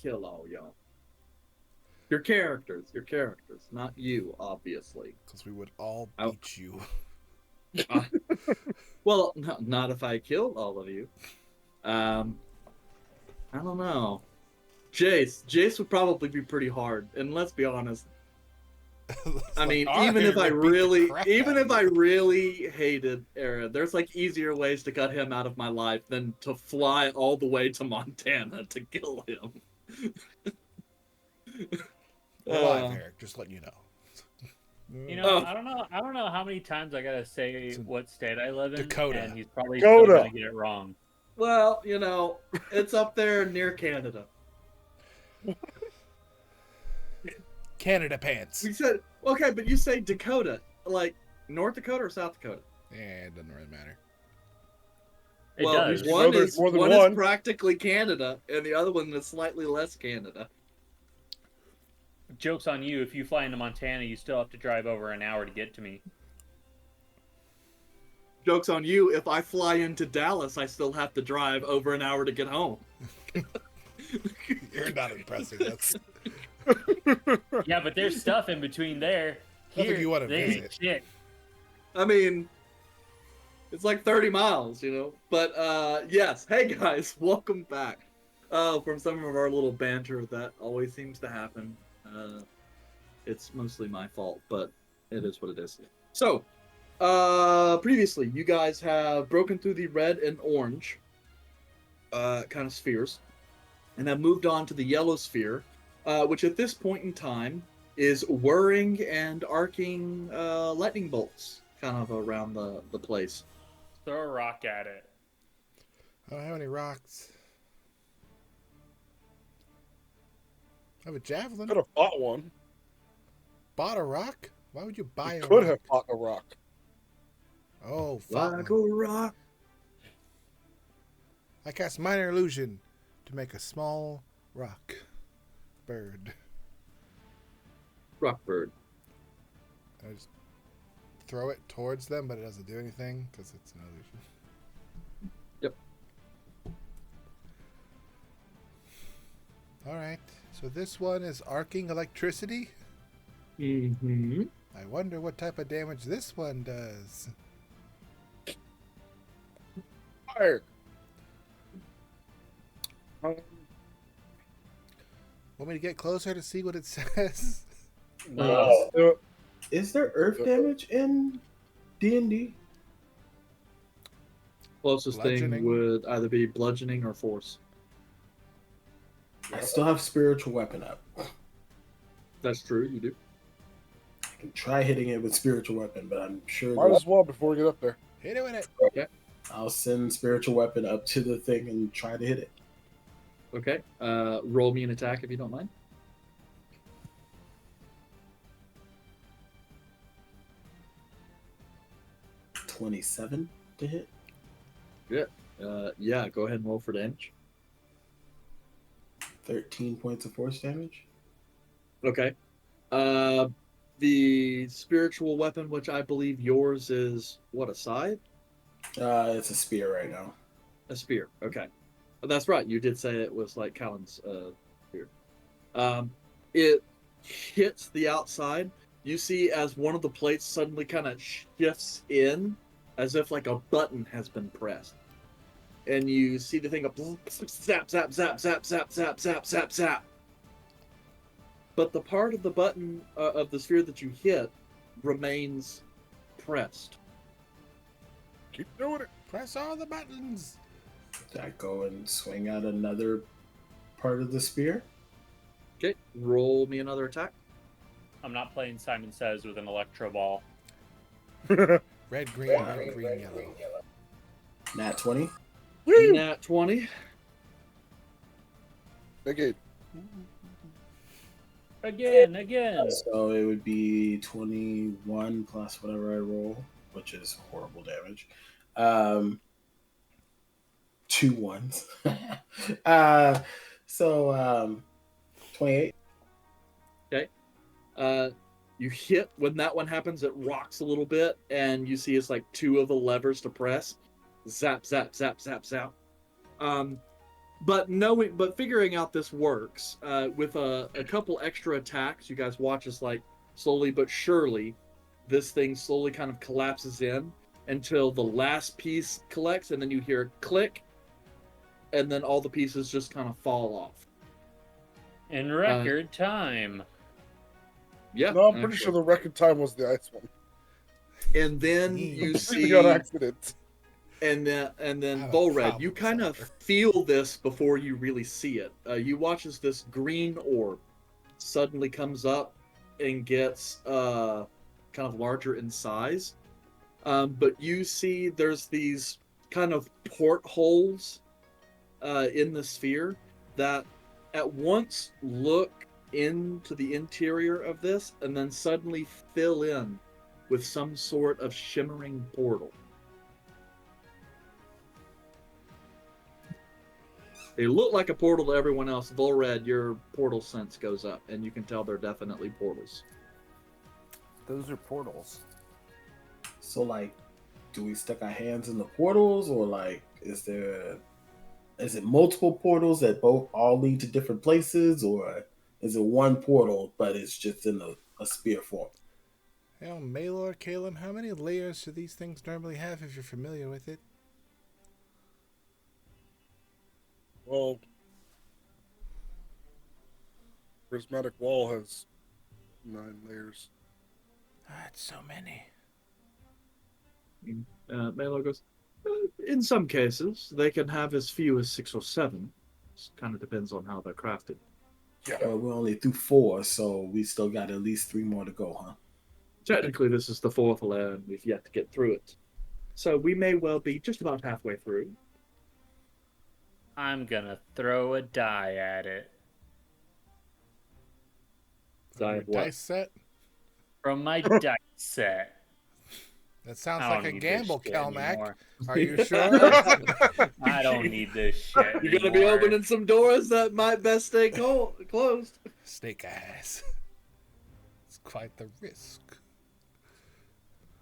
kill all y'all. Your characters, not you, obviously. Because we would all beat you. Well, no, not if I killed all of you. I don't know. Jace would probably be pretty hard, and let's be honest. I mean, even if I really hated Aaron, there's like easier ways to cut him out of my life than to fly all the way to Montana to kill him. We're live, Eric. Just letting you know. You know, I don't know how many times I gotta say what state I live in, Dakota. and he's probably still Dakota. gonna get it wrong. Well, you know, it's up there near Canada. Canada pants. We said okay, but you say Dakota, like North Dakota or South Dakota? Yeah, it doesn't really matter. It Well, does. one More is than one one. is practically Canada, and the other one is slightly less Canada. Joke's on you. If you fly into Montana, you still have to drive over an hour to get to me. Joke's on you. If I fly into Dallas, I still have to drive over an hour to get home. You're not impressive. That's Yeah, but there's stuff in between there. Nothing Here, you wanna there ain't visit. shit. I mean, it's like 30 miles, you know. But yes, hey guys, welcome back. From some of our little banter that always seems to happen. It's mostly my fault, but it is what it is. So, previously, you guys have broken through the red and orange kind of spheres, and have moved on to the yellow sphere, which at this point in time is whirring and arcing lightning bolts kind of around the place. Throw a rock at it. I don't have any rocks. I have a javelin. Could have bought one. Bought a rock? Why would you buy a Could rock? have bought a rock. Oh, Like a rock. I cast minor illusion to make a small rock bird. Rockbird. I just throw it towards them, but it doesn't do anything because it's an illusion. Yep. All right. So this one is arcing electricity. Mm-hmm. I wonder what type of damage this one does. Fire. Want me to get closer to see what it says? Is there earth damage in D&D? Closest thing Bludgeoning. would either be bludgeoning or force. I still have spiritual weapon up. That's true, you do. I can try hitting it with spiritual weapon, but I'm sure Might that as well before we get up there. Hit it with it. I'll send spiritual weapon up to the thing and try to hit it. Okay. Roll me an attack if you don't mind. $27 to hit. Yeah, go ahead and roll for damage. 13 points of force damage. Okay. The spiritual weapon, which I believe yours is, what, a scythe? It's a spear right now. A spear. Okay. That's right. You did say it was like Callan's spear. It hits the outside. You see as one of the plates suddenly kind of shifts in, as if like a button has been pressed. And you see the thing go zap, zap, zap, zap, zap, zap, zap, zap, zap. But the part of the button of the sphere that you hit remains pressed. Keep doing it. Press all the buttons. Did I go and swing at another part of the spear? Okay, roll me another attack. I'm not playing Simon Says with an electro ball. Red, green, yellow. Nat 20. Nat 20. Okay. Again. So it would be 21 plus whatever I roll, which is horrible damage. 2 ones. 28. You hit, when that one happens, it rocks a little bit, and you see it's like two of the levers to press. Zap, zap, zap, zap, zap. but figuring out this works with a couple extra attacks. You guys watch as like slowly but surely, this thing slowly kind of collapses in until the last piece collects, and then you hear click, and then all the pieces just kind of fall off. In record time. Yeah. No, I'm pretty sure the record time was the ice one. And then you see on accident. and then Volred, you kind of feel this before you really see it. You watch as this green orb suddenly comes up and gets kind of larger in size. But you see there's these kind of portholes in the sphere that at once look into the interior of this and then suddenly fill in with some sort of shimmering portal. They look like a portal to everyone else. Volred, your portal sense goes up, and you can tell they're definitely portals. Those are portals. So, like, do we stick our hands in the portals, or like, is it multiple portals that both all lead to different places, or is it one portal but it's just in a spear form? Hell, Maylor, Caleb, how many layers do these things normally have if you're familiar with it? Well, prismatic wall has 9 layers. That's so many. Melo goes, in some cases, they can have as few as 6 or 7. It kind of depends on how they're crafted. Yeah. We're only through 4, so we still got at least 3 more to go, huh? Technically, this is the 4th layer, and we've yet to get through it. So we may well be just about halfway through. I'm gonna throw a die at it. Die of what? Dice set? From my dice set. That sounds I like don't a need gamble, this shit Kelmac. anymore. Are you sure? I don't need this shit You're going to be anymore. opening some doors that might best stay closed. Snake eyes. It's quite the risk.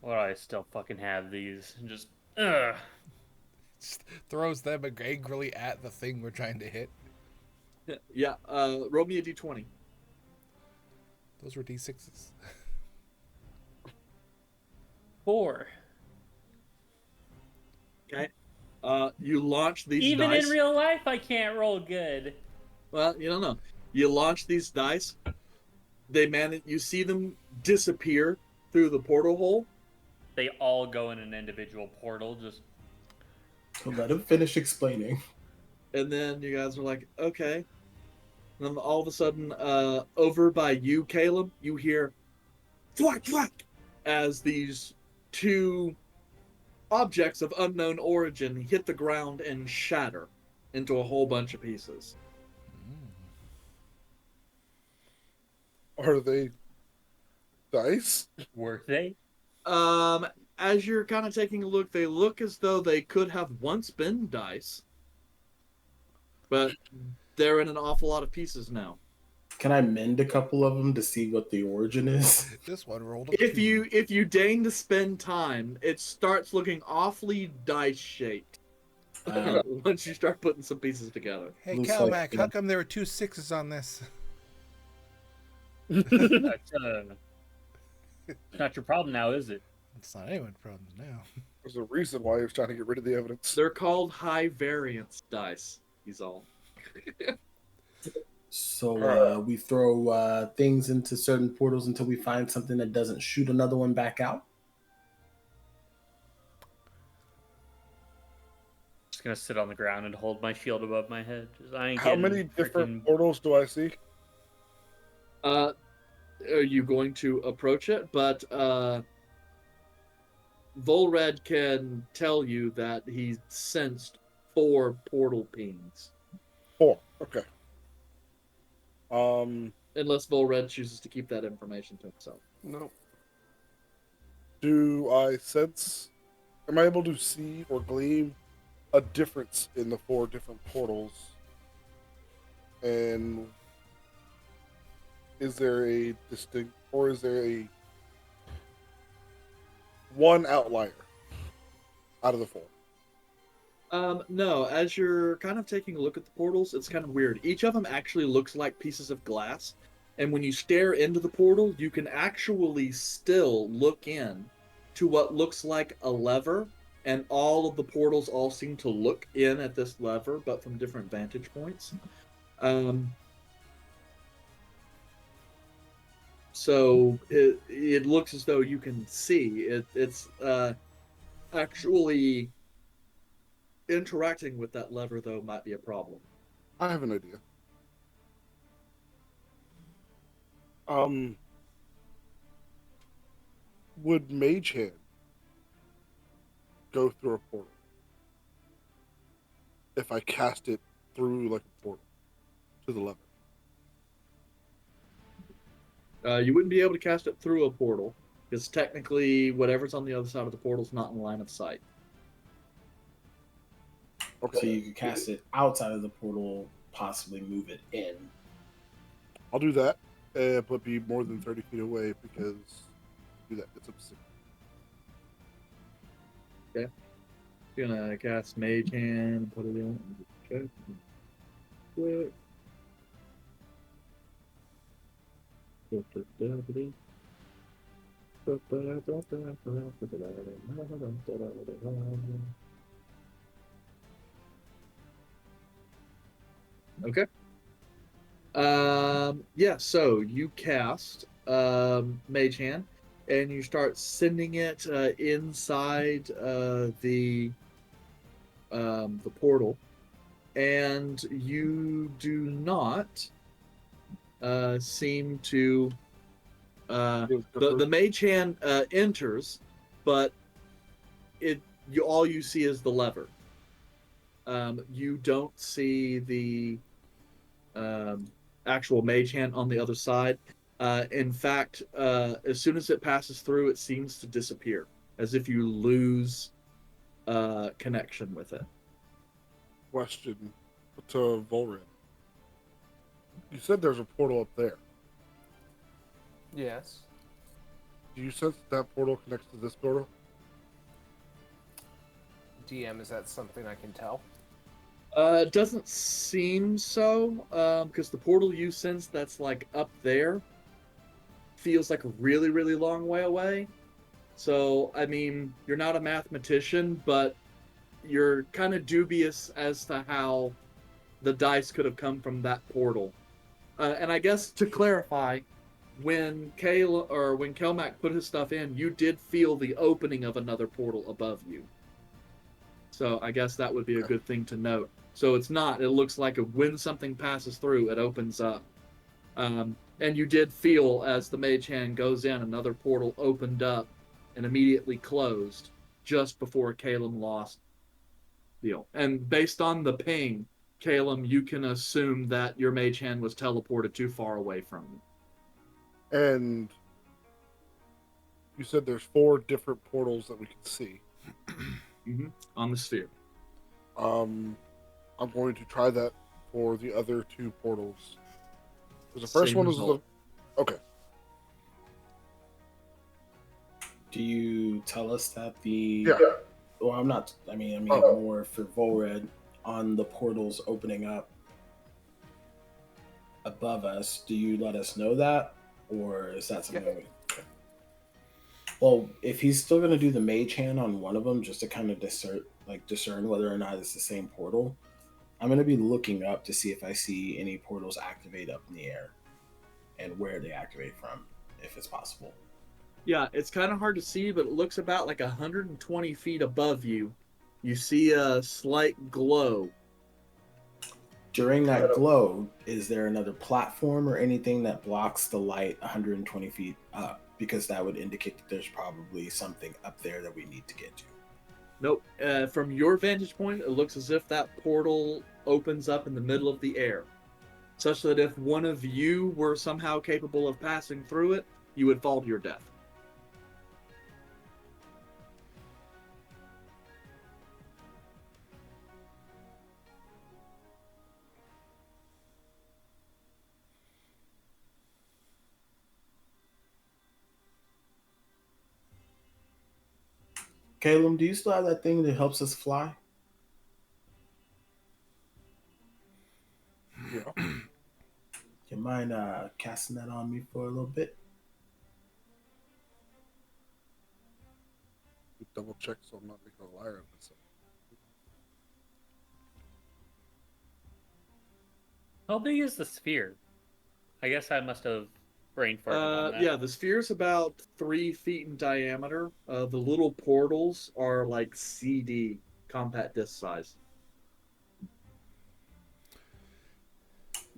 Why do I still fucking have these? Just, ugh. Just throws them angrily at the thing we're trying to hit. Yeah, roll me a d20. Those were D6s. 4. Okay. You launch these Even dice. in real life, I can't roll good. Well, you don't know. You launch these dice. You see them disappear through the portal hole. They all go in an individual portal. Just So let him finish explaining. And then you guys are like, okay. And then all of a sudden, over by you, Caleb, you hear thwack, thwack, as these 2 objects of unknown origin hit the ground and shatter into a whole bunch of pieces. Are they dice? were they? As you're kind of taking a look, they look as though they could have once been dice, but they're in an awful lot of pieces now. Can I mend a couple of them to see what the origin is? This one rolled If 2. you deign to spend time, it starts looking awfly dice shaped. Once you start putting some pieces together. Hey, Looks Calmac, like, how come there were 2 6s on this? That's not your problem now, is it? It's not anyone's problem now. There's a reason why he was trying to get rid of the evidence. They're called high variance dice. He's all. So we throw things into certain portals until we find something that doesn't shoot another one back out. Just gonna sit on the ground and hold my shield above my head. How many different portals do I see? Are you going to approach it? But Volred can tell you that he sensed 4 portal pings. 4. Okay. Unless Volred chooses to keep that information to himself. Nope. Do I sense? Am I able to see or glean a difference in the 4 different portals? And is there a distinct, or is there a one outlier out of the 4? No, as you're kind of taking a look at the portals, it's kind of weird. Each of them actually looks like pieces of glass, and when you stare into the portal, you can actually still look in to what looks like a lever, and all of the portals all seem to look in at this lever, but from different vantage points. Um, so it looks as though you can see it's actually interacting with that lever though might be a problem. I have an idea. Um, would Mage Hand go through a portal if I cast it through like a portal to the lever? You wouldn't be able to cast it through a portal because technically whatever's on the other side of the portal is not in line of sight. Okay. So you could cast it outside of the portal, possibly move it in. I'll do that, but be more than 30 feet away because do that. It's obscene. Okay. Gonna cast Mage Hand, put it in. Okay. Quick. Okay. Yeah, so you cast Mage Hand and you start sending it inside the portal, and you do not seem to the Mage Hand enters, but all you see is the lever. You don't see the actual Mage Hand on the other side. In fact, as soon as it passes through, it seems to disappear, as if you lose connection with it. Question to Volred. You said there's a portal up there. Yes. Do you sense that portal connects to this portal? DM, is that something I can tell? It doesn't seem so, because the portal you sense that's like up there feels like a really, really long way away. So, I mean, you're not a mathematician, but you're kind of dubious as to how the dice could have come from that portal. And I guess to clarify, when Kelmac put his stuff in, you did feel the opening of another portal above you. So I guess that would be a good thing to note. So it's not. It looks like when something passes through, it opens up. And you did feel as the Mage Hand goes in, another portal opened up and immediately closed just before Calum lost. And based on the ping, Calum, you can assume that your Mage Hand was teleported too far away from you. And you said there's 4 different portals that we can see. Mm-hmm. On the sphere. I'm going to try that for the other 2 portals. The first one is okay. Do you tell us that the? Yeah. Well, I'm not. I mean, more for Volred on the portals opening up above us. Do you let us know that, or is that something? Yeah. Well, if he's still going to do the Mage Hand on one of them, just to kind of discern whether or not it's the same portal, I'm going to be looking up to see if I see any portals activate up in the air and where they activate from, if it's possible. Yeah, it's kind of hard to see, but it looks about like 120 feet above you. You see a slight glow. During that glow, is there another platform or anything that blocks the light 120 feet up? Because that would indicate that there's probably something up there that we need to get to. Nope. From your vantage point, it looks as if that portal opens up in the middle of the air, such that if one of you were somehow capable of passing through it, you would fall to your death. Caleb, do you still have that thing that helps us fly? mind casting that on me for a little bit? Double check so I'm not making a liar of myself. How big is the sphere? I guess I must have brain farted on that. Yeah, the sphere's about 3 feet in diameter. The little portals are like CD, compact disc size.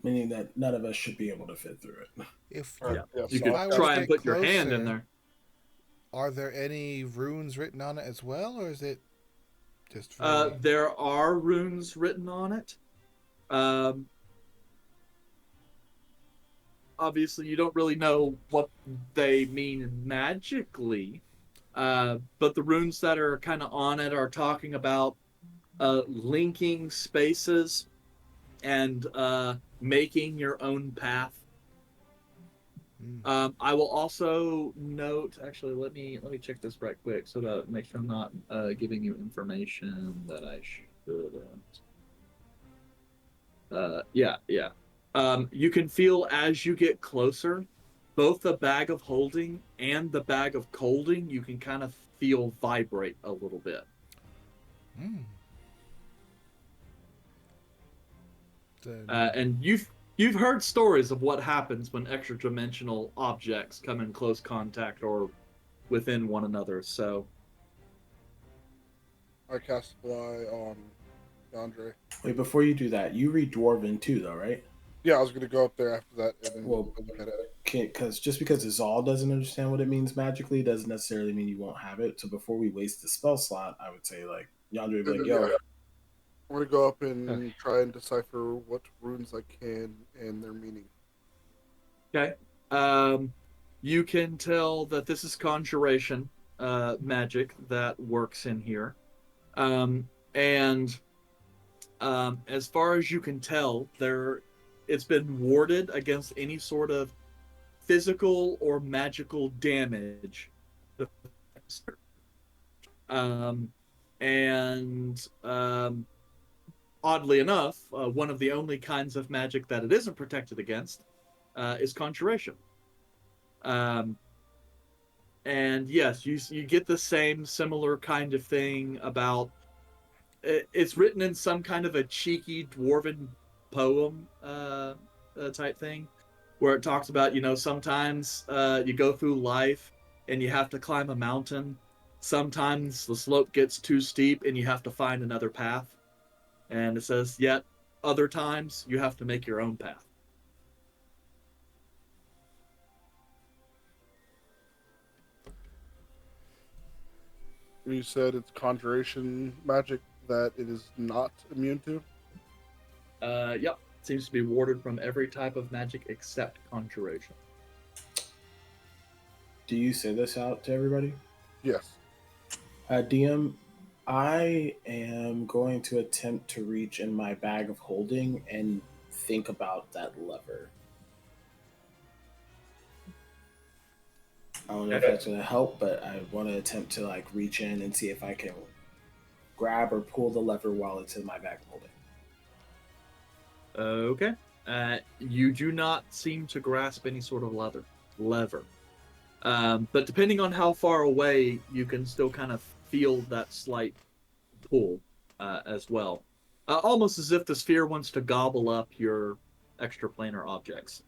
Meaning that none of us should be able to fit through it. If Yeah. You if could I was try to and get put your hand in closer, there. Are there any runes written on it as well, or is it just very... There are runes written on it. Obviously, you don't really know what they mean magically, but the runes that are kind of on it are talking about linking spaces and making your own path. I will also note. Actually, let me check this right quick so to make sure I'm not giving you information that I shouldn't. Yeah. You can feel as you get closer, both the bag of holding and the bag of colding. You can kind of feel vibrate a little bit. And you've heard stories of what happens when extra-dimensional objects come in close contact or within one another. So I cast Fly on Andre. Wait, before you do that, you read Dwarven too, though, right? Yeah, I was gonna go up there after that and then Well, look at it. because just because Azal doesn't understand what it means magically doesn't necessarily mean you won't have it. So before we waste the spell slot, I would say like Yandere would be like, yo, I'm gonna go up and try and decipher what runes I can and their meaning. okay, you can tell that this is conjuration magic that works in here, and as far as you can tell, it's been warded against any sort of physical or magical damage. And oddly enough, one of the only kinds of magic that it isn't protected against is conjuration. And yes, you get the same similar kind of thing about. It's written in some kind of a cheeky dwarven poem type thing, where it talks about, sometimes you go through life and you have to climb a mountain. Sometimes the slope gets too steep and you have to find another path. And it says, yet other times you have to make your own path. You said it's conjuration magic that it is not immune to? Yep. Seems to be warded from every type of magic except conjuration. do you say this out to everybody? Yes. DM, I am going to attempt to reach in my bag of holding and think about that lever. I don't know if that's going to help, but I want to attempt to like reach in and see if I can grab or pull the lever while it's in my bag of holding. Okay. You do not seem to grasp any sort of lever. But depending on how far away, you can still kind of feel that slight pull as well. Almost as if the sphere wants to gobble up your extraplanar objects.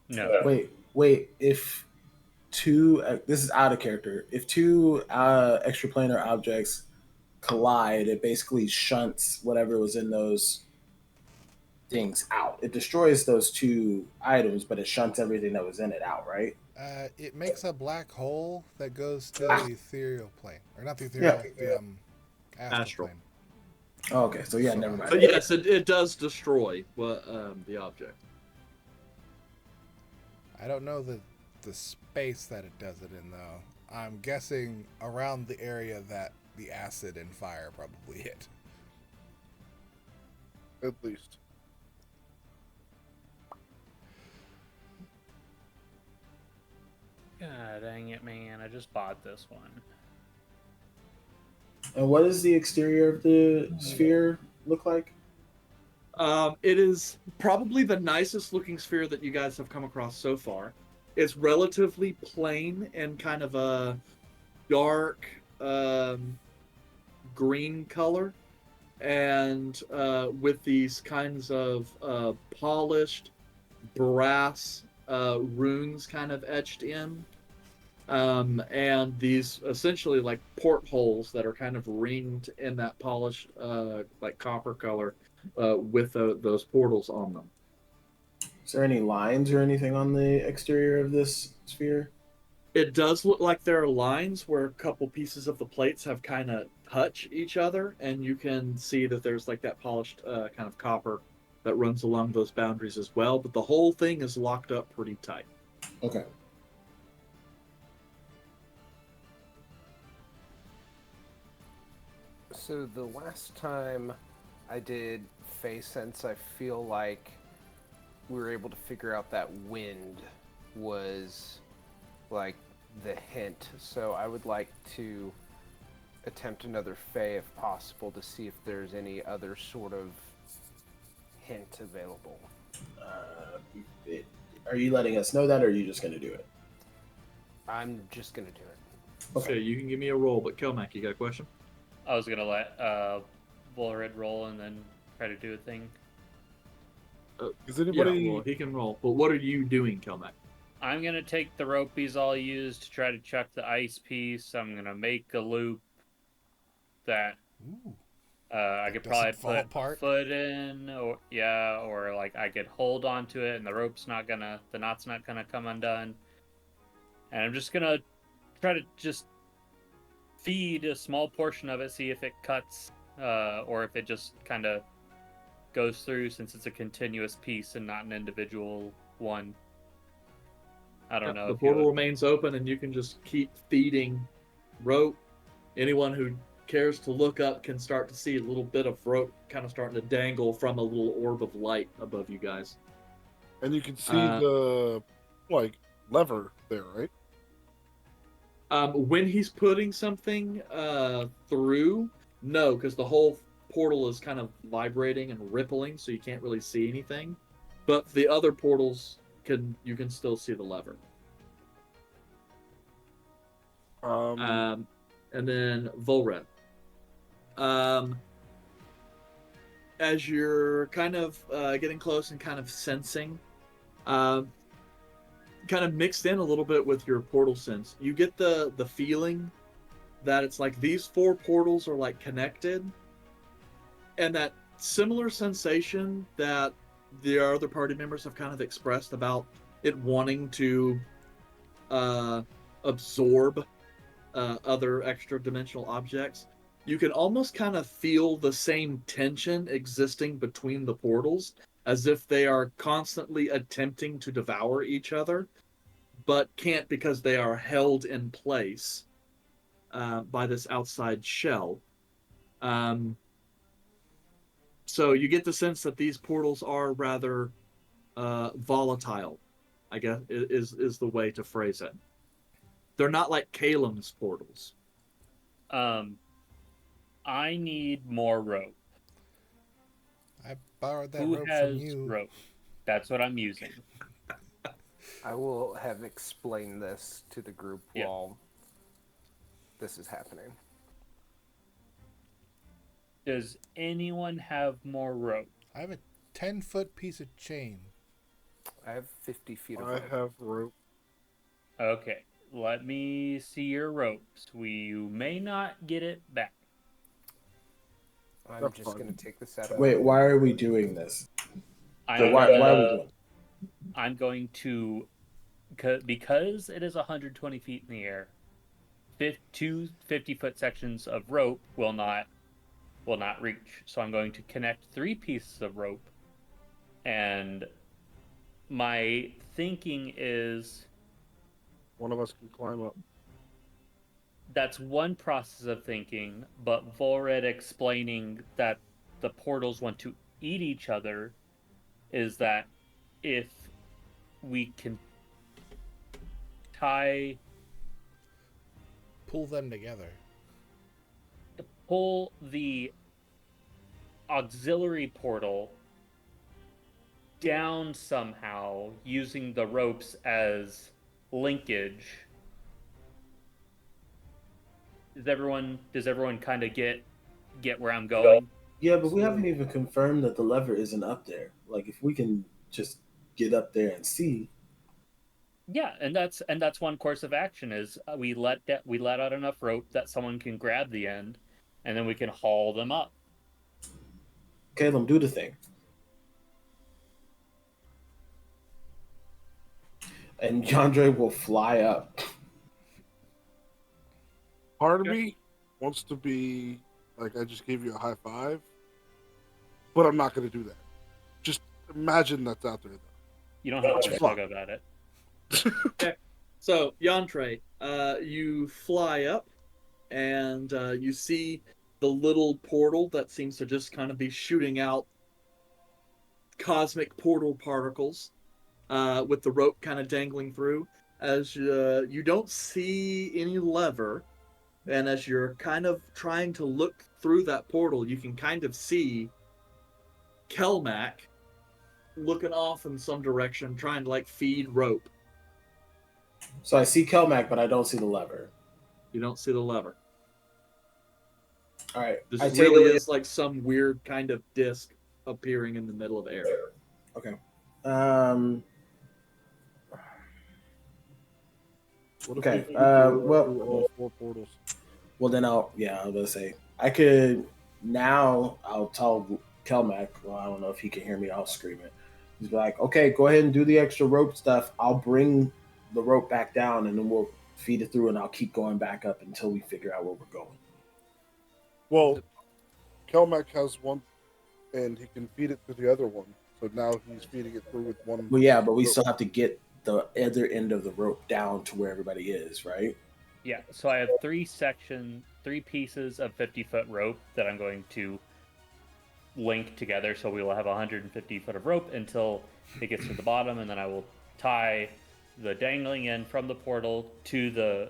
No. Wait. If two, this is out of character. If two extraplanar objects collide, it basically shunts whatever was in those things out. It destroys those two items, but it shunts everything that was in it out, right? It makes a black hole that goes to the ethereal plane, or not the ethereal, the astral plane. Oh, okay, so yeah, never mind. But yes, it does destroy the object. I don't know the space that it does it in, though. I'm guessing around the area that the acid and fire probably hit. At least. God dang it, man. I just bought this one. And what does the exterior of the sphere look like? It is probably the nicest looking sphere that you guys have come across so far. It's relatively plain and kind of a dark green color, and with these kinds of polished brass runes kind of etched in. And these essentially like portholes that are kind of ringed in that polished like copper color with those portals on them. Is there any lines or anything on the exterior of this sphere? It does look like there are lines where a couple pieces of the plates have kind of touch each other, and you can see that there's like that polished kind of copper that runs along those boundaries as well. But the whole thing is locked up pretty tight. Okay. So the last time I did Phase Sense, I feel like we were able to figure out that wind was like the hint. So I would like to attempt another Fey if possible to see if there's any other sort of hint available. Are you letting us know that, or are you just going to do it? I'm just going to do it. Okay, so you can give me a roll, but Kelmac, you got a question? I was gonna let Volred roll and then try to do a thing. Is anybody? Yeah, well, he can roll. But what are you doing, Kelmac? I'm gonna take the rope he's all used to try to chuck the ice piece. I'm gonna make a loop that I could probably put foot in, or like I could hold onto it, and the knot's not gonna come undone. And I'm just gonna try to just feed a small portion of it, see if it cuts, or if it just kind of goes through, since it's a continuous piece and not an individual one. I don't know. The portal remains open, and you can just keep feeding rope. Anyone who cares to look up can start to see a little bit of rope kind of starting to dangle from a little orb of light above you guys. And you can see the lever there, right? When he's putting something through, no, because the whole portal is kind of vibrating and rippling, so you can't really see anything. But the other portals you can still see the lever. And then Volred. As you're kind of getting close and kind of sensing, kind of mixed in a little bit with your portal sense, you get the feeling that it's like these four portals are like connected, and that similar sensation that the other party members have kind of expressed about it wanting to absorb other extra dimensional objects. You can almost kind of feel the same tension existing between the portals, as if they are constantly attempting to devour each other, but can't because they are held in place by this outside shell. So you get the sense that these portals are rather volatile, I guess is the way to phrase it. They're not like Kalim's portals. I need more rope. I borrowed that Who rope has from you. rope? That's what I'm using. I will have explained this to the group while this is happening. Does anyone have more rope? I have a 10-foot piece of chain. I have 50 feet of I rope. have rope. Okay, let me see your ropes. You may not get it back. I'm just going to take this out. Wait, why are we doing this? Why are we doing it? I'm going to, because it is 120 feet in the air, 2 50-foot sections of rope will not reach. So I'm going to connect 3 pieces of rope, and my thinking is one of us can climb up. That's one process of thinking, but Volred explaining that the portals want to eat each other is that if we can pull them together, pull the auxiliary portal down somehow using the ropes as linkage. Does everyone kind of get where I'm going? Yeah, but we haven't even confirmed that the lever isn't up there. Like, if we can just get up there and see. Yeah, and that's one course of action is we let out enough rope that someone can grab the end, and then we can haul them up. Caleb, do the thing. And Yandre will fly up. Part of me wants to be like, I just gave you a high five, but I'm not going to do that. Just imagine that's out there, though. You don't have to talk about it. Okay. So, Yantre, you fly up, and you see the little portal that seems to just kind of be shooting out cosmic portal particles, with the rope kind of dangling through. As you don't see any lever, and as you're kind of trying to look through that portal, you can kind of see Kelmac looking off in some direction, trying to like feed rope. So I see Kelmac, but I don't see the lever. You don't see the lever. All right. This really is like some weird kind of disc appearing in the middle of the air. Okay. Okay. Well, all 4 portals. Well, then I was gonna say I could now. I'll tell Kelmac. Well, I don't know if he can hear me. I'll scream it. He's like, "Okay, go ahead and do the extra rope stuff. I'll bring the rope back down, and then we'll feed it through, and I'll keep going back up until we figure out where we're going." Well, Kelmac has one, and he can feed it to the other one. So now he's feeding it through with one. Well, yeah, but we still have to get the other end of the rope down to where everybody is, right? Yeah, so I have 3 pieces of 50-foot rope that I'm going to link together, so we will have 150 foot of rope until it gets to the bottom, and then I will tie the dangling end from the portal to the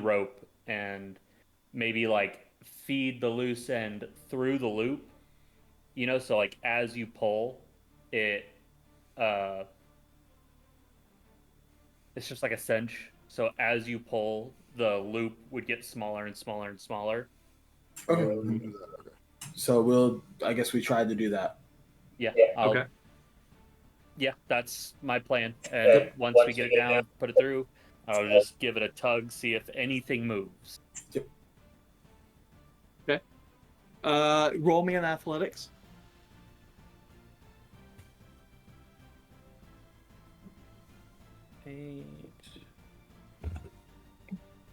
rope, and maybe like feed the loose end through the loop. You know, so like as you pull it, it's just like a cinch. So as you pull, the loop would get smaller and smaller and smaller. Okay. Okay. So I guess we tried to do that. Yeah. Okay. Yeah, that's my plan. And once we get it down, put it through, I'll just give it a tug, see if anything moves. Yep. Okay. Roll me an athletics.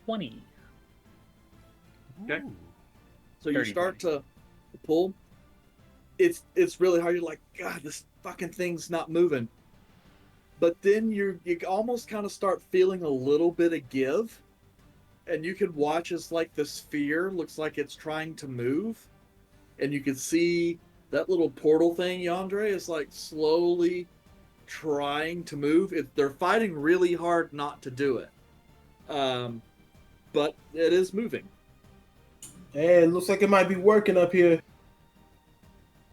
20. Okay. So you start to pull. It's really hard. You're like, God, this fucking thing's not moving. But then you almost kind of start feeling a little bit of give, and you can watch as like the sphere looks like it's trying to move, and you can see that little portal thing, Yandre, is like slowly trying to move. They're fighting really hard not to do it, but it is moving. Hey, it looks like it might be working up here.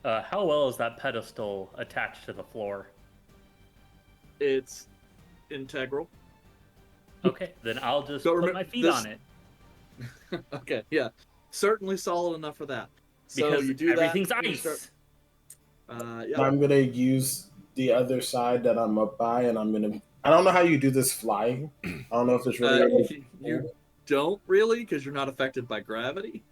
How well is that pedestal attached to the floor? It's integral. Okay, then I'll just put my feet on it. Okay, yeah. Certainly solid enough for that. So because you do everything's that, ice. Yeah. I'm going to use the other side that I'm up by, and I don't know how you do this flying. I don't know if it's really... You don't really, because you're not affected by gravity.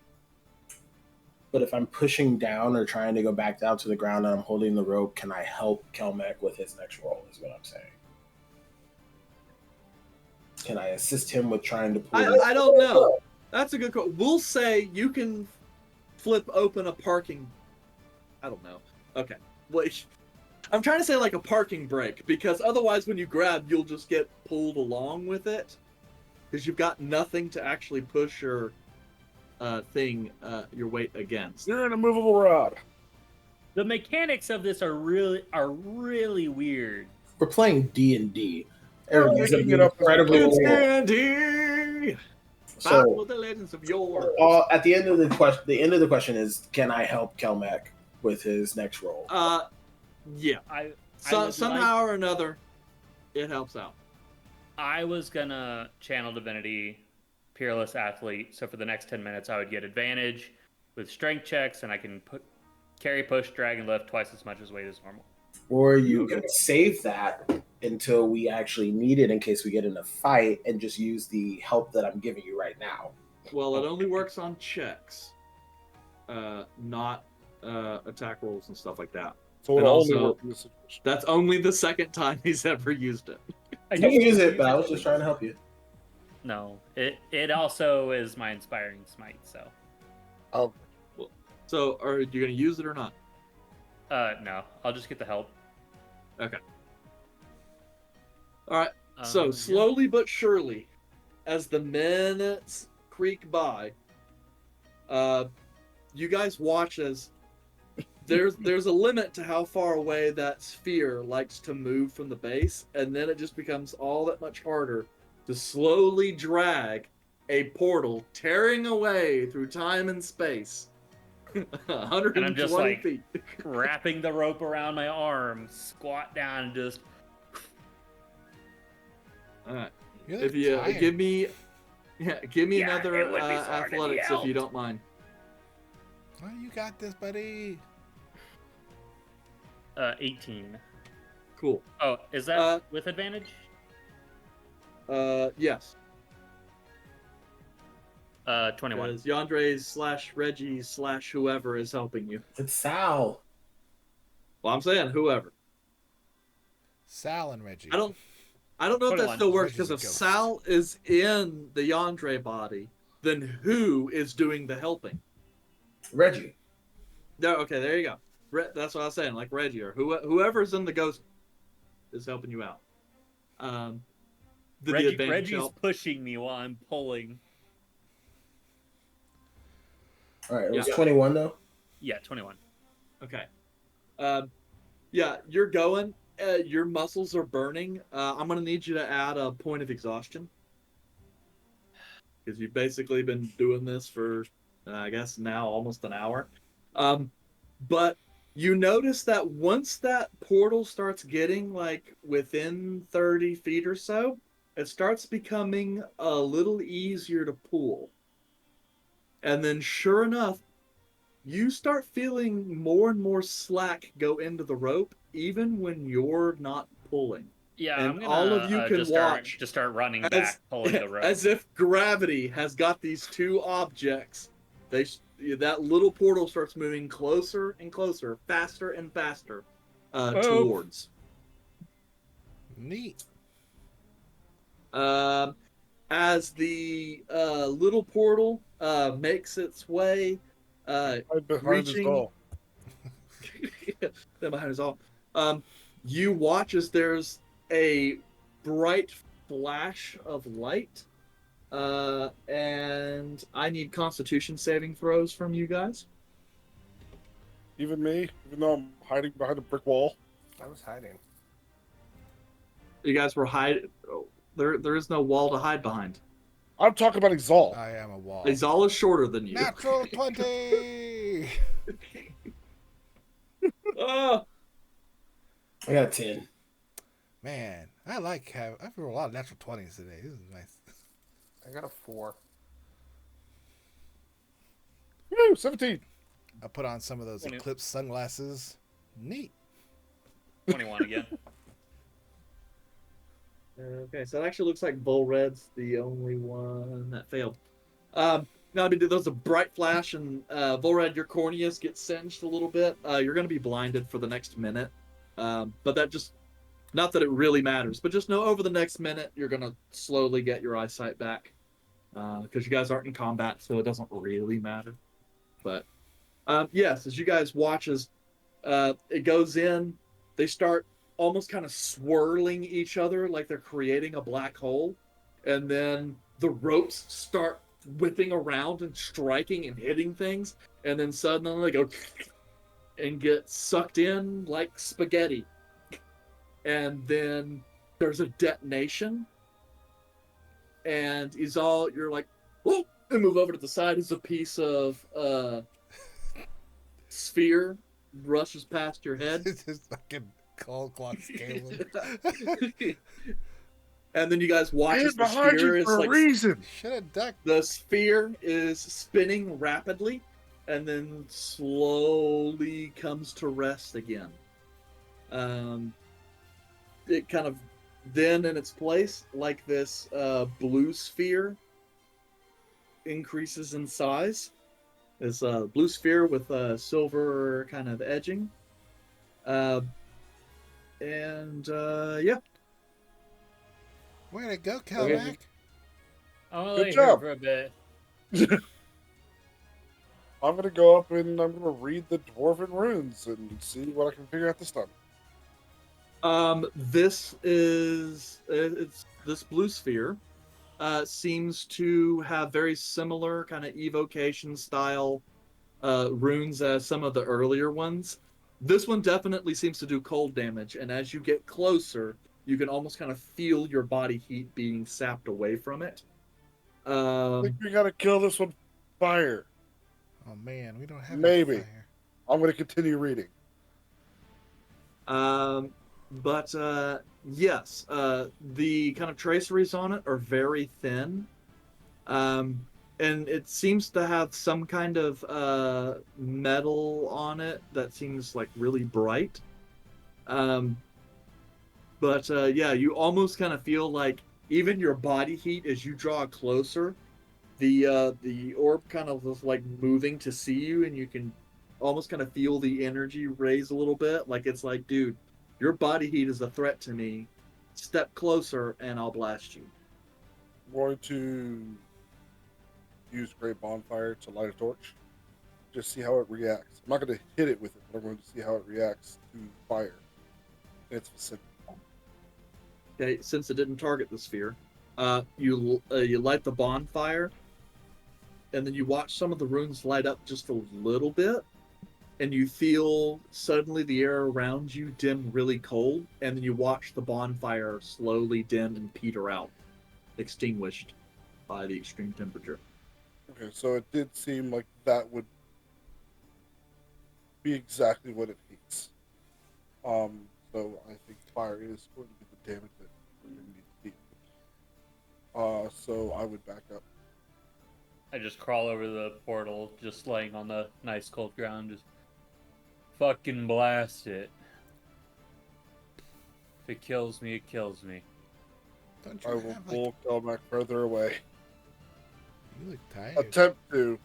But if I'm pushing down or trying to go back down to the ground and I'm holding the rope, can I help Kelmac with his next roll, is what I'm saying. Can I assist him with trying to pull I don't know. That's a good call. We'll say you can flip open a parking... I don't know. Okay. Wait. I'm trying to say like a parking brake, because otherwise when you grab, you'll just get pulled along with it. Because you've got nothing to actually push your your weight against. You're an immovable rod. The mechanics of this are really weird. We're playing D&D. Everybody's going to get up incredibly It's D&D! So, the legends of yore. at the end of the question is, can I help Kelmac with his next roll? Yeah. somehow or another, it helps out. I was gonna channel divinity, peerless athlete. So for the next 10 minutes, I would get advantage with strength checks, and I can carry, push, drag, and lift twice as much as weight as normal. Or you can save that until we actually need it in case we get in a fight, and just use the help that I'm giving you right now. Well, it only works on checks, not attack rolls and stuff like that. So And it'll only also, work in this situation. that's only the second time he's ever used it. You can use it, but I was just trying to help you. No, it also is my inspiring smite. So, Oh, So, are you going to use it or not? no, I'll just get the help. Okay. All right. So slowly but surely, as the minutes creak by, you guys watch as there's a limit to how far away that sphere likes to move from the base, and then it just becomes all that much harder to slowly drag a portal tearing away through time and space. 120 And I'm just like feet. wrapping the rope around my arm, squat down, and just. All right. You If look you tired. give me another it would be smart if you athletics if you helped. don't mind. Oh, you got this, buddy. 18. Cool. Oh, is that with advantage? Yes. 21. Because Yandre's / Reggie / whoever is helping you. It's Sal. Well, I'm saying whoever. Sal and Reggie. I don't know if that 21. still works, Reggie's because a if ghost. Sal is in the Yandre body, then who is doing the helping? Reggie. No, okay, there you go. That's what I was saying, like Reggie or whoever's in the ghost is helping you out. Did the advantage Reggie's help? pushing me while I'm pulling. All right, it was Yeah. 21 though. Yeah, 21. Okay. Yeah, you're going. Your muscles are burning. I'm gonna need you to add a point of exhaustion, because you've basically been doing this for, I guess now almost an hour. But you notice that once that portal starts getting like within 30 feet or so, it starts becoming a little easier to pull. And then sure enough, you start feeling more and more slack go into the rope, even when you're not pulling. Yeah, And I'm gonna all of you can just watch start running back, pulling the rope. As if gravity has got these two objects. That little portal starts moving closer and closer, faster and faster towards. Neat. As the little portal makes its way, I'm behind reaching. his doll. Then behind us all. You watch as there's a bright flash of light, and I need Constitution saving throws from you guys. Even me, even though I'm hiding behind a brick wall. I was hiding. You guys were hiding. Oh, there is no wall to hide behind. I'm talking about Exalt. I am a wall. Izal is shorter than you. Natural 20. Oh, I got a 10. Man, I've rolled a lot of natural 20s today. This is nice. I got a 4. Woo, 17. I put on some of those Eclipse sunglasses. Neat. 21 again. okay. So it actually looks like Bull Red's the only one that failed. Now, I mean, there's a bright flash, and Volred, your corneas get singed a little bit. You're going to be blinded for the next minute. But that just, not that it really matters, but just know over the next minute, you're going to slowly get your eyesight back. Because you guys aren't in combat, so it doesn't really matter. But, yes, as you guys watch as it goes in, they start almost kind of swirling each other like they're creating a black hole. And then the ropes start whipping around and striking and hitting things, and then suddenly they go and get sucked in like spaghetti, and then there's a detonation, and Izal, you're like, whoa, and move over to the side as a piece of sphere rushes past your head. It's just fucking Cold clocks Caleb. And then you guys watch I as am the behind sphere you is for a like reason. Should have ducked. the sphere is spinning rapidly, and then slowly comes to rest again. It kind of then in its place, like this blue sphere increases in size. This blue sphere with silver kind of edging. Yeah. Way to go, Okay. Calmac. I'm gonna Good lay here job. for a bit. I'm gonna go up and I'm gonna read the dwarven runes and see what I can figure out this time. This is it's this blue sphere. Seems to have very similar kind of evocation style runes as some of the earlier ones. This one definitely seems to do cold damage, and as you get closer, you can almost kind of feel your body heat being sapped away from it. I think we gotta kill this one. Fire. Oh man, we don't have Maybe. any fire. I'm gonna continue reading. But yes, the kind of traceries on it are very thin. And it seems to have some kind of metal on it that seems like really bright. But yeah, you almost kind of feel like even your body heat as you draw closer, the orb kind of is like moving to see you, and you can almost kind of feel the energy raise a little bit. Like it's like, dude, your body heat is a threat to me. Step closer, and I'll blast you. I'm going to use Great Bonfire to light a torch. Just see how it reacts. I'm not going to hit it with it, but I'm going to see how it reacts to fire in its vicinity. Okay, since it didn't target the sphere, you light the bonfire, and then you watch some of the runes light up just a little bit, and you feel suddenly the air around you dim really cold, and then you watch the bonfire slowly dim and peter out, extinguished by the extreme temperature. Okay, so it did seem like that would be exactly what it hates. So I think fire is going to be the damage that we're going to need to deal. So I would back up. I just crawl over the portal, just laying on the nice cold ground, just fucking blast it. If it kills me, it kills me. Don't I you will have pull Kelmac further away. You look tired. Attempt to,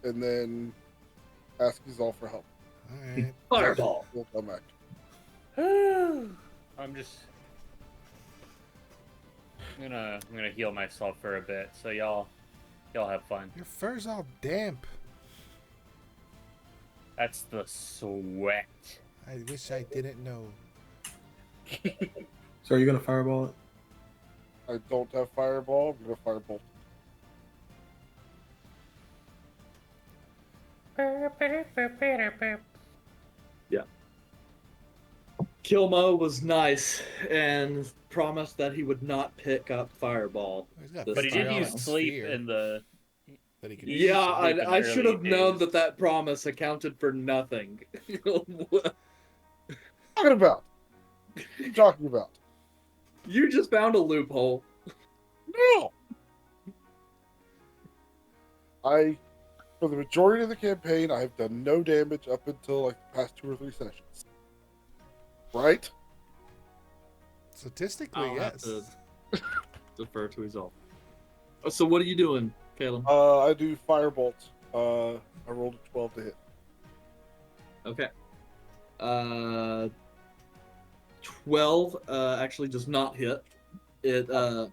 and then ask his all for help. All right. Fireball! Pull Kelmac. I'm gonna heal myself for a bit, so y'all have fun. Your fur's all damp. That's the sweat. I wish I didn't know. So are you gonna fireball it? I don't have fireball. I'm gonna firebolt. Yeah. Kilmo was nice and promised that he would not pick up Fireball. He's got But he did fire use on his sleep sphere in the. that he could He- Yeah, sleep in I should early have known days. that promise accounted for nothing. Talking about? What are you talking about? You just found a loophole. No. For the majority of the campaign, I've done no damage up until like the past 2 or 3 sessions. Right? Statistically, I'll have yes. to defer to his all. So what are you doing, Caleb? I do firebolt. I rolled a 12 to hit. Okay. 12 actually does not hit. It or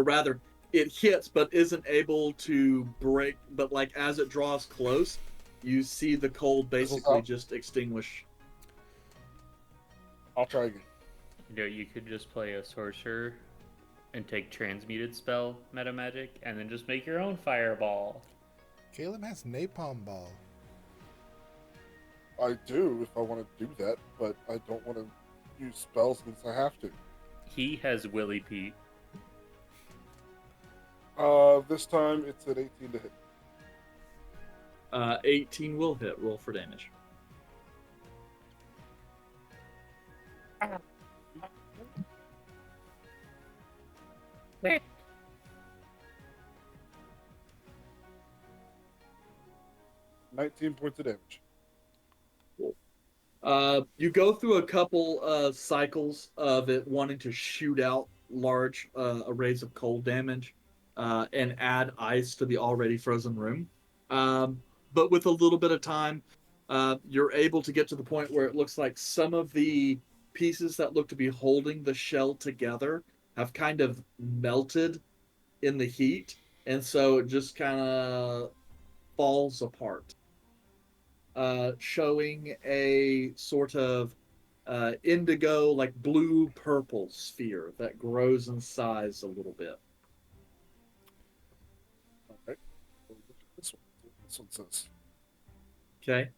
rather, it hits but isn't able to break. But like as it draws close, you see the cold basically just extinguish. I'll try again. You could just play a sorcerer and take transmuted spell meta magic, and then just make your own fireball. Caleb has napalm ball. I do if I want to do that, but I don't want to use spells since I have to. He has Willy Pete. This time it's an 18 to hit. 18 will hit. Roll for damage. $19 points of damage. You go through a couple of cycles of it wanting to shoot out large arrays of cold damage and add ice to the already frozen room. But with a little bit of time, you're able to get to the point where it looks like some of the pieces that look to be holding the shell together have kind of melted in the heat, and so it just kind of falls apart. Showing a sort of indigo, like blue purple sphere that grows in size a little bit. All right. We'll look at this one. See what this one says. Okay.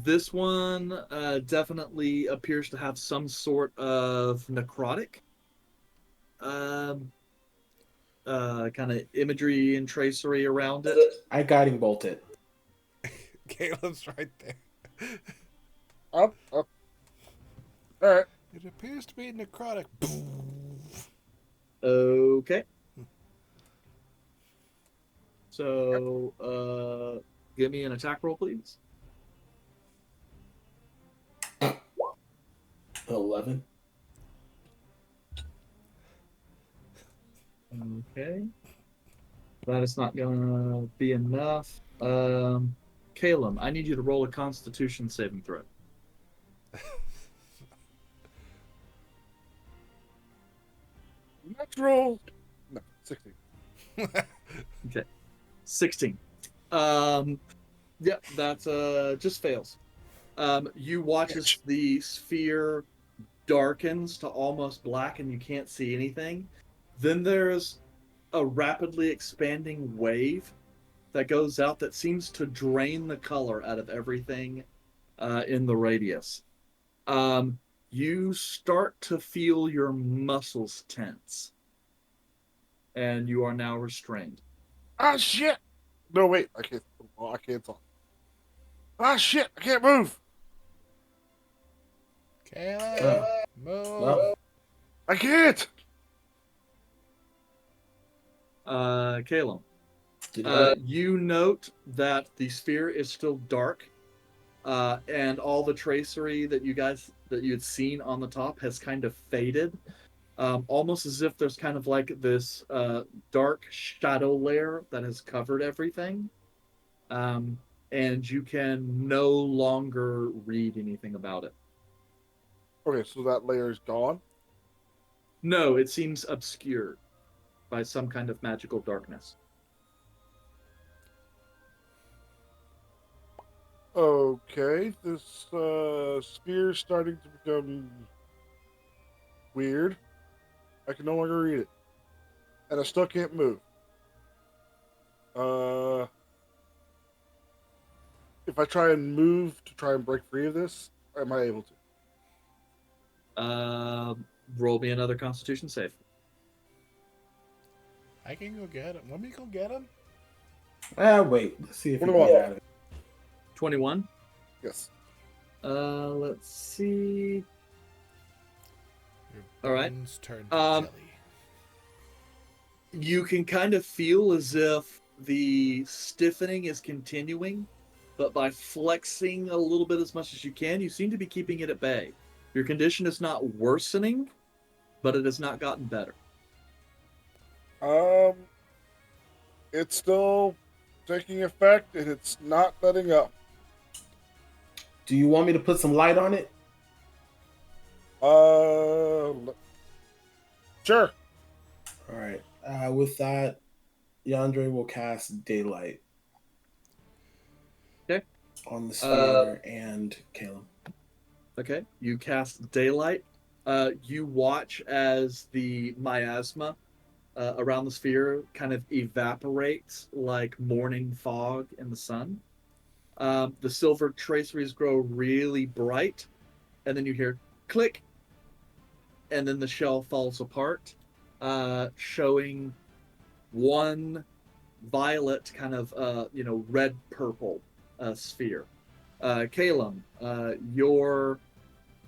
This one definitely appears to have some sort of necrotic kind of imagery and tracery around it. I guiding bolt it. Caleb's right there. Up. All right. It appears to be necrotic. Okay. So, give me an attack roll, please. 11. Okay. That is not gonna be enough. Caleb, I need you to roll a Constitution saving throw. Natural. No, 16. Okay. 16. Yeah, that's just fails. You watch as the sphere darkens to almost black and you can't see anything. Then there's a rapidly expanding wave that goes out that seems to drain the color out of everything in the radius. You start to feel your muscles tense, and you are now restrained. Ah, shit! No, wait. I can't. Oh, I can't talk. Ah, shit! I can't move. Caleb, move. Well, I can't. Caleb, did you you note that the sphere is still dark, and all the tracery that you had seen on the top has kind of faded, almost as if there's kind of like this dark shadow layer that has covered everything, and you can no longer read anything about it. Okay, so that layer is gone. No, it seems obscured by some kind of magical darkness. Okay, this sphere is starting to become weird. I can no longer read it, and I still can't move. If I try and move to try and break free of this, am I able to? Roll me another Constitution save. I can go get him. Let me go get him. wait. Let's see if What we do I can want? get out of it. 21. Yes. Let's see. Your All right. bones turn to jelly. You can kind of feel as if the stiffening is continuing, but by flexing a little bit as much as you can, you seem to be keeping it at bay. Your condition is not worsening, but it has not gotten better. It's still taking effect, and it's not letting up. Do you want me to put some light on it? Sure. All right. With that, Yandere will cast daylight. Okay. On the sphere and Caleb. Okay. You cast daylight. You watch as the miasma around the sphere kind of evaporates like morning fog in the sun. The silver traceries grow really bright, and then you hear click, and then the shell falls apart, showing one violet kind of red purple sphere. Caleb, your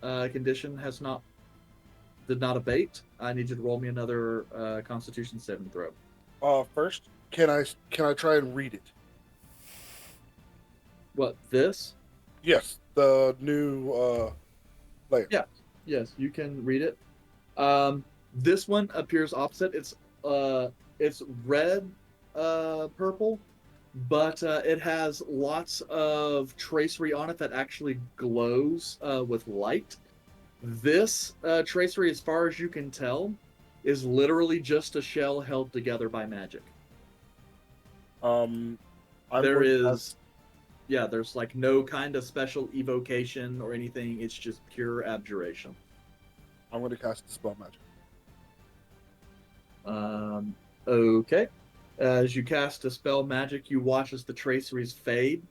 condition did not abate, I need you to roll me another Constitution 7 throw. First, can I try and read it? What, this? Yes, the new layer. Yeah. Yes, you can read it. This one appears opposite. It's red, purple, but it has lots of tracery on it that actually glows with light. This tracery, as far as you can tell, is literally just a shell held together by magic. There's like no kind of special evocation or anything. It's just pure abjuration. I'm going to cast Dispel Magic. Okay. As you cast Dispel Magic, you watch as the traceries fade.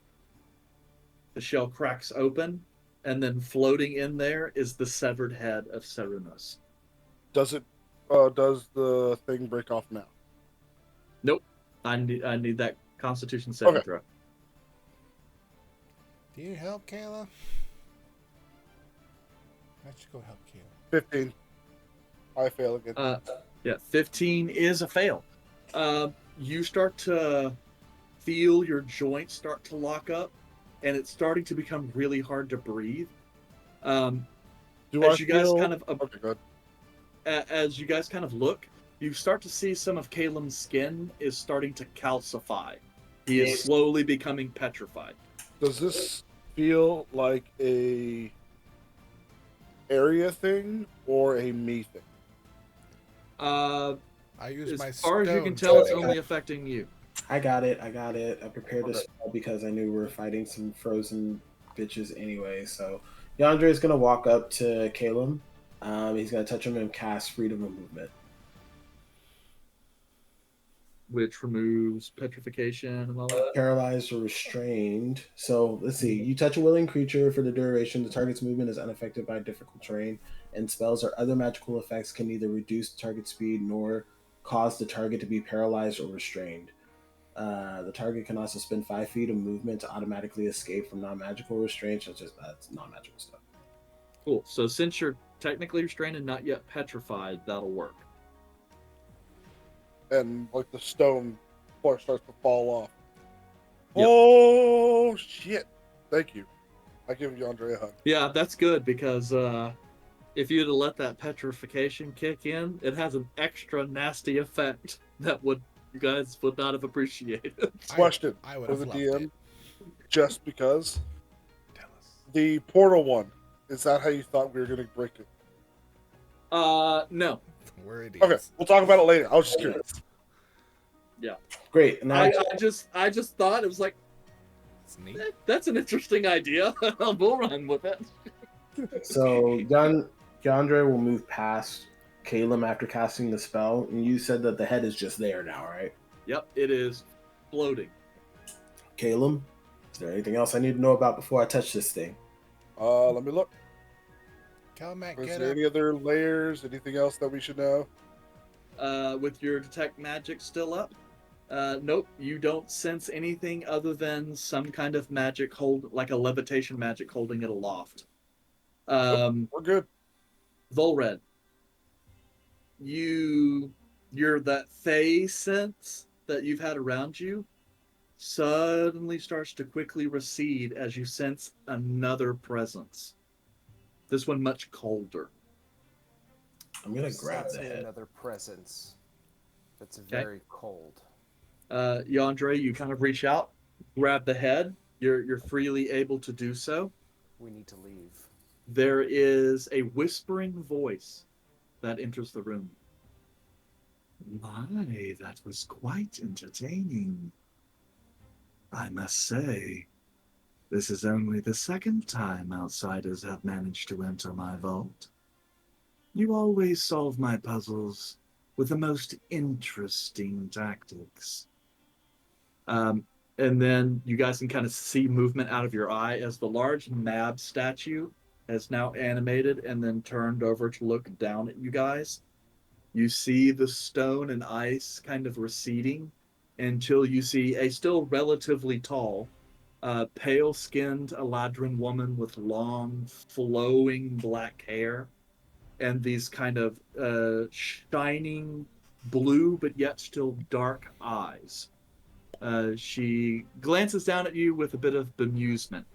The shell cracks open, and then floating in there is the severed head of Cernunnos. Does the thing break off now? Nope. I need that Constitution 7 throw. Do you help, Kayla? I should go help Kayla. 15. I fail again. 15 is a fail. You start to feel your joints start to lock up, and it's starting to become really hard to breathe. As you guys kind of look, you start to see some of Caleb's skin is starting to calcify. He is slowly becoming petrified. Does this feel like a area thing or a me thing? I use my as far as you can tell, it's only affecting you. I got it. I prepared a spell because I knew we were fighting some frozen bitches anyway. So Yandere is going to walk up to Caleb. He's going to touch him and cast Freedom of Movement, which removes petrification and all that. Paralyzed or restrained. So let's see. You touch a willing creature for the duration. The target's movement is unaffected by difficult terrain, and spells or other magical effects can neither reduce the target speed nor cause the target to be paralyzed or restrained. The target can also spend 5 feet of movement to automatically escape from non-magical restraints, such as that's non-magical stuff. Cool. So since you're technically restrained and not yet petrified, that'll work. And like the stone starts to fall off. Yep. Oh shit! Thank you. I give Yandere a hug. Yeah, that's good because if you'd have let that petrification kick in, it has an extra nasty effect that you guys would not have appreciated. Question I would for have the loved DM, it. just because Tell us. the portal one. Is that how you thought we were going to break it? No. We're idiots. Okay, we'll talk about it later. I was just curious. Yeah. Great. Now I just thought it was like, It's neat. that's an interesting idea. We'll run with it. So Yandere will move past Caleb after casting the spell, and you said that the head is just there now, right? Yep, it is floating. Caleb, is there anything else I need to know about before I touch this thing? Let me look. Calmac, Is get there up. any other layers? Anything else that we should know? With your detect magic still up, nope, you don't sense anything other than some kind of magic like a levitation magic holding it aloft. We're good. Volred, you're that Fey sense that you've had around you suddenly starts to quickly recede as you sense another presence. This one much colder. I'm gonna grab the Sensing head. another presence that's very cold. Yandere, you kind of reach out, grab the head. You're freely able to do so. We need to leave. There is a whispering voice that enters the room. My, that was quite entertaining. I must say, this is only the second time outsiders have managed to enter my vault. You always solve my puzzles with the most interesting tactics. And then you guys can kind of see movement out of your eye as the large Mab statue has now animated and then turned over to look down at you guys. You see the stone and ice kind of receding until you see a still relatively tall pale-skinned Eladrin woman with long, flowing black hair and these kind of shining blue but yet still dark eyes. She glances down at you with a bit of bemusement.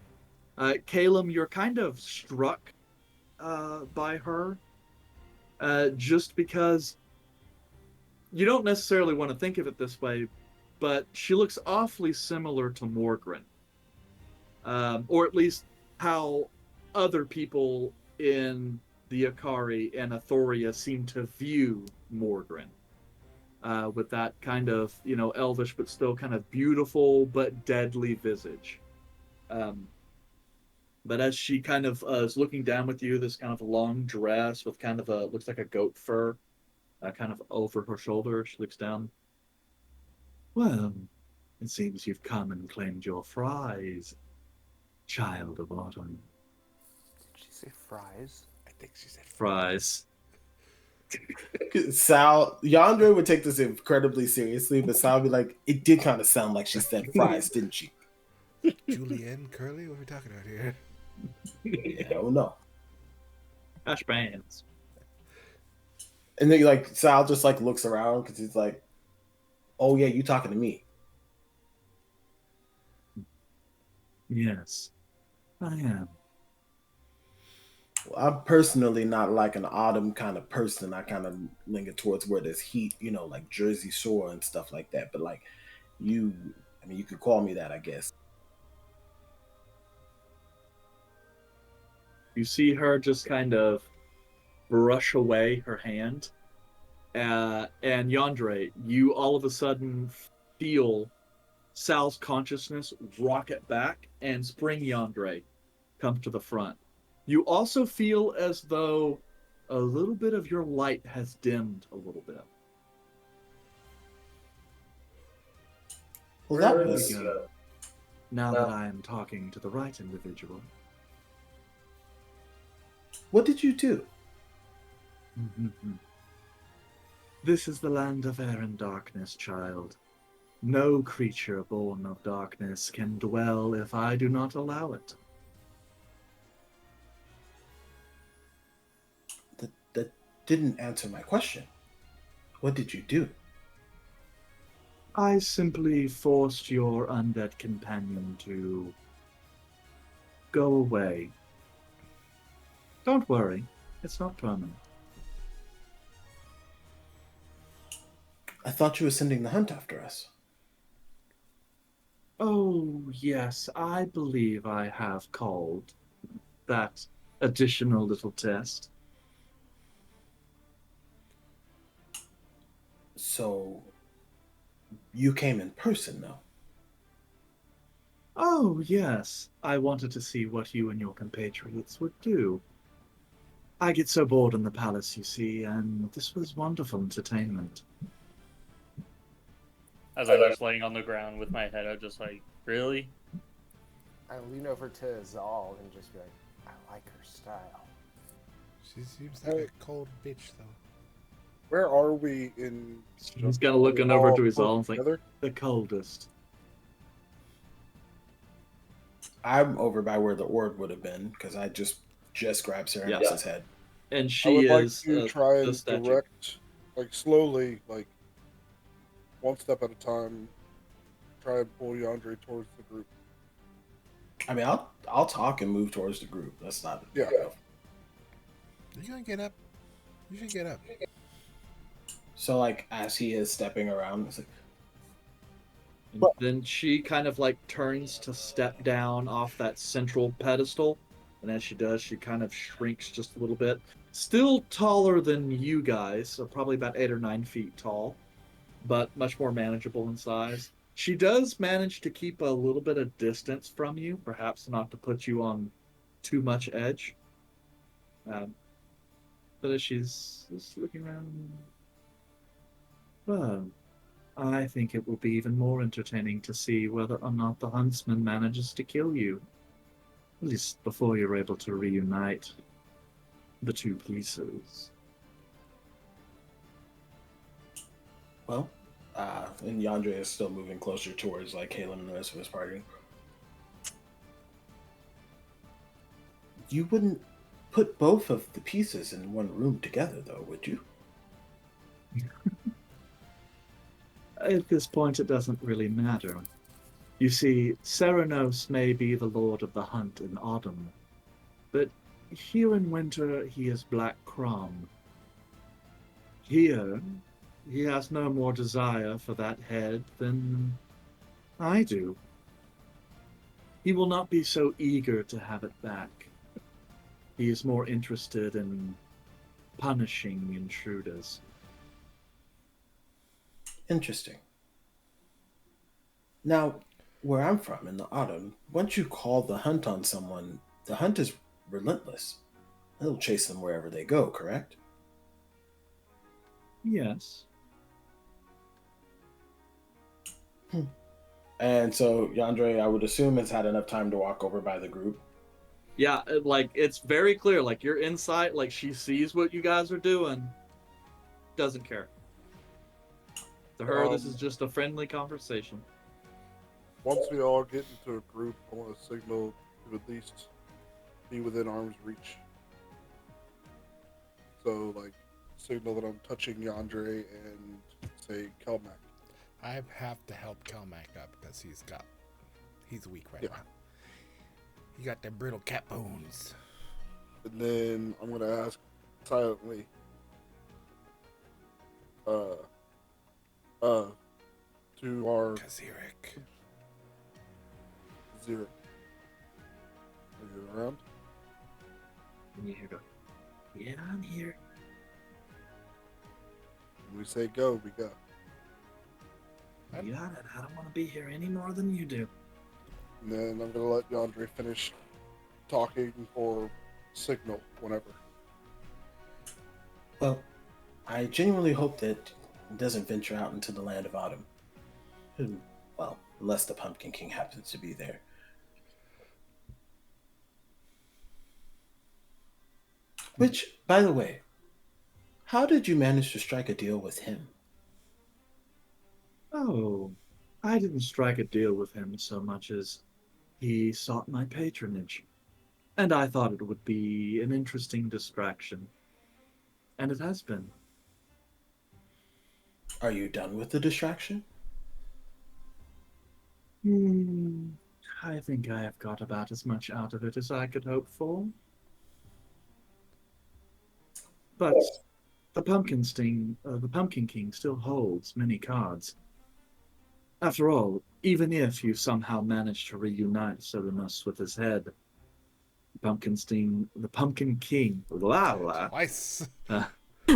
Caleb, you're kind of struck by her, just because you don't necessarily want to think of it this way, but she looks awfully similar to Morgren, or at least how other people in the Akari and Athoria seem to view Morgren. With that kind of, elvish but still kind of beautiful but deadly visage. But as she kind of is looking down with you, this kind of long dress with kind of looks like a goat fur, kind of over her shoulder, she looks down. Well, it seems you've come and claimed your fries, child of autumn. Did she say fries? I think she said Fries. Sal, Yandere would take this incredibly seriously, but Sal would be like, it did kind of sound like she said fries, didn't she? Julienne, Curly, what are we talking about here? Yeah, I don't know. Hash browns. And then like Sal just like looks around because he's like, oh yeah, you talking to me. Yes, I am. Well, I'm personally not like an autumn kind of person. I kind of linger towards where there's heat, like Jersey Shore and stuff like that. But like you, I mean, you could call me that, I guess. You see her just kind of brush away her hand. And Yandere, you all of a sudden feel Sal's consciousness rocket back and spring Yandere come to the front. You also feel as though a little bit of your light has dimmed a little bit. Well, There that we was. go. Now that I am talking to the right individual. What did you do? This is the land of air and darkness, child. No creature born of darkness can dwell if I do not allow it. That didn't answer my question. What did you do? I simply forced your undead companion to go away. Don't worry, it's not permanent. I thought you were sending the hunt after us. Oh, yes, I believe I have called that additional little test. So, you came in person, though? Oh, yes, I wanted to see what you and your compatriots would do. I get so bored in the palace, you see, and this was wonderful entertainment. As I'm just laying on the ground with my head, I'm just like, really? I lean over to Zal and just be like, I like her style. She seems like a cold bitch, though. Where are we in? He's kind of looking over to his all and like, together? the coldest. I'm over by where the orb would have been because I just grabbed Ceremus's head. And I she would like is to try the and statue. direct, like slowly, like one step at a time, try and pull Yandere towards the group. I mean, I'll talk and move towards the group. That's not Yeah. You gonna get up? You should get up. So like as he is stepping around, it's like, And then she kind of like turns to step down off that central pedestal. And as she does, she kind of shrinks just a little bit. Still taller than you guys, so probably about 8 or 9 feet tall, but much more manageable in size. She does manage to keep a little bit of distance from you, perhaps not to put you on too much edge. But as she's just looking around, well, I think it will be even more entertaining to see whether or not the huntsman manages to kill you. At least before you're able to reunite the two pieces. well, and Yandere is still moving closer towards like Caleb and the rest of his party. You wouldn't put both of the pieces in one room together, though, would you? At this point, it doesn't really matter. You see, Serenos may be the lord of the hunt in autumn, but here in winter he is Black Crom. Here, he has no more desire for that head than I do. He will not be so eager to have it back. He is more interested in punishing intruders. Interesting. Now, where I'm from in the autumn, once you call the hunt on someone, the hunt is relentless. It'll chase them wherever they go, correct? Yes. And so, Yandere, I would assume, has had enough time to walk over by the group. Yeah, like, it's very clear. Like, you're inside, like, she sees what you guys are doing. Doesn't care. To her, this is just a friendly conversation. Once we all get into a group, I want to signal to at least be within arm's reach. So, like, signal that I'm touching Yandere and say Kelmac. I have to help Kelmac up because he's weak right now. He got them brittle cat bones. And then I'm gonna ask silently. To our Kazirik. Zero. Are you around? And you hear go, yeah, I'm here. When we say go, we go. You got it. I don't want to be here any more than you do. And then I'm gonna let Yandere finish talking or signal whenever. Well, I genuinely hope that it doesn't venture out into the land of autumn. Well, unless the Pumpkin King happens to be there. Which, by the way, how did you manage to strike a deal with him? Oh, I didn't strike a deal with him so much as he sought my patronage. And I thought it would be an interesting distraction. And it has been. Are you done with the distraction? I think I have got about as much out of it as I could hope for. But the Pumpkin King still holds many cards. After all, even if you somehow manage to reunite Serenos with his head, the Pumpkin King, Twice.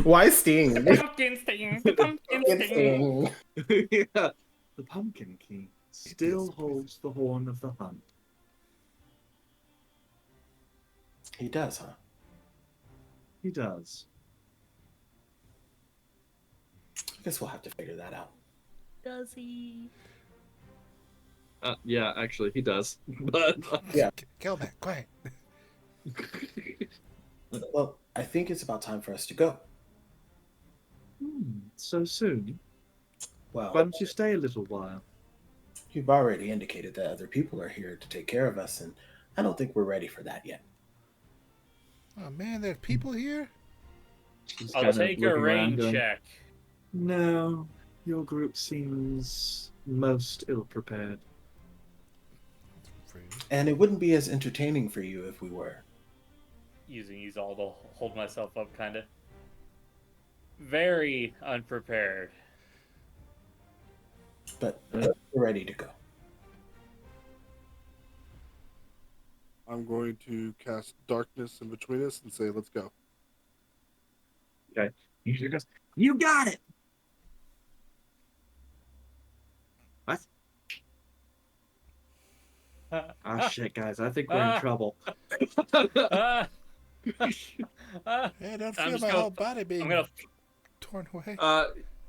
Why Sting? Pumpkin sting. The pumpkin sting. Yeah, the Pumpkin King still holds the horn of the hunt. He does, huh? He does. I guess we'll have to figure that out. Does he? Yeah, actually, he does. But Yeah. Kelmac, quiet. Well, I think it's about time for us to go. So soon? Well, Why don't you stay a little while? you've already indicated that other people are here to take care of us, and I don't think we're ready for that yet. Oh man, there's people here? She's I'll kind of take a looking around rain going, check. No, your group seems most ill-prepared. And it wouldn't be as entertaining for you if we were. Using these all to hold myself up, kind of. Very unprepared. But we're ready to go. I'm going to cast darkness in between us and say, let's go. Okay. He just goes, you got it! What? Ah, shit, guys. I think we're in trouble. Hey, don't feel my whole body being torn away.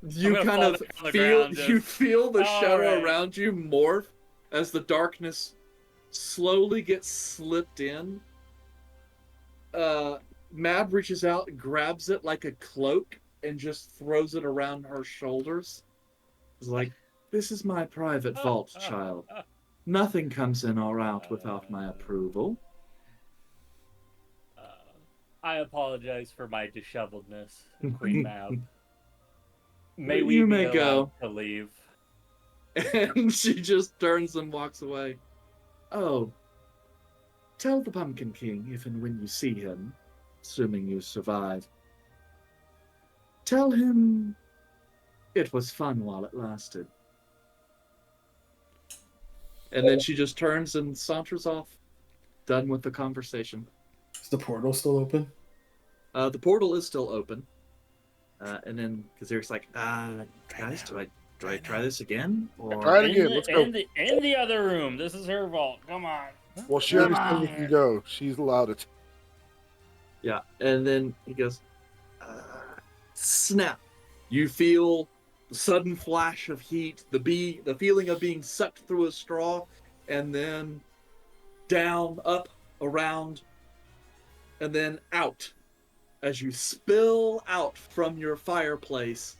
You I'm gonna kind fall of down on the feel ground, you just- feel the All shadow right. around you morph as the darkness slowly gets slipped in. Mab reaches out, grabs it like a cloak, and just throws it around her shoulders. It's like, this is my private vault, child. Nothing comes in or out without my approval. I apologize for my disheveledness, Queen Mab. May You we may be go. allowed to leave? And she just turns and walks away. Oh, tell the Pumpkin King if and when you see him, assuming you survive. Tell him it was fun while it lasted. And then she just turns and saunters off, done with the conversation. Is the portal still open? The portal is still open. And then Kazirik's like, guys, do I try this again? Or Try it again. Let's go. In the other room. This is her vault. Come on. Well, she already said we can go. She's allowed it. Yeah, and then he goes, snap. You feel the sudden flash of heat, the feeling of being sucked through a straw, and then down, up, around, and then out. As you spill out from your fireplace,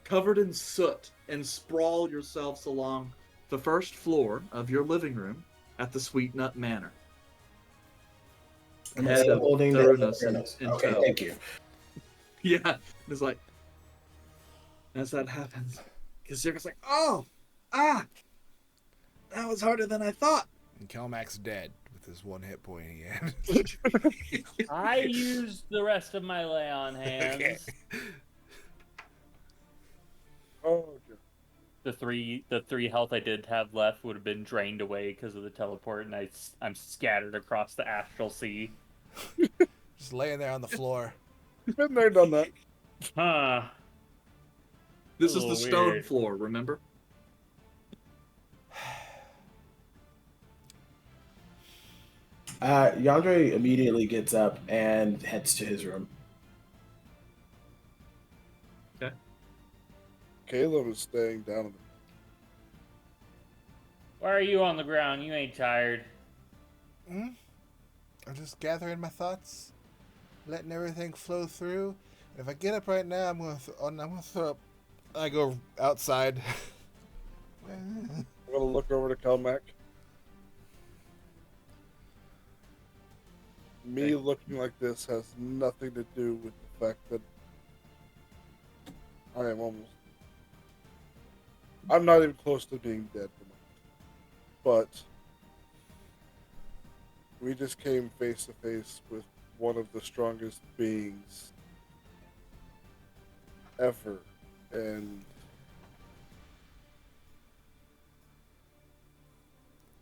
covered in soot, and sprawl yourselves along the first floor of your living room at the Sweet Nut Manor. Am I Head still of holding the thoroughness thoroughness? and Okay, toe. thank you. Yeah, it's like, as that happens, Kazirika's like, that was harder than I thought. And Kelmac's dead with his 1 hit point he had. I used the rest of my lay on hands. Okay. Oh, okay. The three health I did have left would have been drained away because of the teleport, and I'm scattered across the astral sea. Just laying there on the floor. Been there, done that. Huh. This is Oh, the stone weird. floor, remember? Yandere immediately gets up and heads to his room. Caleb is staying down. In Why are you on the ground? You ain't tired. I'm just gathering my thoughts, letting everything flow through. If I get up right now, I'm gonna throw up. I go outside. I'm gonna look over to Kelmac. Me looking like this has nothing to do with the fact that I'm not even close to being dead. But we just came face to face with one of the strongest beings ever, and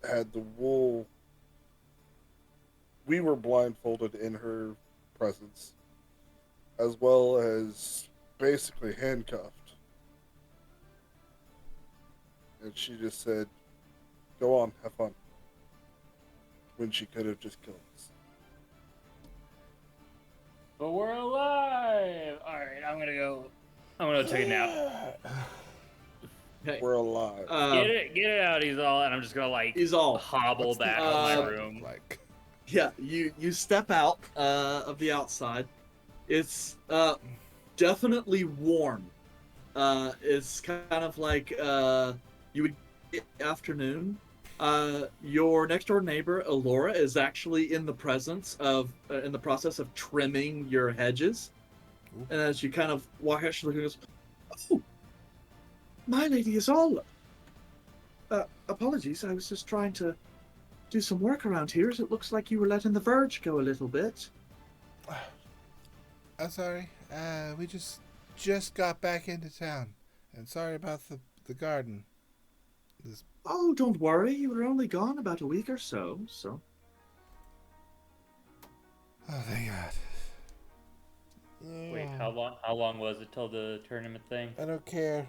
had the wool. We were blindfolded in her presence, as well as basically handcuffed. And she just said, "Go on, have fun," when she could have just killed us. But we're alive! Alright, I'm gonna take a nap. Okay. We're alive. Get it out, he's all, and I'm just gonna He's all. hobble What's the back to outside my room. look like? Yeah, you step out of the outside. It's definitely warm. It's kind of like you would get afternoon. Your next door neighbor, Alora, is actually in the process of trimming your hedges. Ooh. And as you kind of walk out, she looks and goes, "Oh, my lady is all. Apologies, I was just trying to do some work around here, as it looks like you were letting the verge go a little bit." I'm sorry. We just got back into town, and sorry about the garden. Oh, don't worry, you were only gone about a week or so, so. Oh, thank God. Wait, how long was it till the tournament thing? I don't care.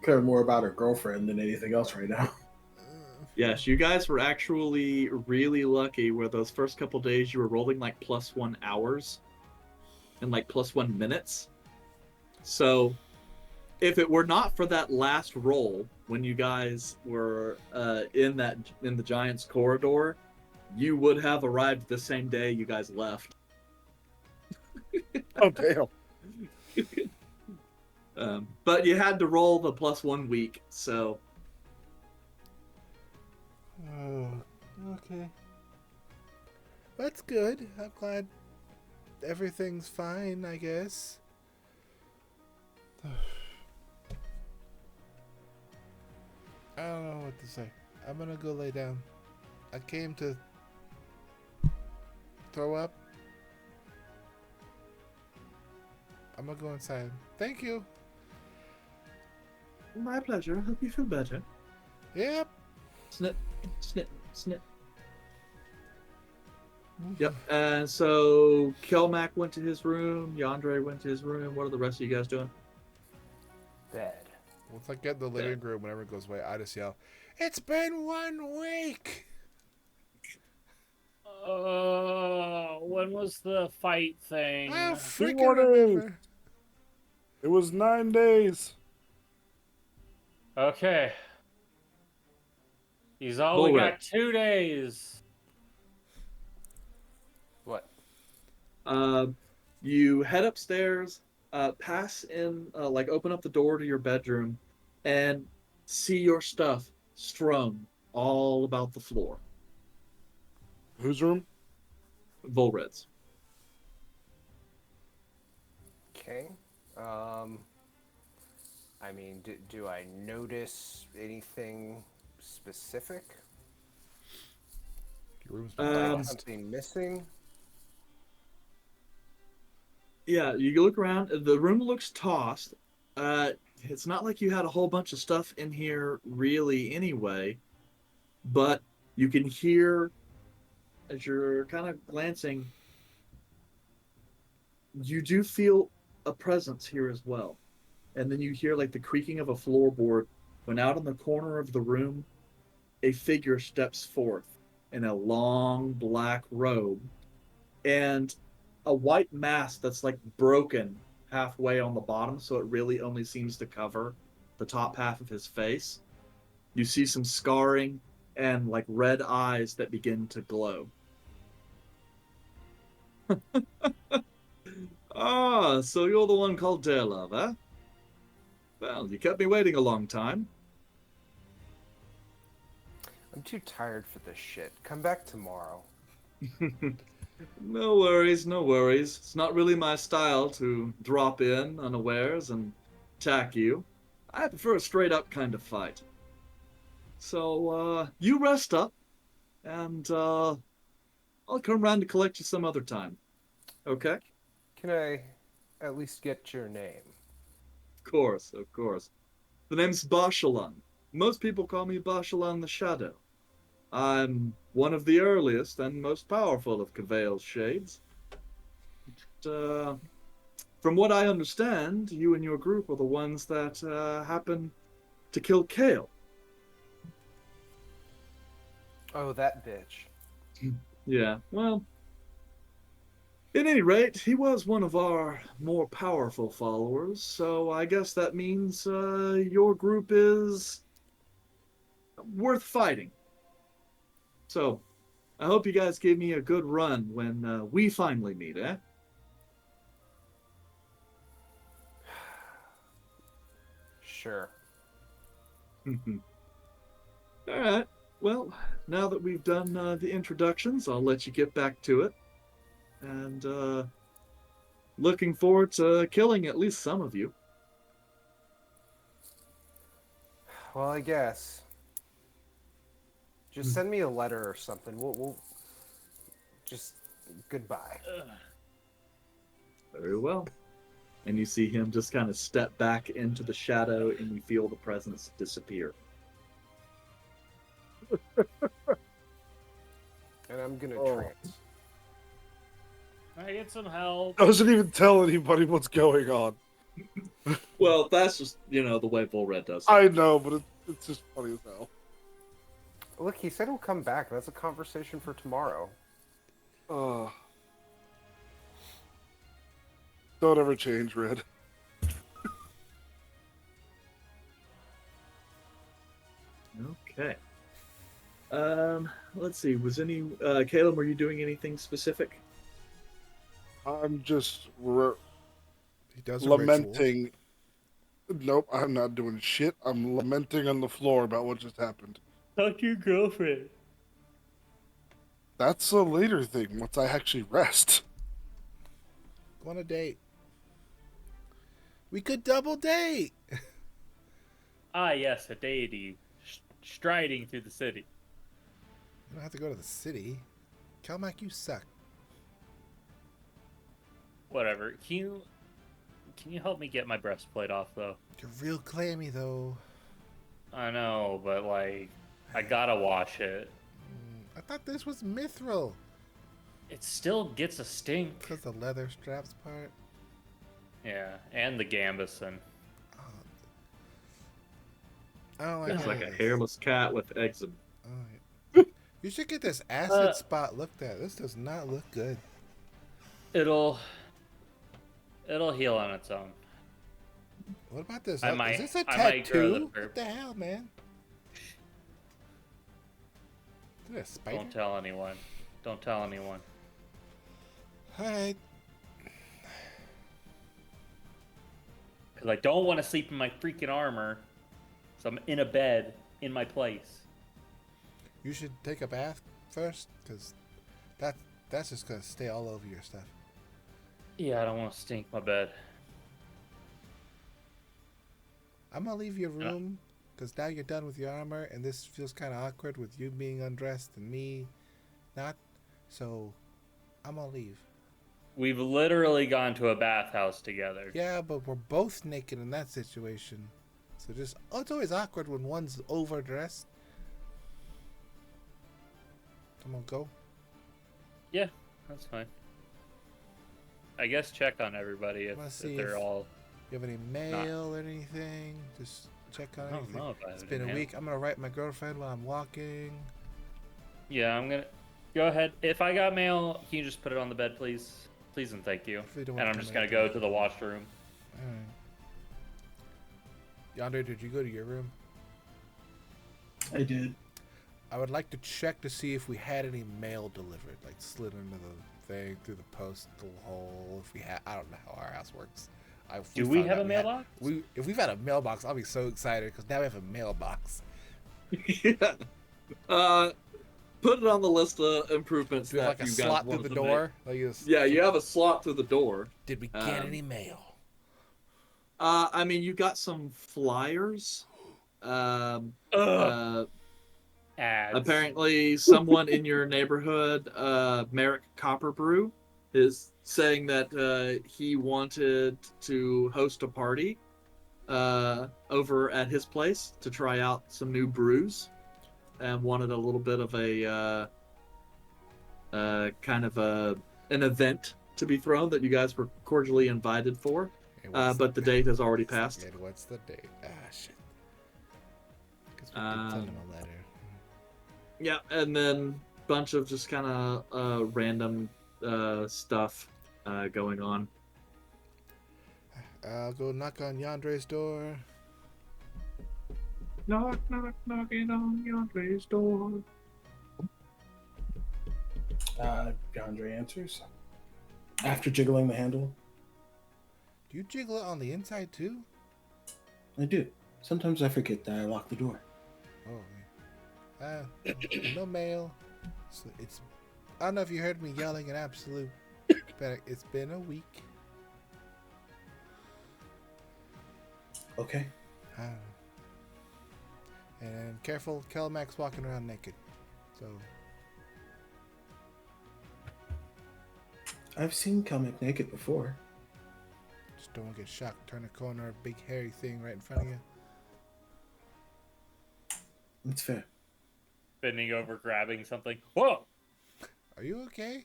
Care more about her girlfriend than anything else right now. Yes, you guys were actually really lucky where those first couple days you were rolling like +1 hours and like +1 minutes. So if it were not for that last roll when you guys were in the Giant's corridor, you would have arrived the same day you guys left. Oh, damn. But you had to roll the +1 week, so. Oh, okay. That's good. I'm glad everything's fine, I guess. I don't know what to say. I'm gonna go lay down. I came to throw up. I'm gonna go inside. Thank you. My pleasure. Hope you feel better. Yep. Snip, snip, snip. Yep. And so Kelmac went to his room. Yandere went to his room. What are the rest of you guys doing? Bed. Once I get in the living room, whenever it goes away, I just yell, "It's been 1 week!" When was the fight thing? I don't 2 freaking more days. remember. It was 9 days. Okay. He's only Bullred. got 2 days. What? You head upstairs, pass in, like open up the door to your bedroom, and see your stuff strewn all about the floor. Whose room? Volred's. Okay. I mean, do I notice anything specific? Your room's Like been something missing? Yeah, you look around. The room looks tossed. It's not like you had a whole bunch of stuff in here, really, anyway. But you can hear, as you're kind of glancing, you do feel a presence here as well. And then you hear like the creaking of a floorboard when out in the corner of the room, a figure steps forth in a long black robe and a white mask that's like broken halfway on the bottom, so it really only seems to cover the top half of his face. You see some scarring and like red eyes that begin to glow. Ah, so you're the one called Daylove, eh? Well, you kept me waiting a long time. I'm too tired for this shit. Come back tomorrow. No worries, no worries. It's not really my style to drop in unawares and attack you. I prefer a straight up kind of fight. So, you rest up, and I'll come around to collect you some other time. Okay? Can I at least get your name? Of course, of course. The name's Bashalan. Most people call me Bashalan the Shadow. I'm one of the earliest and most powerful of Cavail's shades. From what I understand, you and your group are the ones that happened to kill Kale. Oh, that bitch. Yeah, well, at any rate, he was one of our more powerful followers, so I guess that means your group is worth fighting. So, I hope you guys give me a good run when we finally meet, eh? Sure. All right. Well, now that we've done the introductions, I'll let you get back to it. And looking forward to killing at least some of you. Well, I guess. Just send me a letter or something. We'll just goodbye. Very well. And you see him just kind of step back into the shadow, and you feel the presence disappear. And I'm gonna Oh. trance. Can I get some help? Doesn't even tell anybody what's going on. Well, that's just, the way Volred does it. I know, but it's just funny as hell. Look, he said he'll come back. That's a conversation for tomorrow. Don't ever change, Red. Okay. Let's see. Was Caleb, were you doing anything specific? I'm just He does a ritual. lamenting. Nope, I'm not doing shit. I'm lamenting on the floor about what just happened. Talk to your girlfriend. That's a later thing once I actually rest. Go on a date. We could double date. Ah, yes, a deity striding through the city. You don't have to go to the city. Kelmac, you suck. Whatever. Can you help me get my breastplate off, though? You're real clammy, though. I know, but, like, I gotta wash it. I thought this was mithril. It still gets a stink. Because the leather straps part. Yeah, and the gambeson. Oh, I don't like It's like a this. hairless cat with eczema. Oh, yeah. You should get this acid spot looked at. This does not look good. It'll heal on its own. What about this? I might- Is this a I might grow the tattoo? herb. What the hell, man? Is it a spider? Don't tell anyone. Don't tell anyone. Alright. Because I don't want to sleep in my freaking armor. So I'm in a bed in my place. You should take a bath first, because that's just going to stay all over your stuff. Yeah, I don't want to stink my bed. I'm going to leave your room, because now you're done with your armor, and this feels kind of awkward with you being undressed and me not. So, I'm going to leave. We've literally gone to a bathhouse together. Yeah, but we're both naked in that situation. So just, it's always awkward when one's overdressed. I'm gonna go. Yeah, that's fine. I guess check on everybody if they're all... You have any mail or anything? Just check on I don't anything. know if I have It's any been a mail. week. I'm gonna write my girlfriend while I'm walking. Yeah, I'm gonna... Go ahead. If I got mail, can you just put it on the bed, please? Please and thank you. If you don't And want I'm to just come gonna in. go to the washroom. Alright. Yonder, did you go to your room? I did. I would like to check to see if we had any mail delivered, like slid into the thing through the postal hole. If we had, I don't know how our house works. Do we found have out a we had- mailbox? If we've had a mailbox, I'll be so excited because now we have a mailbox. Yeah. Put it on the list of improvements Do we have that like a you guys slot through wanted the to door? Like Yeah, you have a slot through the door. Did we get any mail? I mean, you got some flyers. Ads. Apparently, someone in your neighborhood, Merrick Copperbrew, is saying that he wanted to host a party over at his place to try out some new brews, and wanted a little bit of a kind of an event to be thrown that you guys were cordially invited for. But the date has already passed. And what's the date? Ah, shit. Guess we could send him a letter. Yeah, and then bunch of just kind of random stuff going on. I'll go knock on Yandre's door. Knock, knock, knocking on Yandre's door. DeAndre answers. After jiggling the handle, Do you jiggle it on the inside too? I do. Sometimes I forget that I locked the door. Oh, no mail. So I don't know if you heard me yelling an absolute, but it's been a week. Okay. I don't know. And careful, Kelmac's walking around naked. So I've seen Kelmick naked before. just don't get shocked. Turn a corner, a big hairy thing right in front of you. That's fair. Bending over, grabbing something. Whoa! Are you okay?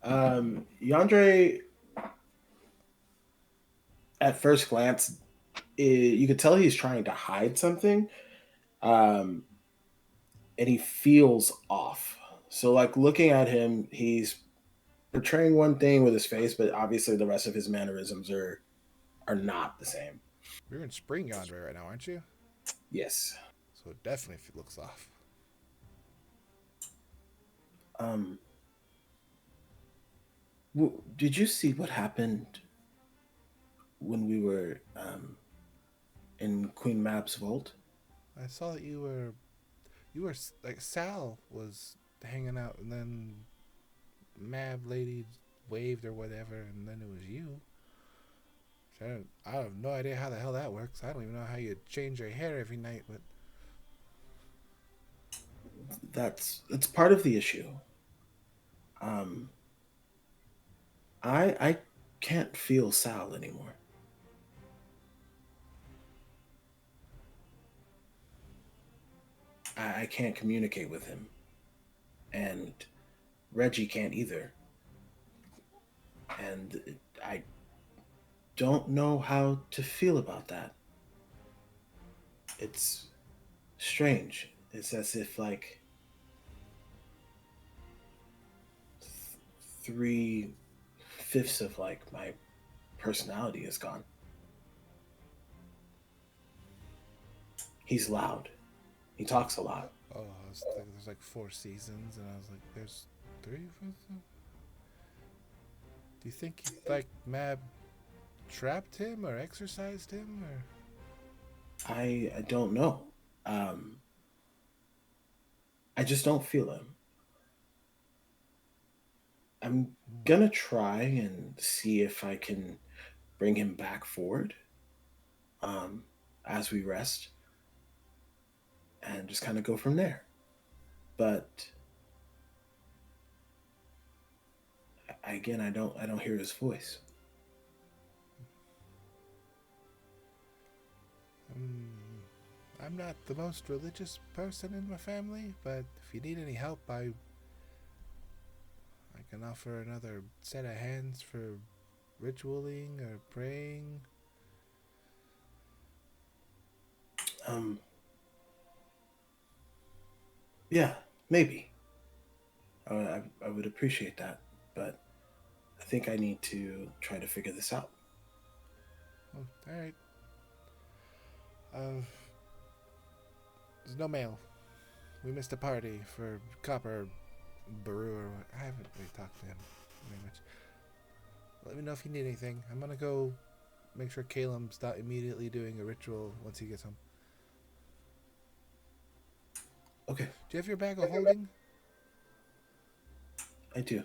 Yandre, at first glance, you could tell he's trying to hide something, and he feels off. So, like, looking at him, he's portraying one thing with his face, but obviously the rest of his mannerisms are not the same. You're in spring Yandre right now, aren't you? Yes. So it definitely looks off. Did you see what happened when we were in Queen Map's vault? I saw that you You were like Sal was hanging out, and then Mab lady waved or whatever, and then it was you. So I have no idea how the hell that works. I don't even know how you change your hair every night, but That's part of the issue. Um, I can't feel Sal anymore. I can't communicate with him, and Reggie can't either. And I don't know how to feel about that. It's strange. It's as if like 3/5 of like my personality is gone. He's loud. He talks a lot. oh, there's like 4 seasons, and I was like, there's 3 of them. Do you think like Mab trapped him or exorcised him or? I don't know. I just don't feel him. I'm gonna try and see if I can bring him back forward as we rest and just kind of go from there. But again, I don't hear his voice. I'm not the most religious person in my family, but if you need any help, I can offer another set of hands for ritualing or praying. Yeah, maybe. I would appreciate that, but I think I need to try to figure this out. Oh, all right. There's no mail. We missed a party for Copper Baru. I haven't really talked to him very much. Let me know if you need anything. I'm gonna go make sure Caleb's not immediately doing a ritual once he gets home. Okay, Do you have your bag of holding? I do.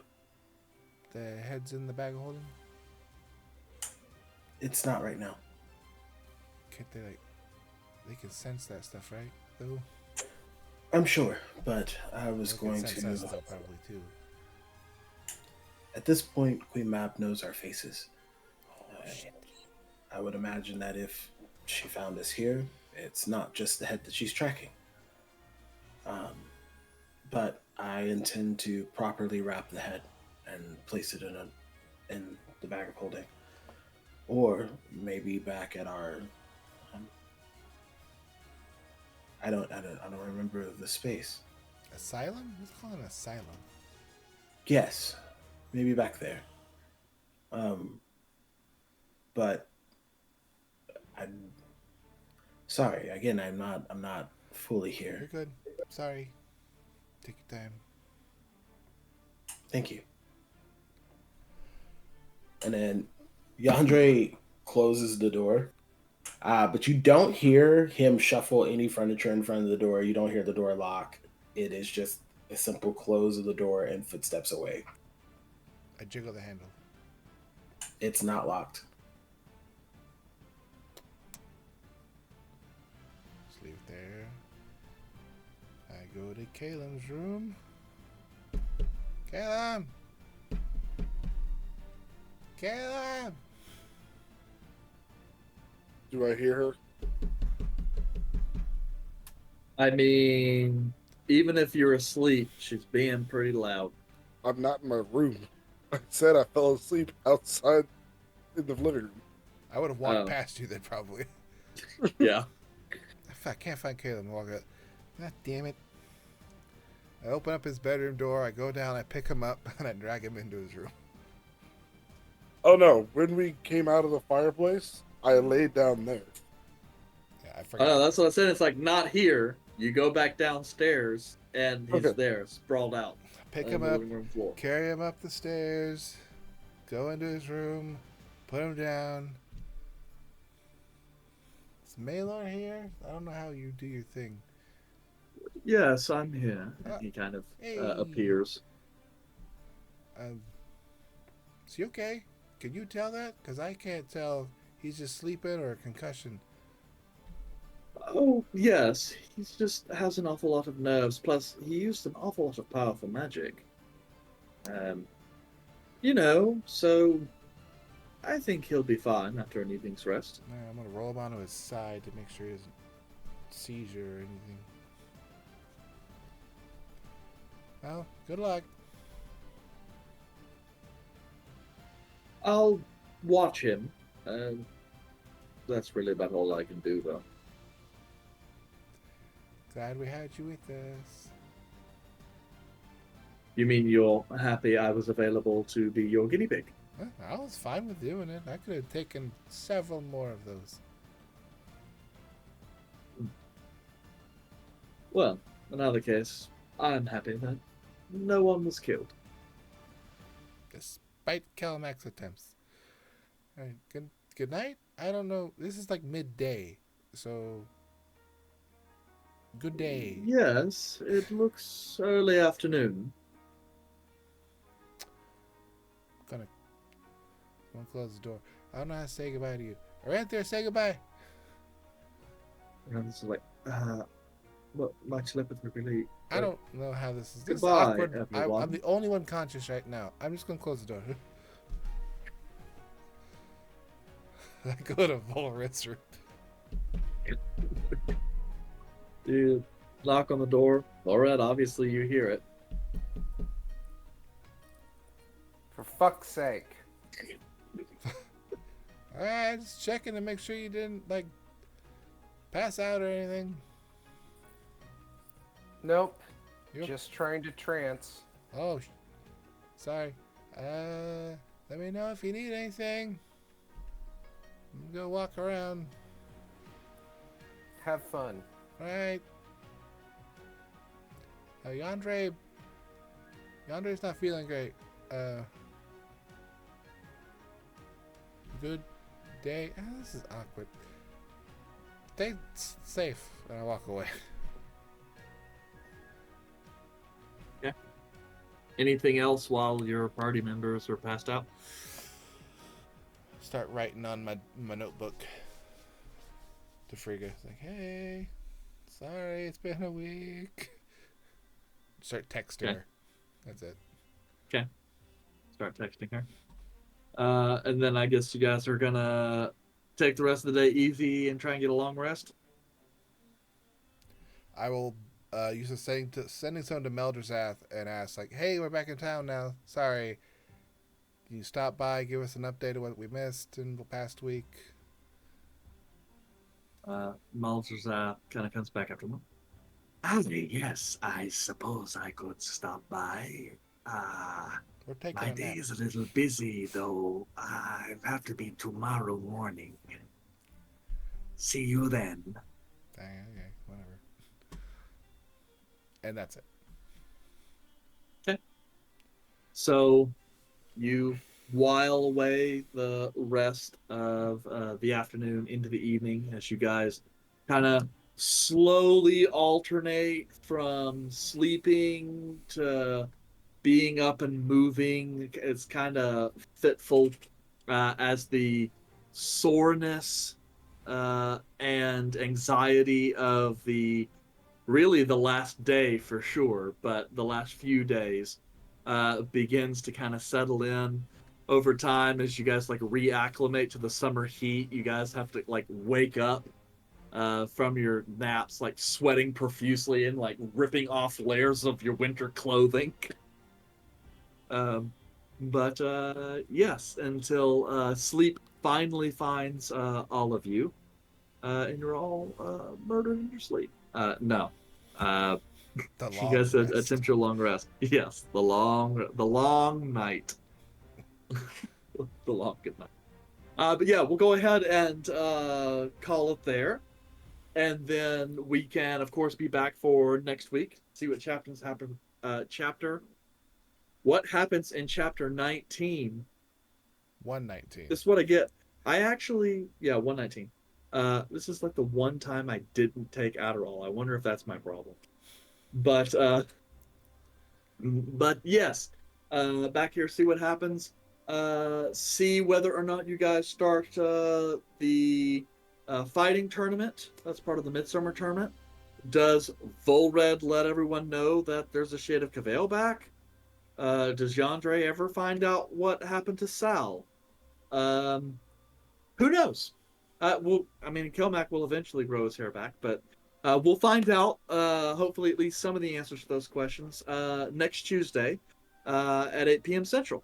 The head's in the bag of holding? It's not right now. Can't they they can sense that stuff, right? Though I'm sure, but I was they can going sense to. us though, probably too. At this point, Queen Mab knows our faces. I would imagine that if she found us here, it's not just the head that she's tracking. But I intend to properly wrap the head and place it in the bag of holding, or maybe back at our. I don't remember the space. Asylum? Let's call it an asylum. Yes, maybe back there. But I'm sorry. Again, I'm not fully You're here. good. Sorry. Take your time. Thank you. And then Yandre closes the door. But you don't hear him shuffle any furniture in front of the door. You don't hear the door lock. It is just a simple close of the door and footsteps away. I jiggle the handle. It's not locked. Just leave it there. I go to Caleb's room. Caleb! Caleb! Do I hear her? I mean, even if you're asleep, she's being pretty loud. I'm not in my room. I said I fell asleep outside in the living room. I would have walked Oh. past you then, probably. Yeah. If I can't find Caleb and walk out. God damn it. I open up his bedroom door, I go down, I pick him up, and I drag him into his room. Oh no, when we came out of the fireplace, I laid down there. Yeah, I I forgot. know, that's what I said. It's like not here. You go back downstairs and he's Okay. there, sprawled out. Pick on him the up, living room floor. carry him up the stairs, go into his room, put him down. Is Maylor here? I don't know how you do your thing. Yes, I'm here. Uh, And he kind of hey. appears. Is he okay? Can you tell that? Because I can't tell. He's just sleeping or a concussion. Oh, yes. He just has an awful lot of nerves. Plus, he used an awful lot of powerful magic. Um, so I think he'll be fine after an evening's rest. I'm gonna roll him onto his side to make sure he doesn't seizure or anything. Well, good luck. I'll watch him. That's really about all I can do, though. Glad we had you with us. You mean you're happy I was available to be your guinea pig? Well, I was fine with doing it. I could have taken several more of those. Well, in either case, I'm happy that no one was killed. Despite Kelmax's attempts. All right, good night. I don't know. This is like midday, so good day. Yes, it looks early afternoon. I'm gonna close the door. I don't know how to say goodbye to you. Right there, say goodbye. And it's like, well, my telepathy really. I don't know how this is. This is Goodbye, awkward. everyone. I'm the only one conscious right now. I'm just gonna close the door. I go to Volrit's room. You knock on the door. Alright, obviously you hear it. For fuck's sake. Alright, just checking to make sure you didn't like pass out or anything. Nope. Yep. Just trying to trance. Oh, sorry. Let me know if you need anything. I'm gonna go walk around. Have fun. Alright. Yandre's not feeling great. Good day. This is awkward. Stay safe. And I walk away. Yeah. Anything else while your party members are passed out? Start writing on my notebook to Frigga. It's like, hey, sorry, it's been a week. Start texting her. That's it. Okay. Start texting her. And then I guess you guys are gonna take the rest of the day easy and try and get a long rest. I will use the sending someone to Melderzath and ask, like, hey, we're back in town now. Sorry. Can you stop by, give us an update of what we missed in the past week? Malzer's kind of comes back after them. Yes, I suppose I could stop by. We're taking My a day nap. is a little busy, though. I have to be tomorrow morning. See you then. Okay, whatever. And that's it. Okay. So you while away the rest of the afternoon into the evening as you guys kind of slowly alternate from sleeping to being up and moving. It's kind of fitful as the soreness and anxiety of the last day for sure, but the last few days begins to kind of settle in over time as you guys like reacclimate to the summer heat. You guys have to like wake up from your naps, like sweating profusely and like ripping off layers of your winter clothing. But yes, until sleep finally finds all of you, and you're all murdered in your sleep. No. You guys attempt your long rest. Yes, the long night. The long good night. But yeah, we'll go ahead and call it there. And then we can, of course, be back for next week. See what chapters happen. What happens in chapter 19? 119. This is what I get. 119. This is like the one time I didn't take Adderall. I wonder if that's my problem. But yes, back here, see what happens. See whether or not you guys start the fighting tournament. That's part of the Midsummer tournament. Does Volred let everyone know that there's a Shade of Cavail back? Does Yandere ever find out what happened to Sal? Who knows? Kelmac will eventually grow his hair back, but we'll find out, hopefully, at least some of the answers to those questions next Tuesday at 8 p.m. Central.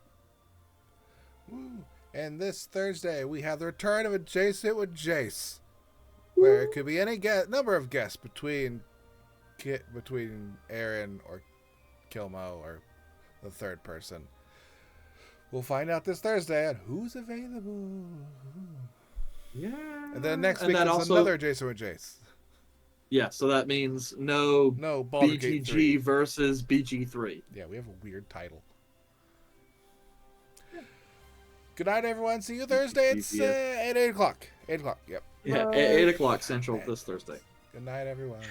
Woo. And this Thursday, we have the return of Adjacent with Jace, where it could be any number of guests between Aaron or Kilmo or the third person. We'll find out this Thursday on who's available. Yeah. And then next week is also another Jason with Jace. Yeah, so that means no Baldur's Gate 3 BGG versus BG3. Yeah, we have a weird title. Yeah. Good night, everyone. See you Thursday. It's at 8 o'clock. 8 o'clock, yep. Yeah, 8 o'clock Central this Thursday. Good night, everyone.